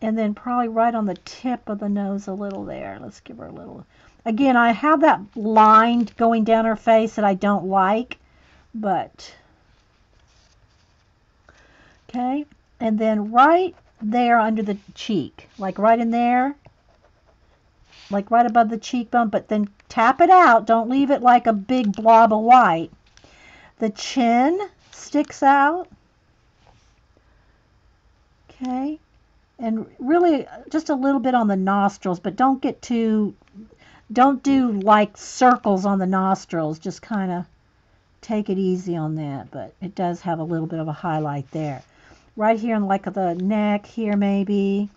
Speaker 1: And then probably right on the tip of the nose a little there. Let's give her a little. Again, I have that line going down her face that I don't like, but okay. And then right there under the cheek, like right in there, like right above the cheekbone, but then tap it out. Don't leave it like a big blob of white. The chin sticks out. Okay. And really just a little bit on the nostrils, but don't do like circles on the nostrils. Just kind of take it easy on that, but it does have a little bit of a highlight there. Right here in like the neck here maybe.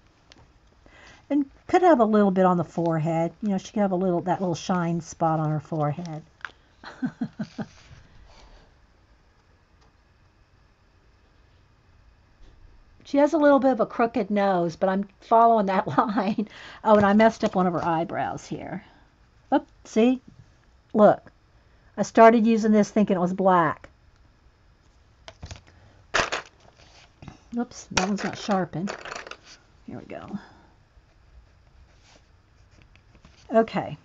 Speaker 1: And could have a little bit on the forehead. You know, she could have that little shine spot on her forehead. She has a little bit of a crooked nose, but I'm following that line. Oh, and I messed up one of her eyebrows here. Oop, see? Look. I started using this thinking it was black. Oops, that one's not sharpened. Here we go. Okay.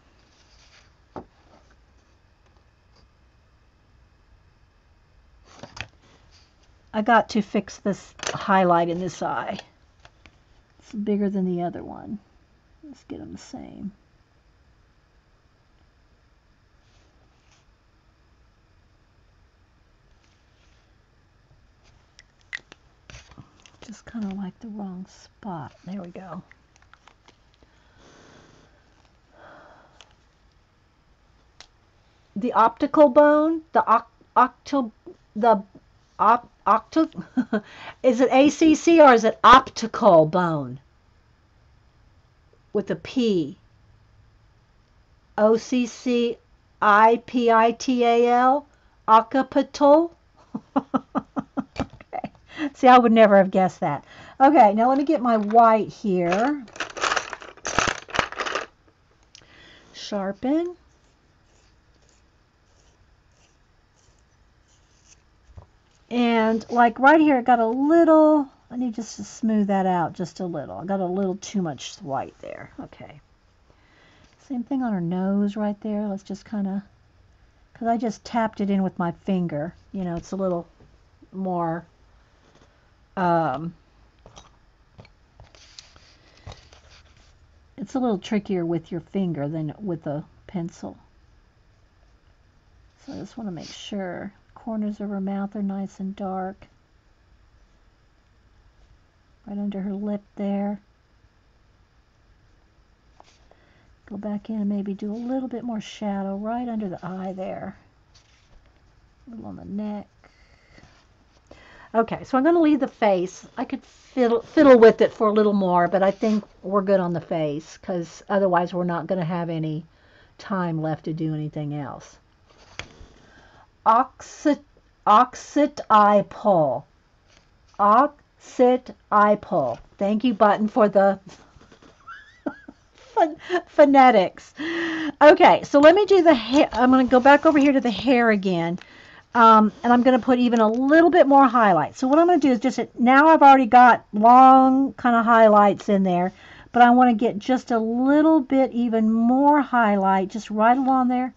Speaker 1: I got to fix this highlight in this eye. It's bigger than the other one. Let's get them the same. Just kind of like the wrong spot. There we go. The optical bone, is it ACC or is it optical bone? With a P. OCCIPITAL? Occipital? Okay. See, I would never have guessed that. Okay, now let me get my white here. Sharpen. And like right here, I got a little, I need just to smooth that out just a little. I got a little too much white there. Okay. Same thing on her nose right there. Let's just kind of, because I just tapped it in with my finger. You know, it's a little more, it's a little trickier with your finger than with a pencil. So I just want to make sure. Corners of her mouth are nice and dark. Right under her lip there. Go back in and maybe do a little bit more shadow right under the eye there. A little on the neck. Okay, so I'm going to leave the face. I could fiddle with it for a little more, but I think we're good on the face because otherwise we're not going to have any time left to do anything else. Occipital. Occipital. Thank you, Button, for the phonetics. Okay, so let me do the hair. I'm going to go back over here to the hair again. And I'm going to put even a little bit more highlight. So what I'm going to do is just, now I've already got long kind of highlights in there, but I want to get just a little bit even more highlight just right along there.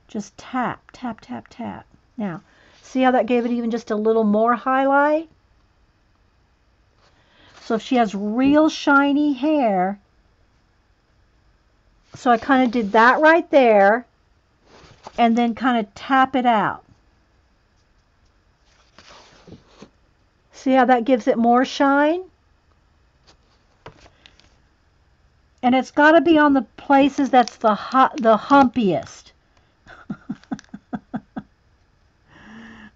Speaker 1: Just tap, tap, tap, tap. Now, see how that gave it even just a little more highlight? So if she has real shiny hair, so I kind of did that right there, and then kind of tap it out. See how that gives it more shine? And it's got to be on the places that's the humpiest.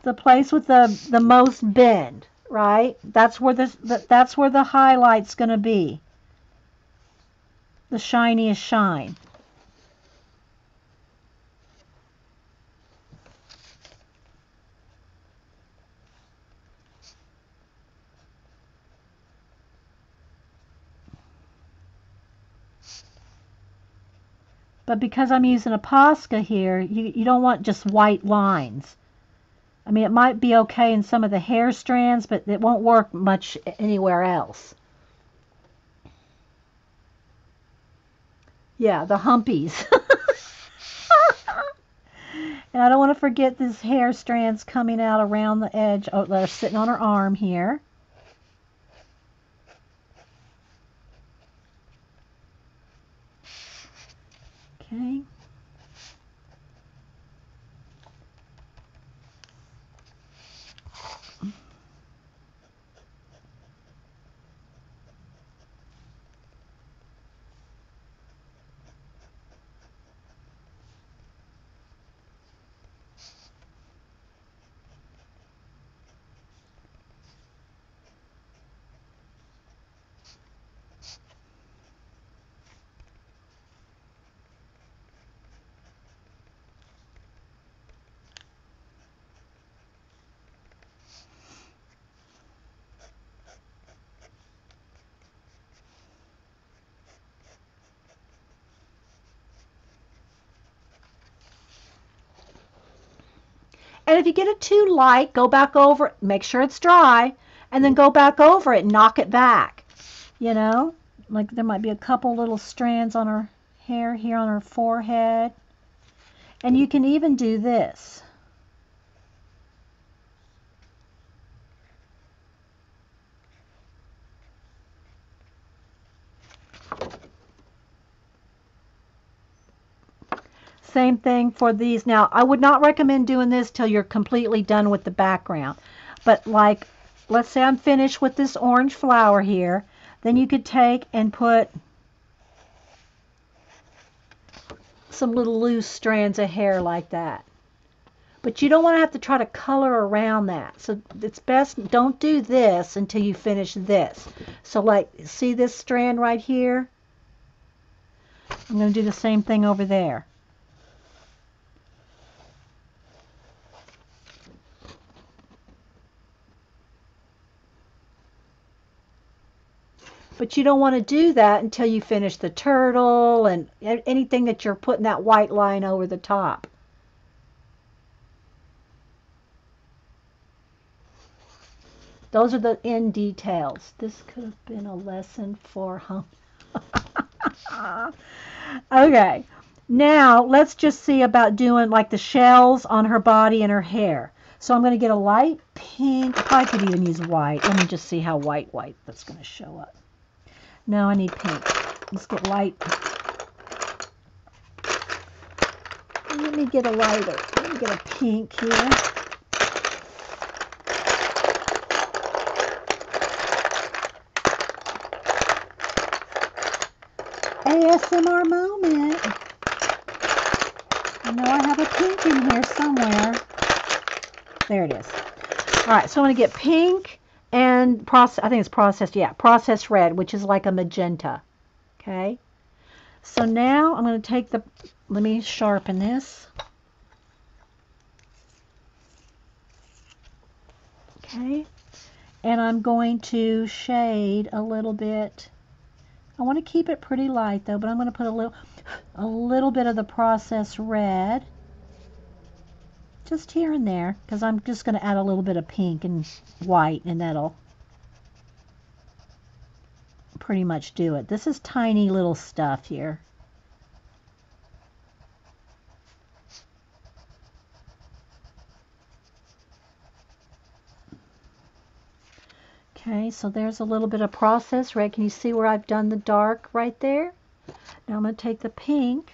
Speaker 1: The place with the most bend, right? That's where the highlight's going to be. the shiniest shine. But because I'm using a Posca here, you don't want just white lines. I mean, it might be okay in some of the hair strands, but it won't work much anywhere else. Yeah, the humpies. And I don't want to forget these hair strands coming out around the edge. Oh, they're sitting on her arm here. Okay. And if you get it too light, go back over it, make sure it's dry, and then go back over it and knock it back. You know, like there might be a couple little strands on her hair here on her forehead. And you can even do this. Same thing for these. Now, I would not recommend doing this till you're completely done with the background. But like, let's say I'm finished with this orange flower here. Then you could take and put some little loose strands of hair like that. But you don't want to have to try to color around that. So it's best, don't do this until you finish this. So like, see this strand right here? I'm going to do the same thing over there. But you don't want to do that until you finish the turtle and anything that you're putting that white line over the top. Those are the end details. This could have been a lesson for Okay, now let's just see about doing like the shells on her body and her hair. So I'm going to get a light pink. I could even use white. Let me just see how white that's going to show up. No, I need pink. Let's get light. Let me get a lighter. Let me get a pink here. ASMR moment. I know I have a pink in here somewhere. There it is. All right, so I'm going to get pink and I think it's processed red, which is like a magenta. Okay. So now I'm going to take let me sharpen this. Okay. And I'm going to shade a little bit. I want to keep it pretty light though, but I'm going to put a little bit of the processed red just here and there, because I'm just going to add a little bit of pink and white, and that'll pretty much do it. This is tiny little stuff here. Okay, so there's a little bit of processed red. Can you see where I've done the dark right there? Now I'm going to take the pink.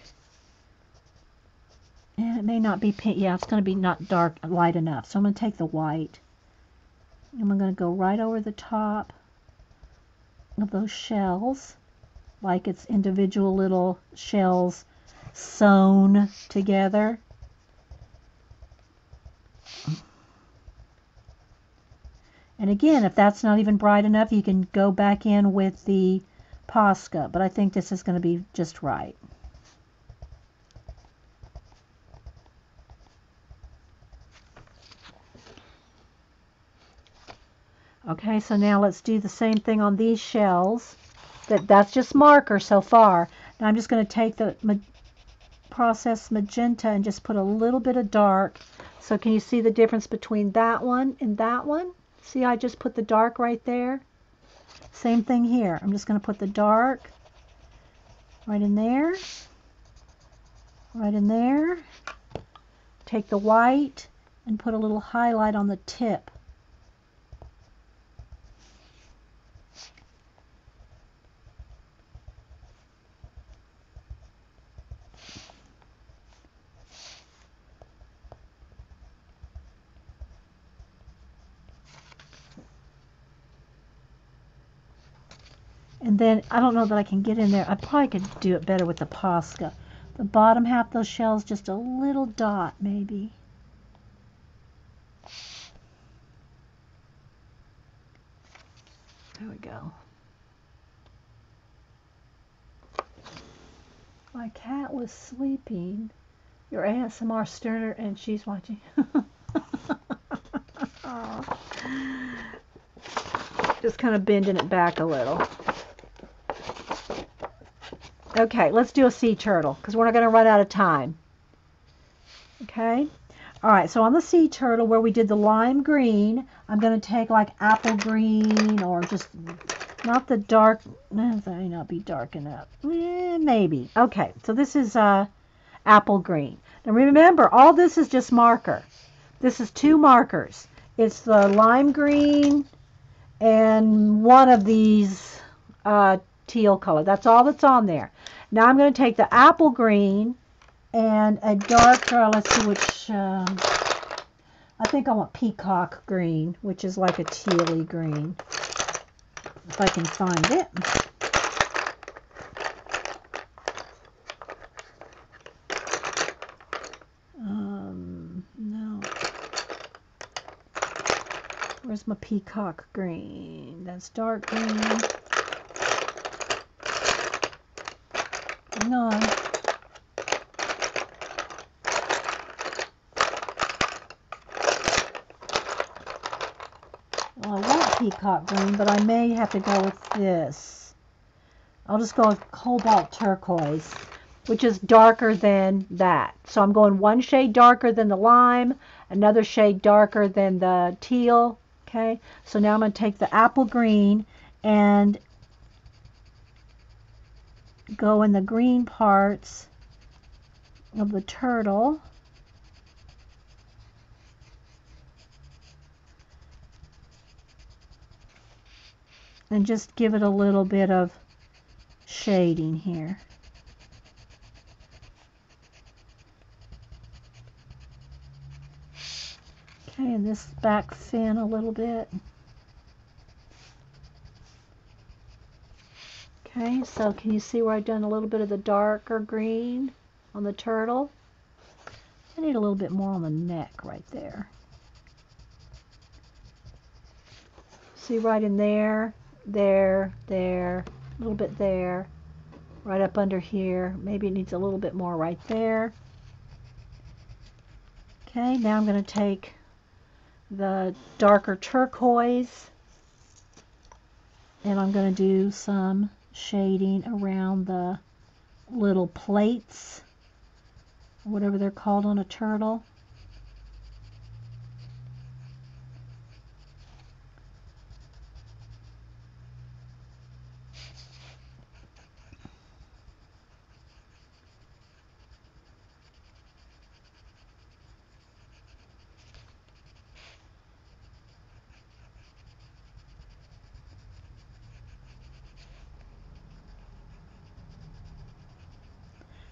Speaker 1: And it may not be pink. Yeah, it's going to be not dark, light enough. So I'm going to take the white. And I'm going to go right over the top of those shells, like it's individual little shells sewn together. And again, if that's not even bright enough, you can go back in with the Posca, but I think this is going to be just right. Okay, so now let's do the same thing on these shells. That's just marker so far. Now I'm just going to take the processed magenta and just put a little bit of dark. So can you see the difference between that one and that one? See, I just put the dark right there. Same thing here. I'm just going to put the dark right in there, right in there. Take the white and put a little highlight on the tip. And then, I don't know that I can get in there. I probably could do it better with the Posca. The bottom half of those shells, just a little dot, maybe. There we go. My cat was sleeping. Your ASMR stirred her, and she's watching. Just kind of bending it back a little. Okay, let's do a sea turtle because we're not going to run out of time. Okay. All right, so on the sea turtle where we did the lime green, I'm going to take like apple green or just not the dark. That may not be dark enough. Maybe. Okay, so this is apple green. Now remember, all this is just marker. This is 2 markers. It's the lime green and one of these teal color. That's all that's on there. Now I'm going to take the apple green and a darker, let's see which, I think I want peacock green, which is like a tealy green, if I can find it. No. Where's my peacock green? That's dark green. Hang on. Well, I want peacock green, but I may have to go with this. I'll just go with cobalt turquoise, which is darker than that. So I'm going 1 shade darker than the lime, another shade darker than the teal. Okay, so now I'm going to take the apple green and go in the green parts of the turtle. And just give it a little bit of shading here. Okay, and this back fin a little bit. Okay, so can you see where I've done a little bit of the darker green on the turtle? I need a little bit more on the neck right there. See right in there, there, a little bit there, right up under here. Maybe it needs a little bit more right there. Okay, now I'm going to take the darker turquoise and I'm going to do some shading around the little plates, whatever they're called on a turtle.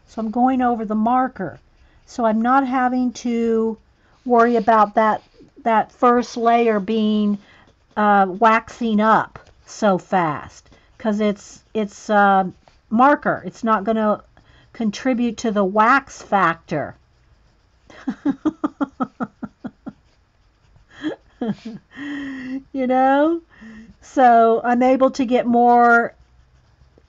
Speaker 1: So I'm going over the marker. So I'm not having to worry about that first layer being waxing up so fast because it's marker. It's not going to contribute to the wax factor. You know? So I'm able to get more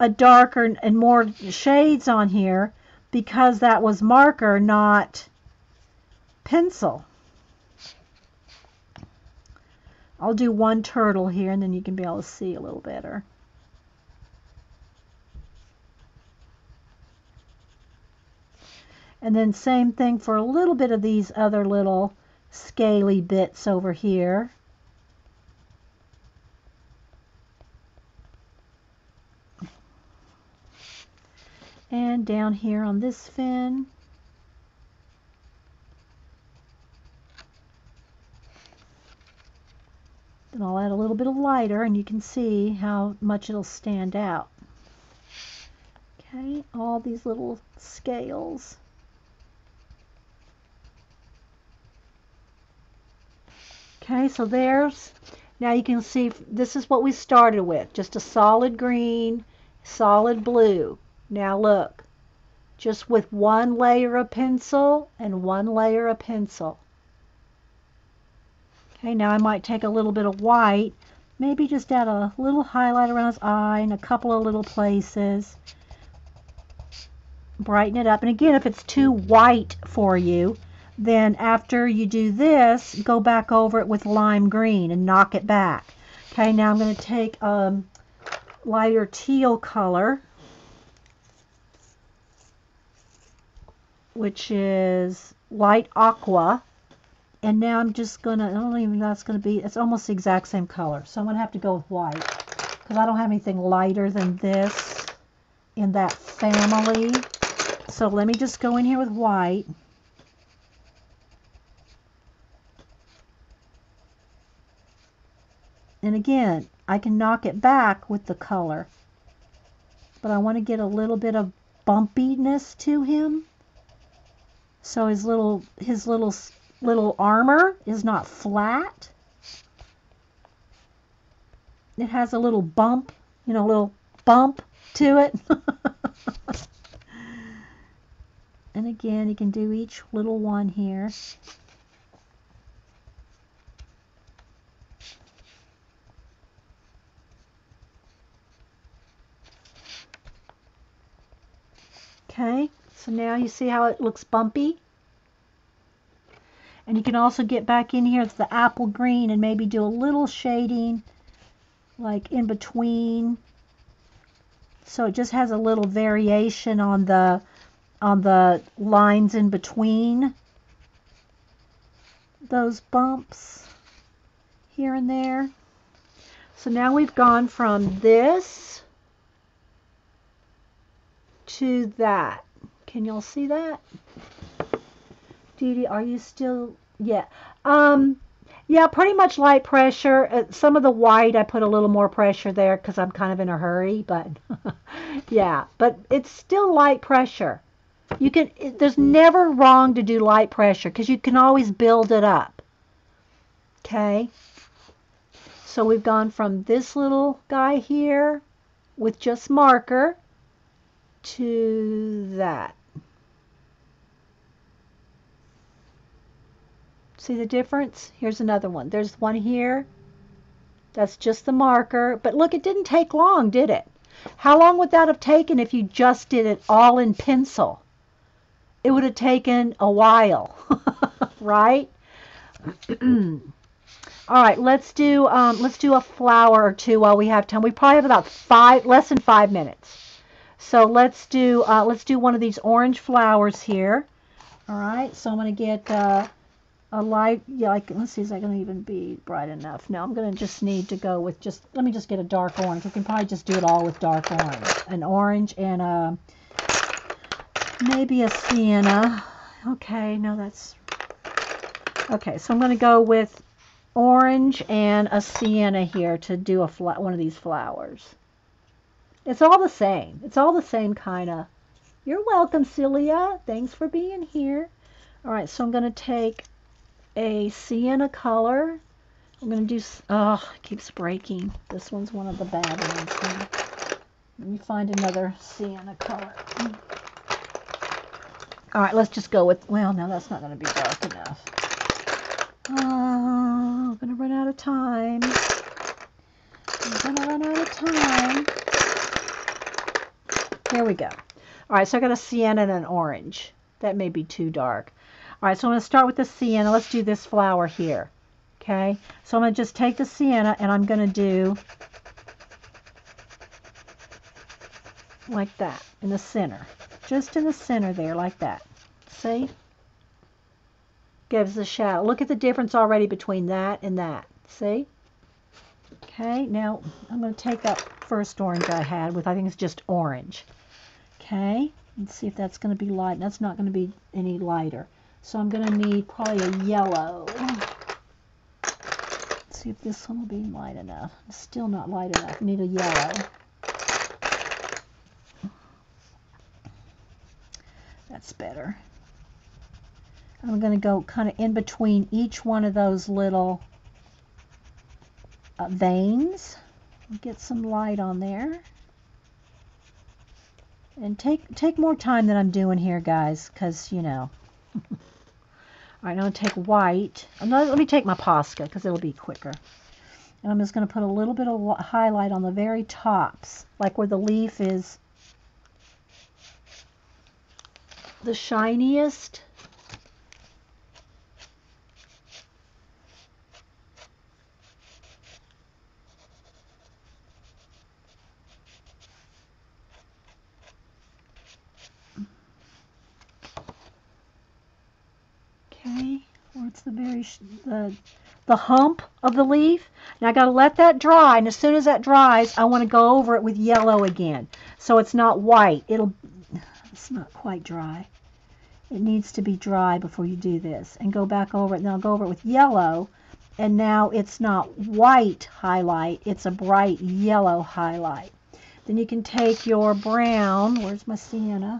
Speaker 1: a darker and more shades on here because that was marker, not pencil. I'll do one turtle here, and then you can be able to see a little better. And then same thing for a little bit of these other little scaly bits over here. And down here on this fin. Then I'll add a little bit of lighter, and you can see how much it'll stand out. Okay, all these little scales. Okay, so now you can see this is what we started with, just a solid green, solid blue. Now look, just with one layer of pencil and one layer of pencil. Okay, now I might take a little bit of white, maybe just add a little highlight around his eye and a couple of little places. Brighten it up. And again, if it's too white for you, then after you do this, go back over it with lime green and knock it back. Okay, now I'm going to take a lighter teal color, which is light aqua. And now I'm just going to, I don't even know it's going to be, it's almost the exact same color. So I'm going to have to go with white because I don't have anything lighter than this in that family. So let me just go in here with white. And again, I can knock it back with the color, but I want to get a little bit of bumpiness to him. So his little armor is not flat. It has a little bump, a little bump to it. And again, you can do each little one here. Okay, so now you see how it looks bumpy? And you can also get back in here with the apple green and maybe do a little shading like in between. So it just has a little variation on the lines in between those bumps here and there. So now we've gone from this to that. Can y'all see that? Dee Dee, are you still? Yeah. Yeah, pretty much light pressure. Some of the white, I put a little more pressure there because I'm kind of in a hurry, but yeah, but it's still light pressure. You can, there's never wrong to do light pressure because you can always build it up. Okay. So we've gone from this little guy here with just marker to that. See the difference? Here's another one. There's one here. That's just the marker. But look, it didn't take long, did it? How long would that have taken if you just did it all in pencil? It would have taken a while, right? All right, let's do a flower or two while we have time. We probably have about less than 5 minutes. So let's do one of these orange flowers here. All right, so I'm going to get a light, yeah, like, let's see, is that going to even be bright enough? No, I'm going to just need to go with let me just get a dark orange. We can probably just do it all with dark orange. An orange and maybe a sienna. Okay, no, that's, okay, so I'm going to go with orange and a sienna here to do one of these flowers. It's all the same. It's all the same kind of. You're welcome, Celia. Thanks for being here. All right, so I'm going to take a sienna color. I'm going to do, oh, it keeps breaking. This one's one of the bad ones here. Let me find another sienna color. All right, let's just go with, well, no, that's not going to be dark enough. I'm going to run out of time. I'm going to run out of time. Here we go. All right, so I got a sienna and an orange. That may be too dark. All right, so I'm going to start with the sienna. Let's do this flower here. Okay, so I'm going to just take the sienna and I'm going to do like that in the center. Just in the center there, like that. See? Gives the shadow. Look at the difference already between that and that. See? Okay, now I'm going to take that first orange I had with, I think it's just orange. Okay, let's see if that's going to be light. That's not going to be any lighter. So I'm going to need probably a yellow. Let's see if this one will be light enough. It's still not light enough. I need a yellow. That's better. I'm going to go kind of in between each one of those little veins. Get some light on there. And take more time than I'm doing here, guys, because, you know. All right, I'm going to take white. Let me take my Posca, because it'll be quicker. And I'm just going to put a little bit of highlight on the very tops, like where the leaf is the shiniest. Okay, where it's the very the hump of the leaf. Now I got to let that dry, and as soon as that dries, I want to go over it with yellow again, so it's not white. It's not quite dry. It needs to be dry before you do this, and go back over it. And I'll go over it with yellow, and now it's not white highlight, it's a bright yellow highlight. Then you can take your brown. Where's my sienna?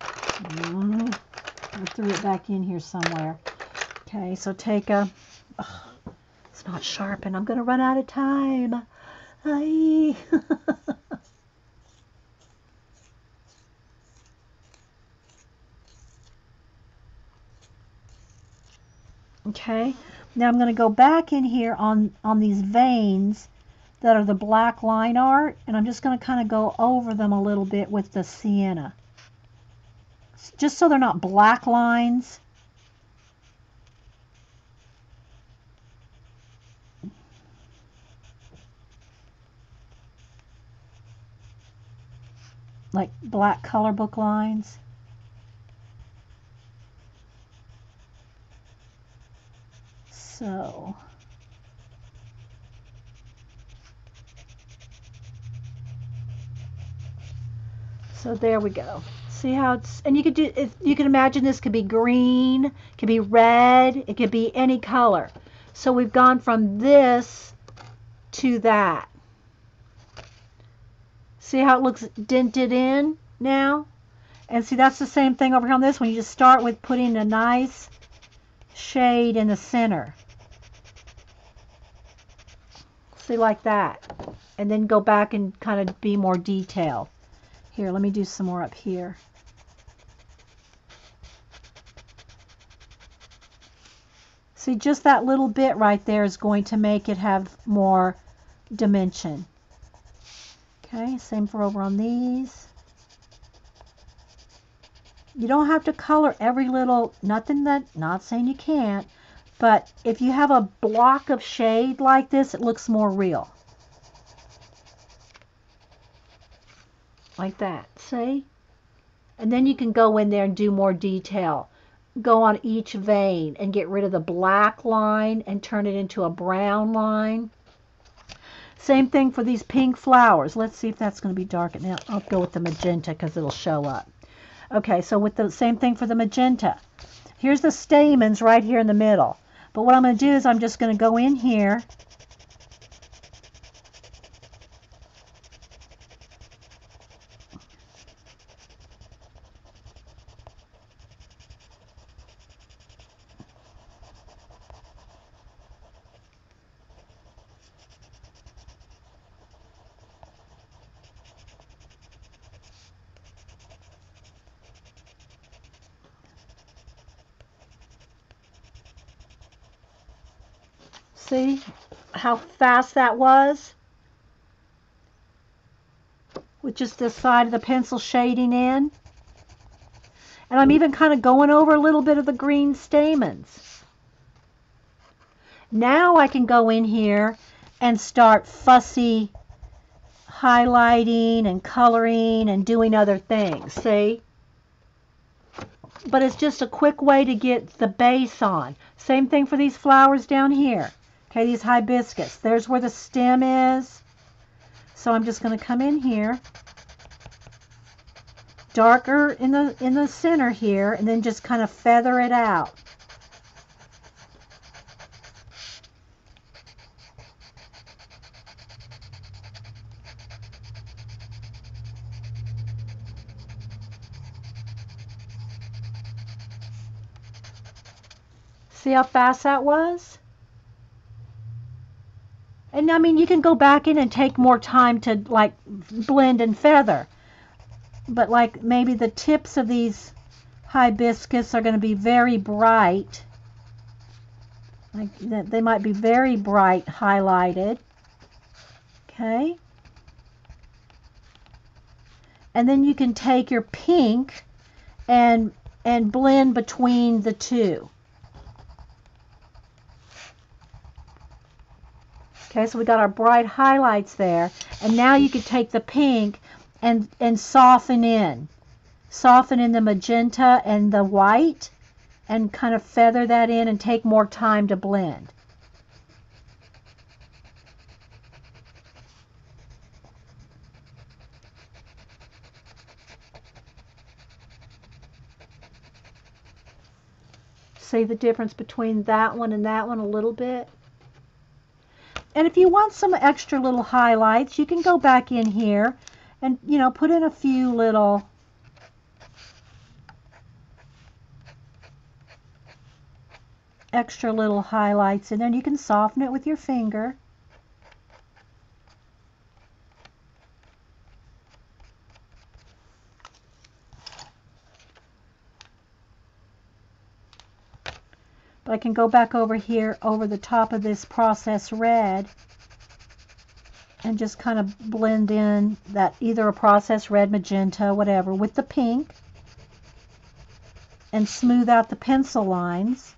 Speaker 1: I threw it back in here somewhere. Okay, so take a, it's not sharpened. I'm going to run out of time. Aye. Okay, now I'm going to go back in here on these veins that are the black line art, and I'm just going to kind of go over them a little bit with the sienna. Just so they're not black lines. Like black color book lines. So there we go. See how it's, and you could do, you can imagine this could be green, it could be red, it could be any color. So we've gone from this to that. See how it looks dented in now? And see, that's the same thing over here on this one. You just start with putting a nice shade in the center. See, like that. And then go back and kind of be more detailed. Here, let me do some more up here. See, just that little bit right there is going to make it have more dimension. Okay, same for over on these. You don't have to color every little, nothing that, not saying you can't, but if you have a block of shade like this, it looks more real. Like that, see? And then you can go in there and do more detail. Go on each vein and get rid of the black line and turn it into a brown line. Same thing for these pink flowers. Let's see if that's going to be dark. Now I'll go with the magenta because it'll show up. Okay, so with the same thing for the magenta. Here's the stamens right here in the middle. But what I'm going to do is I'm just going to go in here. See how fast that was? with just this side of the pencil shading in. And I'm even kind of going over a little bit of the green stamens. Now I can go in here and start fussy highlighting and coloring and doing other things, see? But it's just a quick way to get the base on. Same thing for these flowers down here. Okay, these hibiscus. There's where the stem is. So I'm just going to come in here, darker in the center here, and then just kind of feather it out. See how fast that was? And I mean, you can go back in and take more time to like blend and feather. But like maybe the tips of these hibiscus are going to be very bright. Like they might be very bright highlighted. Okay. And then you can take your pink and blend between the two. Okay, so we got our bright highlights there, and now you could take the pink and soften in the magenta and the white, and kind of feather that in and take more time to blend. See the difference between that one and that one a little bit? And if you want some extra little highlights, you can go back in here and, you know, put in a few little extra little highlights in there, and you can soften it with your finger. But I can go back over here over the top of this processed red and just kind of blend in that either a processed red, magenta, whatever, with the pink, and smooth out the pencil lines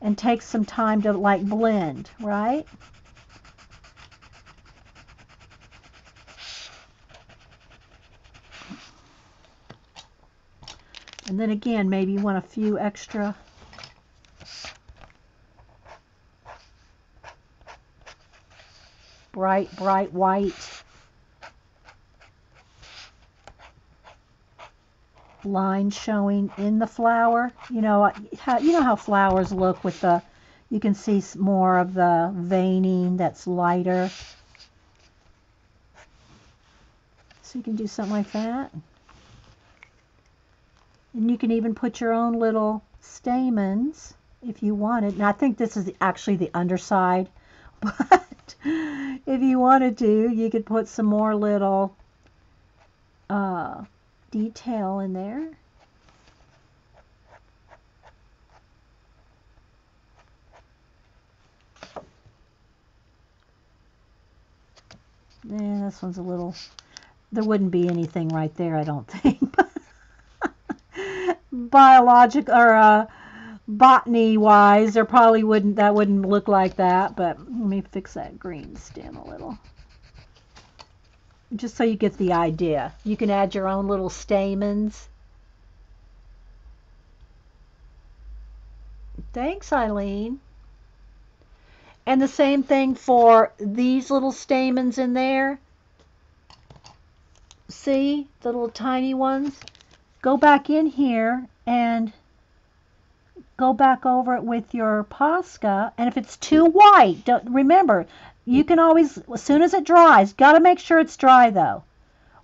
Speaker 1: and take some time to like blend, right? And then again, maybe you want a few extra bright white line showing in the flower. You know how flowers look with the, you can see more of the veining that's lighter. So you can do something like that. And you can even put your own little stamens if you wanted. Now I think this is actually the underside, but if you wanted to, you could put some more little detail in there. Yeah, this one's a little, there wouldn't be anything right there, I don't think. Biologic or botany wise, there probably wouldn't, that wouldn't look like that, but let me fix that green stem a little. Just so you get the idea. You can add your own little stamens. Thanks, Eileen. And the same thing for these little stamens in there. See, the little tiny ones? Go back in here and go back over it with your Posca, and if it's too white, remember, you can always, as soon as it dries, got to make sure it's dry though.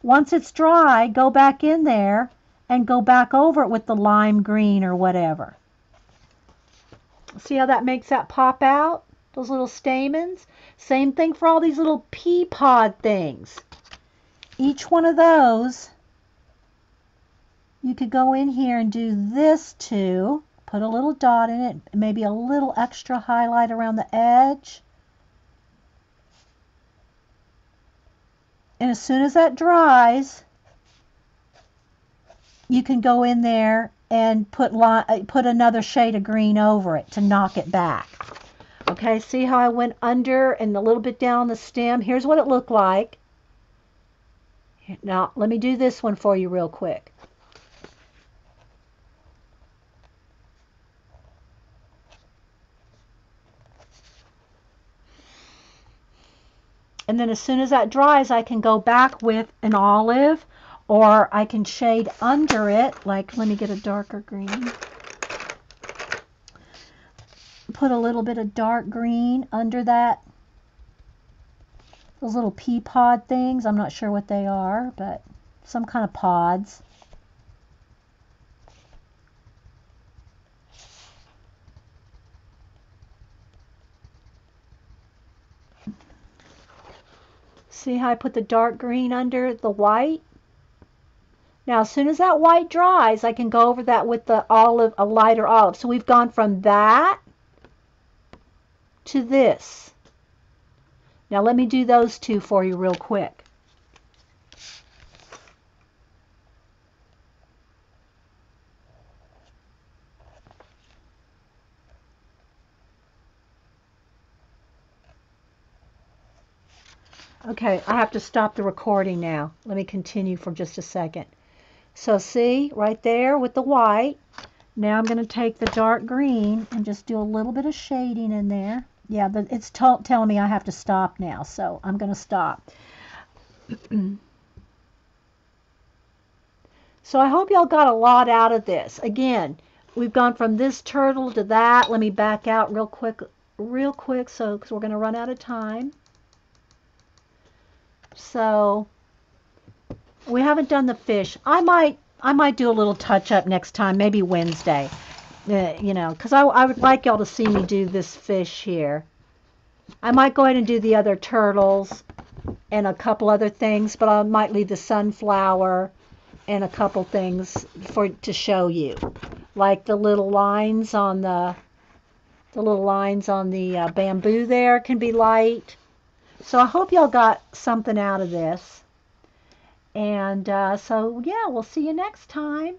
Speaker 1: Once it's dry, go back in there and go back over it with the lime green or whatever. See how that makes that pop out? Those little stamens? Same thing for all these little pea pod things. Each one of those, you could go in here and do this too. Put a little dot in it, maybe a little extra highlight around the edge. And as soon as that dries, you can go in there and put another shade of green over it to knock it back. Okay, see how I went under and a little bit down the stem? Here's what it looked like. Now, let me do this one for you real quick. And then as soon as that dries, I can go back with an olive, or I can shade under it, like, let me get a darker green. Put a little bit of dark green under that. Those little pea pod things, I'm not sure what they are, but some kind of pods. See how I put the dark green under the white? Now, as soon as that white dries, I can go over that with the olive, a lighter olive. So we've gone from that to this. Now, let me do those two for you real quick. Okay, I have to stop the recording now. Let me continue for just a second. So see, right there with the white. Now I'm going to take the dark green and just do a little bit of shading in there. Yeah, but it's telling me I have to stop now, so I'm going to stop. So I hope y'all got a lot out of this. Again, we've gone from this turtle to that. Let me back out real quick, so because we're going to run out of time. So we haven't done the fish. I might do a little touch up next time, maybe Wednesday. You know, because I would like y'all to see me do this fish here. I might go ahead and do the other turtles and a couple other things, but I might leave the sunflower and a couple things to show you, like the little lines on the bamboo there can be light. So I hope y'all got something out of this. And so, yeah, we'll see you next time.